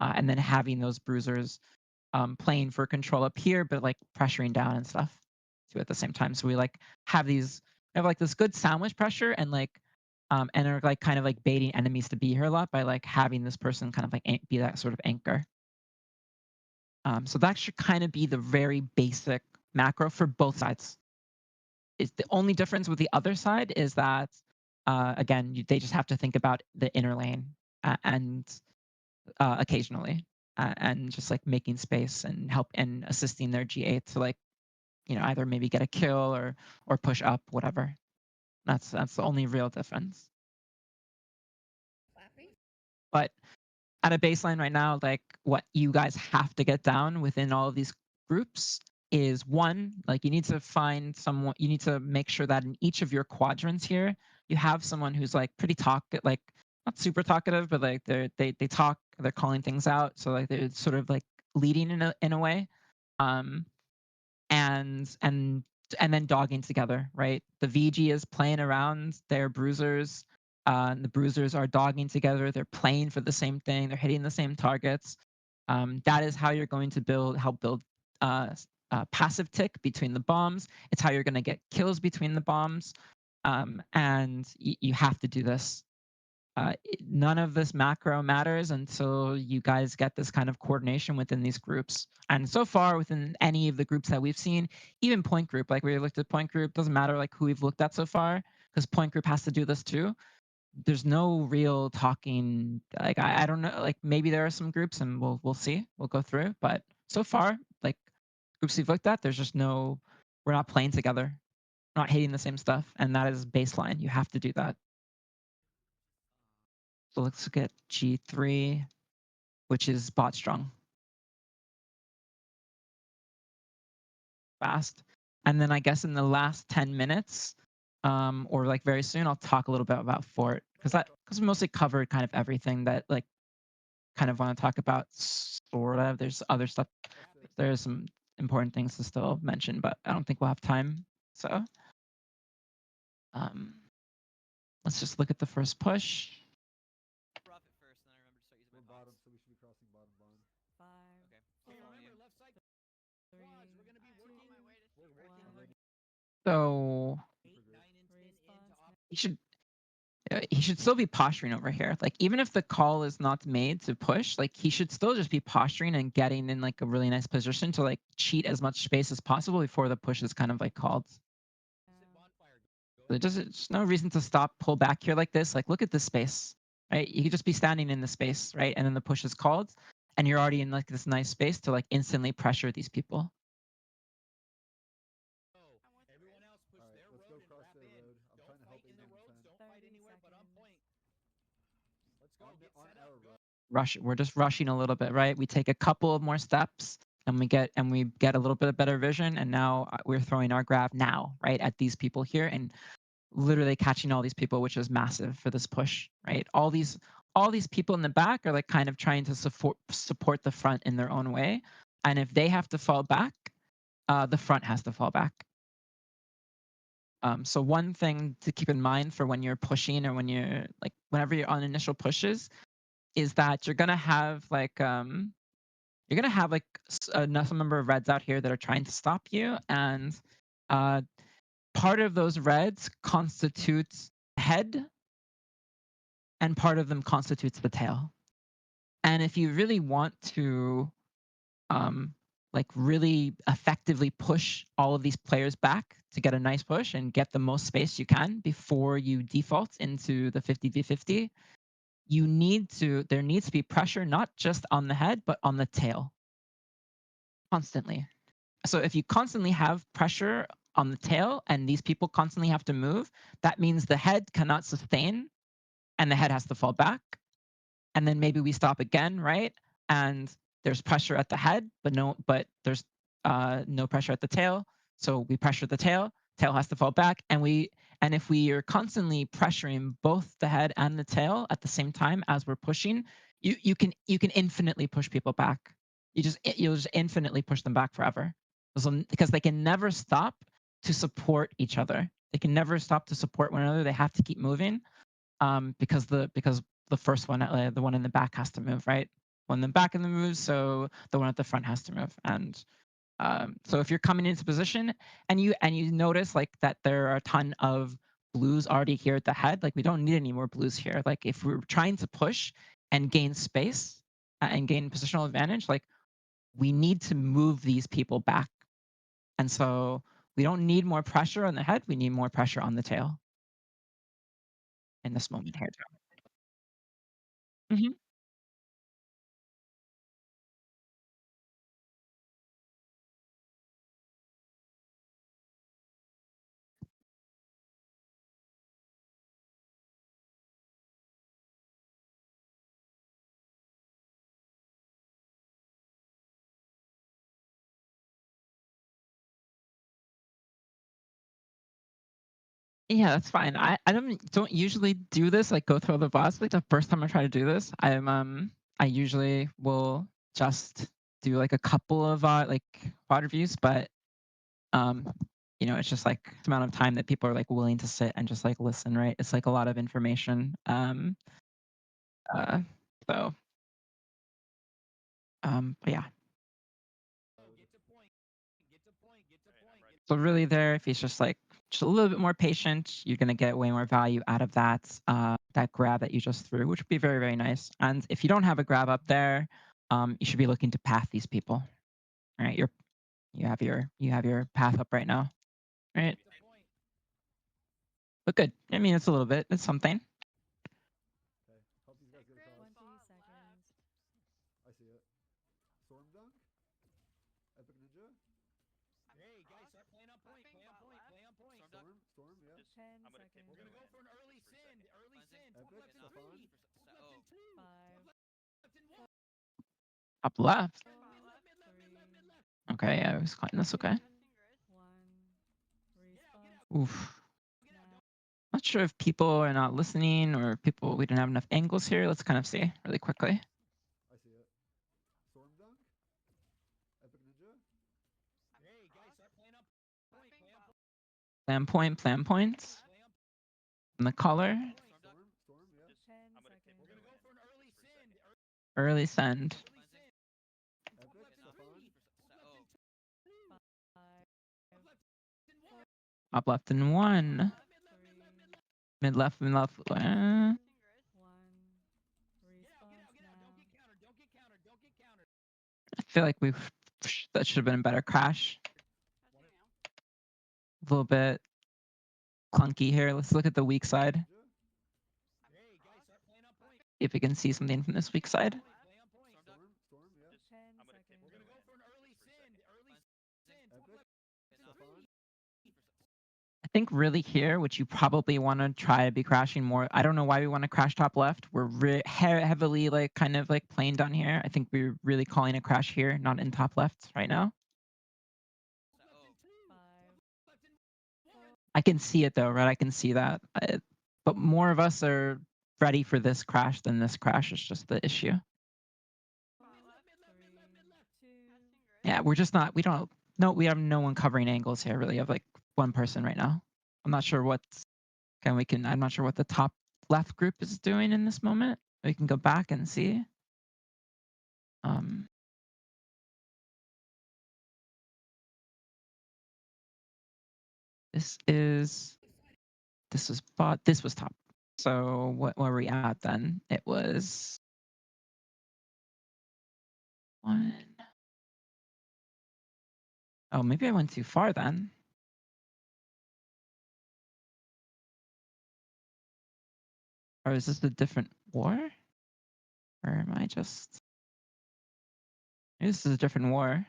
and then having those bruisers playing for control up here, but like pressuring down and stuff too at the same time. So we like have like this good sandwich pressure and like and are like kind of like baiting enemies to be here a lot by like having this person kind of like be that sort of anchor. So that should kind of be the very basic macro for both sides. It's the only difference with the other side is that again, they just have to think about the inner lane and occasionally, and just like making space and help and assisting their G8 to like, either maybe get a kill or push up, whatever. That's the only real difference. But at a baseline right now, like what you guys have to get down within all of these groups is one, like you need to find someone, you need to make sure that in each of your quadrants here, you have someone who's like pretty like not super talkative, but like they talk, they're calling things out. So like they're sort of like leading in a way. And then dogging together, right? The VG is playing around their bruisers. The bruisers are dogging together. They're playing for the same thing. They're hitting the same targets. That is how you're going to help build passive tick between the bombs. It's how you're going to get kills between the bombs. And you have to do this. None of this macro matters until you guys get this kind of coordination within these groups. And so far, within any of the groups that we've seen, even point group, like we looked at point group, doesn't matter like who we've looked at so far, because point group has to do this too. There's no real talking. Like I don't know. Like maybe there are some groups, and we'll see. We'll go through. But so far, like groups we've looked at, there's just no. We're not playing together, not hating the same stuff, and that is baseline. You have to do that. So let's look at G3, which is bot strong. Fast. And then I guess in the last 10 minutes, or like very soon, I'll talk a little bit about Fort because we mostly covered kind of everything that like kind of want to talk about. Sort of. There's other stuff. There's some important things to still mention, but I don't think we'll have time. So let's just look at the first push. So he should still be posturing over here. Like even if the call is not made to push, like he should still just be posturing and getting in like a really nice position to like cheat as much space as possible before the push is kind of like called. There's no reason to stop, pull back here like this. Like look at this space, right? You could just be standing in the space, right? And then the push is called and you're already in like this nice space to like instantly pressure these people. We're just rushing a little bit, right? We take a couple of more steps and we get a little bit of better vision, and now we're throwing our grab now, right, at these people here and literally catching all these people, which is massive for this push, right? All these people in the back are like kind of trying to support the front in their own way, and if they have to fall back, the front has to fall back. So one thing to keep in mind for when you're pushing or when you're like whenever you're on initial pushes is that you're gonna have like a number of reds out here that are trying to stop you, and part of those reds constitutes head, and part of them constitutes the tail. And if you really want to like really effectively push all of these players back to get a nice push and get the most space you can before you default into the 50v50, there needs to be pressure not just on the head, but on the tail. Constantly. So if you constantly have pressure on the tail and these people constantly have to move, that means the head cannot sustain and the head has to fall back. And then maybe we stop again, right? And there's pressure at the head, but there's no pressure at the tail. So we pressure the tail has to fall back, and if we are constantly pressuring both the head and the tail at the same time as we're pushing, you can infinitely push people back. You'll just infinitely push them back forever, because they can never stop to support each other. They can never stop to support one another. They have to keep moving, because the first one, the one in the back has to move, right? One in the back in the move, so the one at the front has to move. And so if you're coming into position and you notice like that there are a ton of blues already here at the head, like we don't need any more blues here. Like if we're trying to push and gain space and gain positional advantage, like we need to move these people back. And so we don't need more pressure on the head, we need more pressure on the tail. in this moment here too. Hmm. Yeah, that's fine. I don't usually do this, like go through all the bots. Like the first time I try to do this, I usually will just do like a couple of like VOD reviews, but um it's just like the amount of time that people are like willing to sit and just like listen, right? It's like a lot of information. Uh so but yeah. So really there, if he's just like just a little bit more patient, you're gonna get way more value out of that grab that you just threw, which would be very, very nice. And if you don't have a grab up there, you should be looking to path these people. Right? You have your path up right now. Right? But good. I mean it's a little bit. It's something. 20 seconds. I see it. Storm dunk? Epic Ninja? Hey guys, start playing on point. Play on point. Play on point. Storm, yeah. 10 seconds. We're gonna go for an early send. Early send. Top Epic, left in Stefan? 3. Top left in 2. 5. Left in 1. Up left. Mid left, mid left. Okay, I was cutting this okay. 1. Response. Oof. Not sure if people are not listening or people we didn't have enough angles here. Let's kind of see really quickly. I see it. Storm dunk? Epic Ninja? Hey guys, start playing on point. Play on point. Plan points. And the color. Storm, yeah. 10 seconds. We're gonna go for an early send. Early send. Epic, Stefan? 5. Up left in 1. Mid left, mid left. 1. Response now. I feel like that should have been a better crash. A little bit clunky here. Let's look at the weak side. Hey guys, start playing on point. See if we can see something from this weak side. Play on point. Storm, yeah. 10 seconds. We're gonna go for an early send. Early send. Top Epic, left in Stefan? 3. I think really here, which you probably want to try to be crashing more. I don't know why we want to crash top left. We're heavily like kind of like playing down here. I think we're really calling a crash here, not in top left right now. 5. I can see it though, right? I can see that. But more of us are ready for this crash than this crash is just the issue. 3. 2. Yeah, we're just not. We don't. No, we have no one covering angles here. Really, we have like one person right now. I'm not sure what's. I'm not sure what the top left group is doing in this moment. We can go back and see. This was bot. This was top. So what were we at then? It was 1. Oh, maybe I went too far then. Or is this a different war? Or am I just... Maybe this is a different war.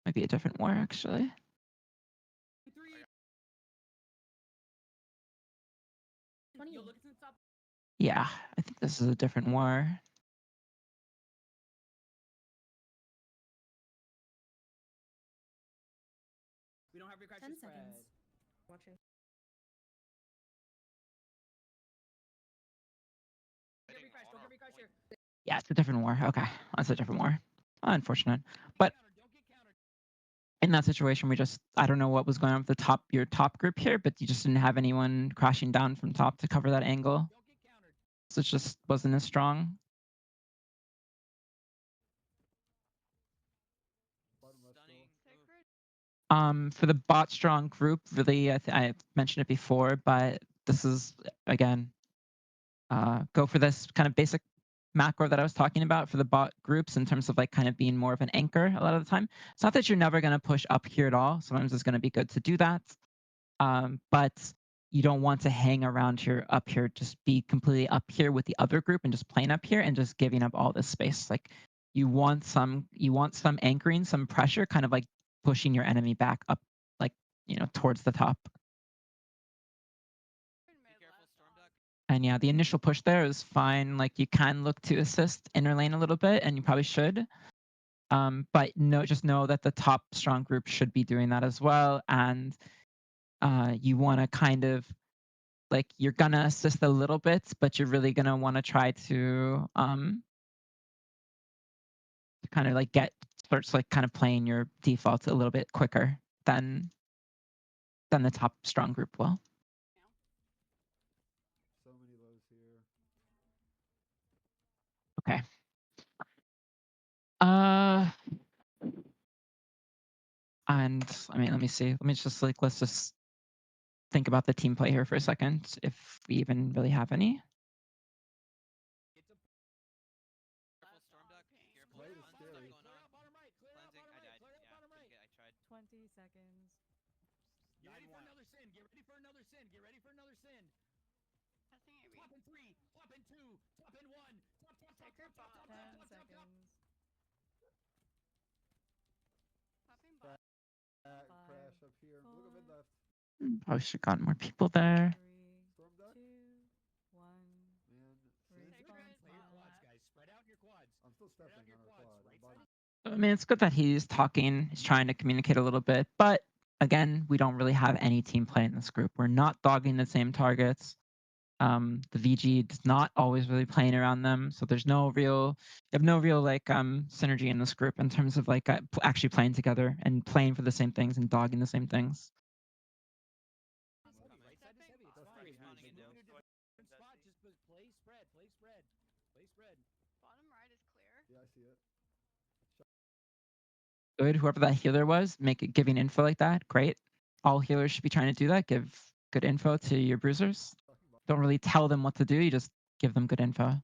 Might be a different war, actually. 20. Yeah, I think this is a different war. We don't have refresh 10 spread. seconds. Watching. Refresh, don't get refresh here. Yeah, it's a different war. Okay, that's a different war. Unfortunate. But in that situation, I don't know what was going on with your top group here, but you just didn't have anyone crashing down from top to cover that angle. So it just wasn't as strong. For the bot strong group, really, I mentioned it before, but this is, again, go for this kind of basic macro that I was talking about for the bot groups in terms of like kind of being more of an anchor a lot of the time. It's not that you're never going to push up here at all. Sometimes it's going to be good to do that. but you don't want to hang around here up here. Just be completely up here with the other group and just playing up here and just giving up all this space. Like you want some anchoring, some pressure, kind of like pushing your enemy back up, like towards the top. And yeah, the initial push there is fine. Like you can look to assist inner lane a little bit, and you probably should. But just know that the top strong group should be doing that as well. And you want to kind of like you're gonna assist a little bit, but you're really gonna want to try to kind of like starts like kind of playing your defaults a little bit quicker than the top strong group will. So many lows here. Okay. And I mean, let me see. Let's just think about the team play here for a second, if we even really have any. Light is scary. 20 seconds. Get ready for another sin. Get ready for another sin. Get ready for another sin. Top in 3, top in 2, top in 1. Top, top, top, top, top, top, 10 top, top, top, top. seconds. Crash up here. Look at mid left. Probably should have gotten more people there. 3, 2, 1. Man, Respawn Play your quads, guys. Spread out your quads. I'm still stepping on our quad. I'm bottom. I mean, it's good that he's talking, he's trying to communicate a little bit, but again, we don't really have any team play in this group. We're not dogging the same targets. The VG is not always really playing around them, so there's no real, like synergy in this group in terms of like actually playing together and playing for the same things and dogging the same things. Right side is heavy. It's fine. Moving in a different spot. Just play spread. Play spread. Play spread. Bottom right is clear. Yeah, I see it. Good, whoever that healer was, giving info like that, great. All healers should be trying to do that. Give good info to your bruisers. Don't really tell them what to do. You just give them good info. 20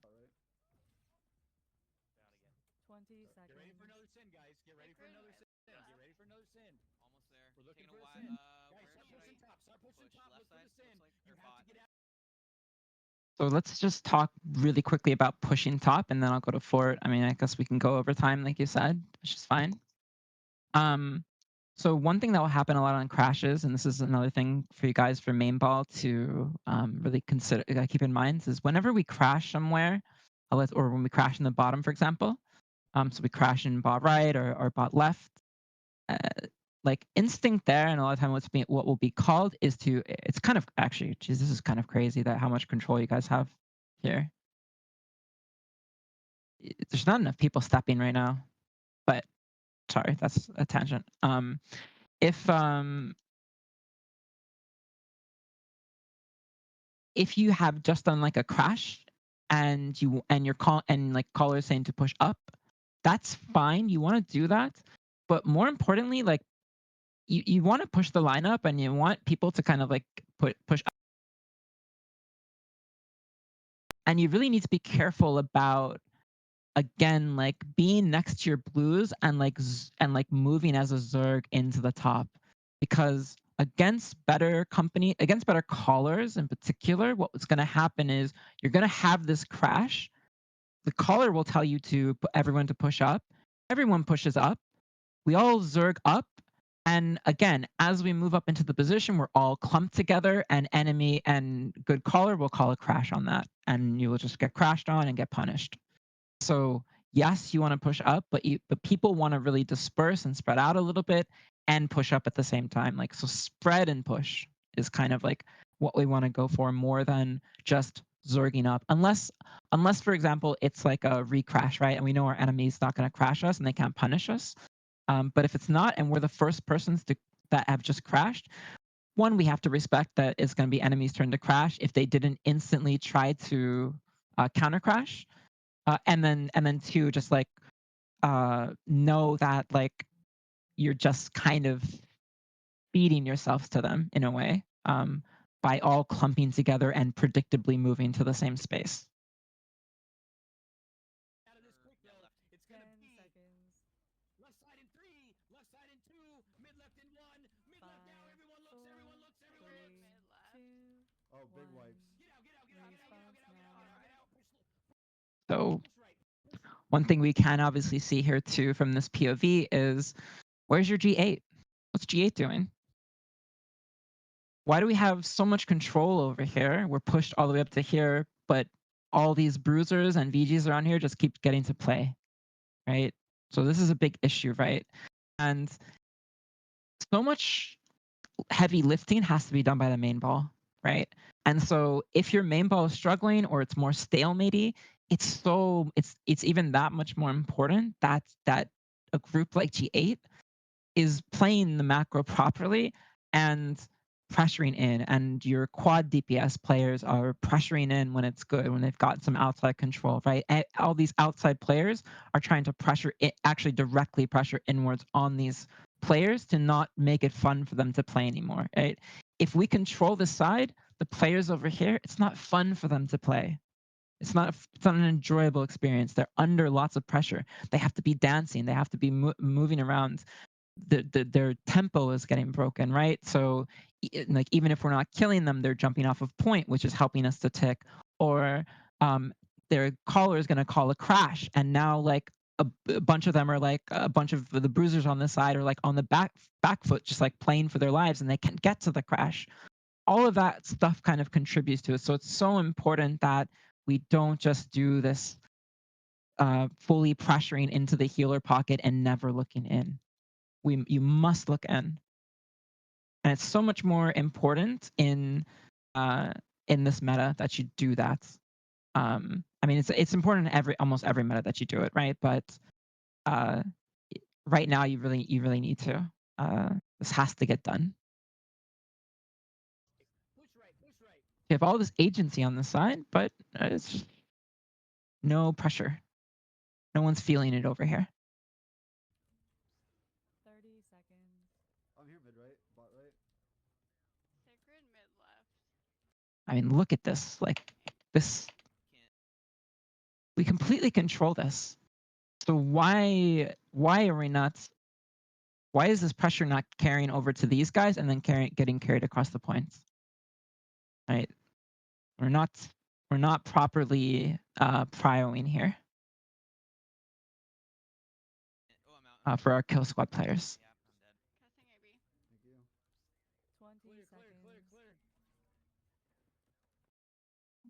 seconds. Get ready for another sin, guys. Get ready for another sin. Get ready for another sin. Almost there. We're looking for a sin. Guys, start pushing top. Start pushing top. Look for the sin. You have to get out. So let's just talk really quickly about pushing top, and then I'll go to fort. I mean, I guess we can go over time, like you said, which is fine. So one thing that will happen a lot on crashes, and this is another thing for you guys for main ball to really consider, keep in mind, is whenever we crash somewhere, or when we crash in the bottom, for example, so we crash in bot right or bot left, like instinct there, and a lot of time what will be called is it's kind of actually, geez, this is kind of crazy that how much control you guys have here. There's not enough people stepping right now, but sorry, that's a tangent. If you have just done like a crash and your caller is saying to push up, that's fine. You want to do that, but more importantly, like you want to push the lineup and you want people to kind of like push up. And you really need to be careful about, again, like being next to your blues and like moving as a Zerg into the top, because against better callers in particular, what's going to happen is you're going to have this crash. The caller will tell you to put everyone to push up. Everyone pushes up. We all Zerg up. And again, as we move up into the position, we're all clumped together, and enemy and good caller will call a crash on that. And you will just get crashed on and get punished. So yes, you want to push up, but people want to really disperse and spread out a little bit and push up at the same time. Like, so spread and push is kind of like what we want to go for more than just zerging up. Unless for example, it's like a recrash, right? And we know our enemy's not going to crash us and they can't punish us. But if it's not, and we're the first persons that have just crashed, one, we have to respect that it's going to be enemy's turn to crash if they didn't instantly try to counter crash. And then two, just like know that like you're just kind of feeding yourselves to them in a way, by all clumping together and predictably moving to the same space. Out of this quick though, it's gonna be seconds. left side in 3, left side in 2, mid left in 1, mid left now. Everyone looks, everyone looks, everyone big wipes. So one thing we can obviously see here too from this POV is where's your G8? What's G8 doing? Why do we have so much control over here? We're pushed all the way up to here, but all these bruisers and VGs around here just keep getting to play, right? So this is a big issue, right? And so much heavy lifting has to be done by the main ball, right? And so if your main ball is struggling or it's more stalematey, it's even that much more important that a group like G8 is playing the macro properly and pressuring in, and your quad DPS players are pressuring in when it's good, when they've got some outside control, right? And all these outside players are trying to pressure it, actually directly pressure inwards on these players to not make it fun for them to play anymore, right? If we control the side, the players over here, it's not fun for them to play. It's not an enjoyable experience. They're under lots of pressure. They have to be dancing. They have to be moving around. Their tempo is getting broken, right? So like even if we're not killing them, they're jumping off of point, which is helping us to tick. Or their caller is going to call a crash, and now like a bunch of them are like a bunch of the bruisers on the side are like on the back foot, just like playing for their lives, and they can't get to the crash. All of that stuff kind of contributes to it. So it's so important that we don't just do this fully pressuring into the healer pocket and never looking in. You must look in, and it's so much more important in this meta that you do that. I mean, it's important in almost every meta that you do it, right? But right now, you really need to. This has to get done. You have all this agency on the side, but it's just no pressure. No one's feeling it over here. 30 seconds. I'm here mid right, bot right. Sacred mid left. I mean, look at this. Like this, we completely control this. So why are we not? Why is this pressure not carrying over to these guys and then getting carried across the points? Right? We're not properly prioing here for our kill squad players. Casting AB. Thank you. 20 seconds.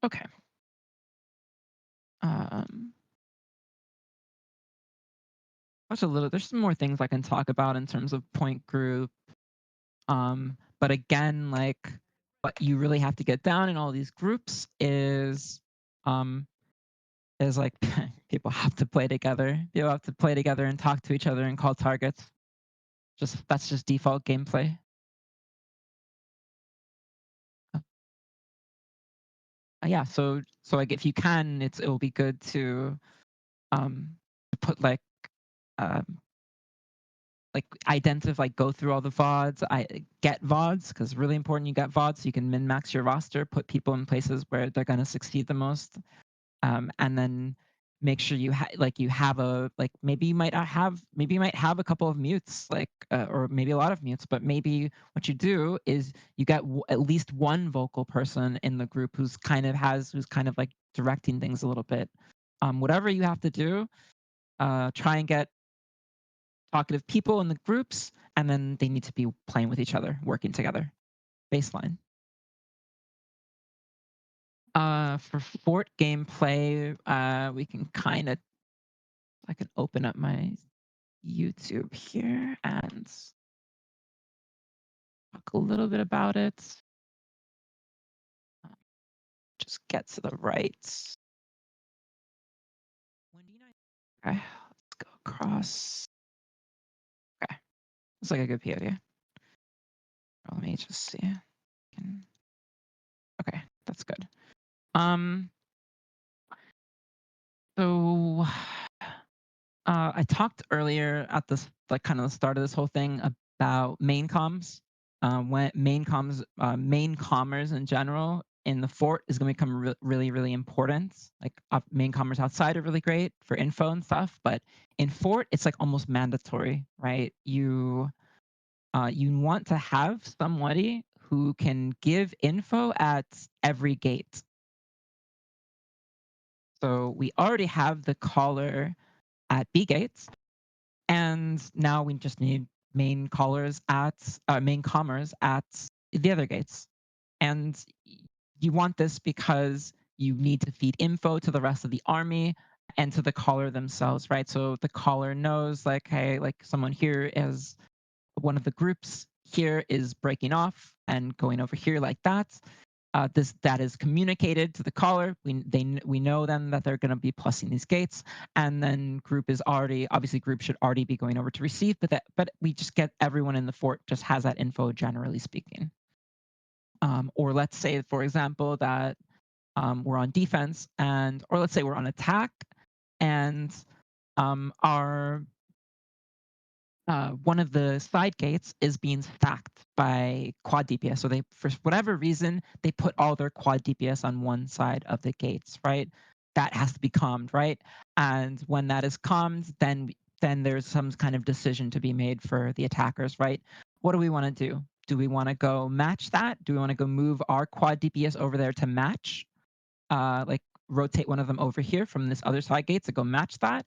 Okay. There's some more things I can talk about in terms of point group. But again, like what you really have to get down in all these groups is like people have to play together. People have to play together and talk to each other and call targets. That's just default gameplay. Yeah, so like if you can, it will be good to put like identify, like go through all the VODs, get VODs, because really important you get VODs so you can min-max your roster, put people in places where they're going to succeed the most. And then make sure you have a, like maybe you might have a couple of mutes, like or maybe a lot of mutes, but maybe what you do is you get at least one vocal person in the group who's kind of like directing things a little bit. Whatever you have to do, try and get talkative people in the groups, and then they need to be playing with each other, working together. Baseline. For fort gameplay, we can kind of, I can open up my YouTube here and talk a little bit about it. Just get to the right. Okay, let's go across. Okay, looks like a good POV. Let me just see. Okay, that's good. So I talked earlier at this, like kind of the start of this whole thing about main comms. When main commerce in general in the fort is going to become really important. Like main commerce outside are really great for info and stuff, but in fort it's like almost mandatory, right? You want to have somebody who can give info at every gate. So we already have the caller at B gates, and now we just need main callers at main comers at the other gates. And you want this because you need to feed info to the rest of the army and to the caller themselves, right? So the caller knows, like, hey, like someone here is one of the groups here is breaking off and going over here like that. That is communicated to the caller. We know then that they're going to be plussing these gates, and then group is already obviously group should already be going over to receive, but we just get everyone in the fort just has that info generally speaking. Or let's say, for example, that we're on defense or let's say we're on attack, and our one of the side gates is being stacked by quad DPS. So they, for whatever reason, they put all their quad DPS on one side of the gates, right? That has to be calmed, right? And when that is calmed, then there's some kind of decision to be made for the attackers, right? What do we want to do? Do we want to go match that? Do we want to go move our quad DPS over there to match? Like rotate one of them over here from this other side gate to go match that?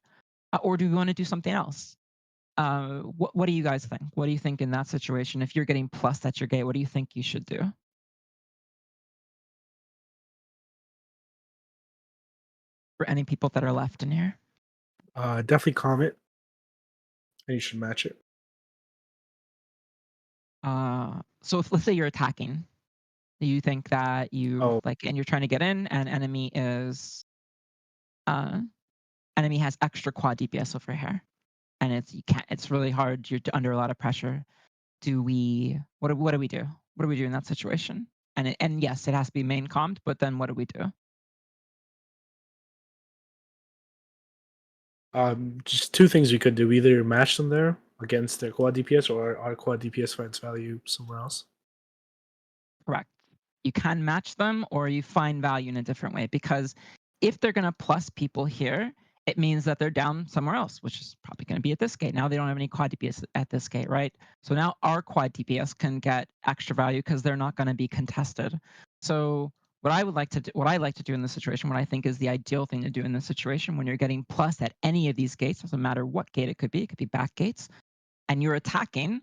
Or do we want to do something else? What do you guys think? What do you think in that situation? If you're getting plus at your gate, what do you think you should do? For any people that are left in here. Definitely calm it. And you should match it. So if, let's say you're attacking, you think that you like, and you're trying to get in, and enemy has extra quad DPS over here, and it's really hard. You're under a lot of pressure. What do we do? What do we do in that situation? And yes, it has to be main commed, but then what do we do? Just two things you could do: either match them there against their quad DPS, or our quad DPS finds value somewhere else. Correct. You can match them, or you find value in a different way, because if they're going to plus people here, it means that they're down somewhere else, which is probably going to be at this gate. Now they don't have any quad DPS at this gate, right? So now our quad DPS can get extra value because they're not going to be contested. So what I like to do in this situation, what I think is the ideal thing to do in this situation, when you're getting plus at any of these gates, doesn't matter what gate it could be back gates, and you're attacking,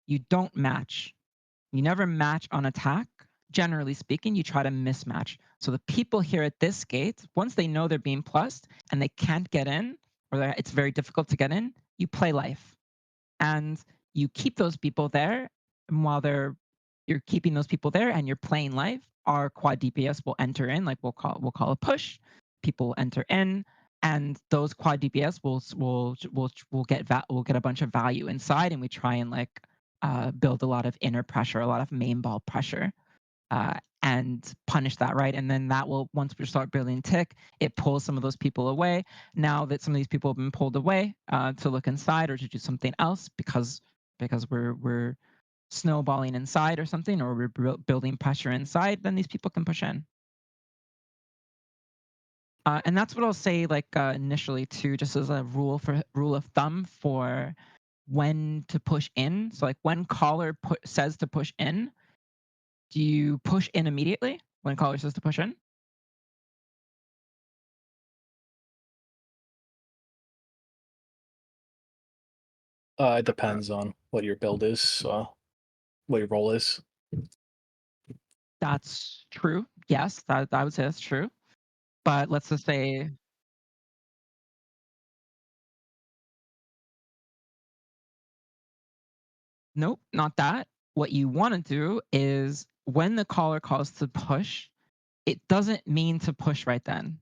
you don't match. You never match on attack. Generally speaking, you try to mismatch. So the people here at this gate, once they know they're being plussed and they can't get in, or it's very difficult to get in, you play life. And you keep those people there. And while you're keeping those people there and you're playing life, our quad DPS will enter in, like we'll call a push. People will enter in, and those quad DPS will get a bunch of value inside, and we try and like build a lot of inner pressure, a lot of main ball pressure, and punish that, right? And then that will, once we start building tick, it pulls some of those people away. Now that some of these people have been pulled away to look inside or to do something else because we're snowballing inside or something, or we're building pressure inside, then these people can push in. And that's what I'll say, like initially too, just as a rule of thumb for when to push in. So like when caller says to push in, do you push in immediately when caller says to push in? It depends on what your build is, what your role is. That's true. Yes, I would say that's true. But let's just say nope, not that. What you want to do is when the caller calls to push, it doesn't mean to push right then.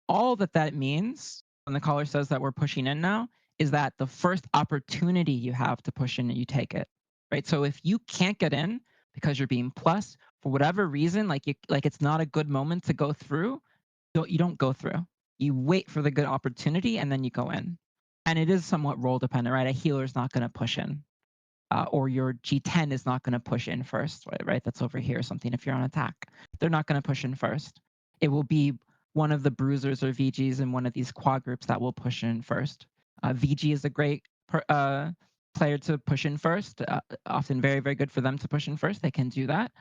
All that means when the caller says that we're pushing in now is that the first opportunity you have to push in, you take it, right? So if you can't get in because you're being plus for whatever reason, like it's not a good moment to go through, you don't go through. You wait for the good opportunity and then you go in. And it is somewhat role dependent, right? A healer is not going to push in. Or your G10 is not going to push in first, right? That's over here or something. If you're on attack, they're not going to push in first. It will be one of the bruisers or VGs in one of these quad groups that will push in first. VG is a great player to push in first. Often very, very good for them to push in first. They can do that.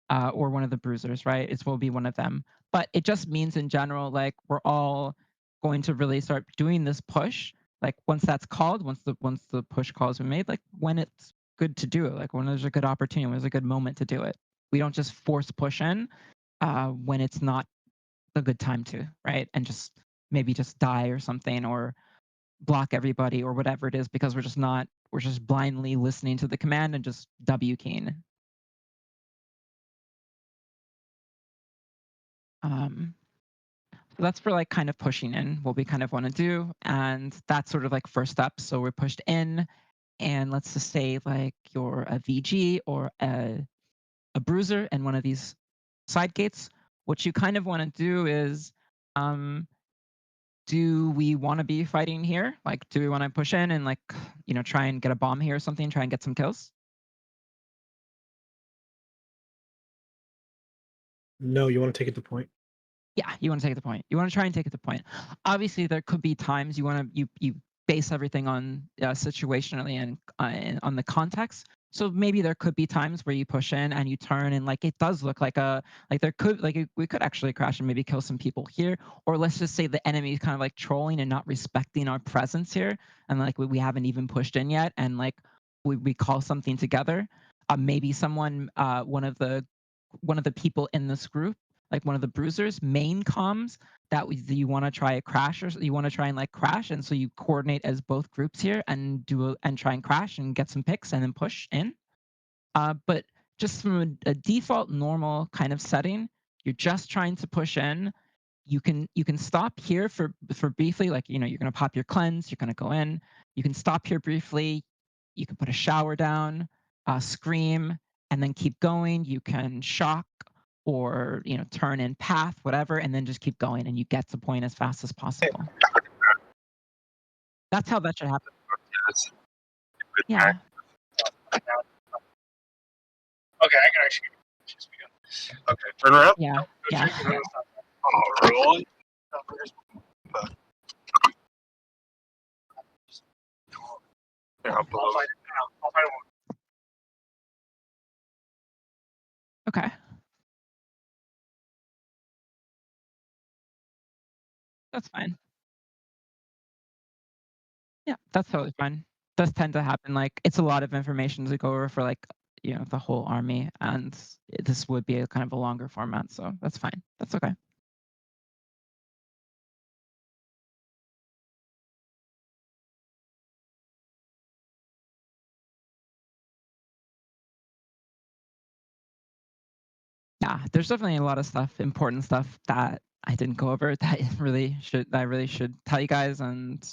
Or one of the bruisers, right? It will be one of them. But it just means in general, like we're all going to really start doing this push. Like once that's called, once the push call has been made, like when it's good to do it, like when there's a good opportunity, when there's a good moment to do it. We don't just force push in when it's not a good time to, right? And just maybe just die or something or block everybody or whatever it is because we're just blindly listening to the command and just W keying. So that's for like kind of pushing in what we kind of want to do. And that's sort of like first step. So we're pushed in and let's just say like you're a VG or a bruiser and one of these side gates. What you kind of want to do is do we want to be fighting here? Like, do we want to push in and like, try and get a bomb here or something, try and get some kills? No, you want to take it to point. Yeah, you want to take the point. You want to try and take it to point. Obviously, there could be times you want to you base everything on situationally and on the context. So maybe there could be times where you push in and you turn and like it does look like there could we could actually crash and maybe kill some people here, or let's just say the enemy is kind of like trolling and not respecting our presence here, and like we haven't even pushed in yet, and like we call something together. Maybe someone one of the people in this group, like one of the bruisers, main comms that you want to try a crash or you want to try and like crash, and so you coordinate as both groups here and and try and crash and get some picks and then push in. But just from a default normal kind of setting, you're just trying to push in. You can stop here for briefly, like you're gonna pop your cleanse, you're gonna go in. You can stop here briefly. You can put a shower down, scream, and then keep going. You can shock or turn in path, whatever, and then just keep going, and you get to point as fast as possible. That's how that should happen. Yeah. Okay, I can actually just begin. Okay, turn around. Yeah. Yeah. Oh, really? Yeah, I'll find it. Okay. That's fine. Yeah, that's totally fine. Does tend to happen. Like it's a lot of information to go over for like the whole army, and this would be a kind of a longer format, so that's fine. That's okay. Yeah, there's definitely a lot of stuff, important stuff that I didn't go over that I really should tell you guys, and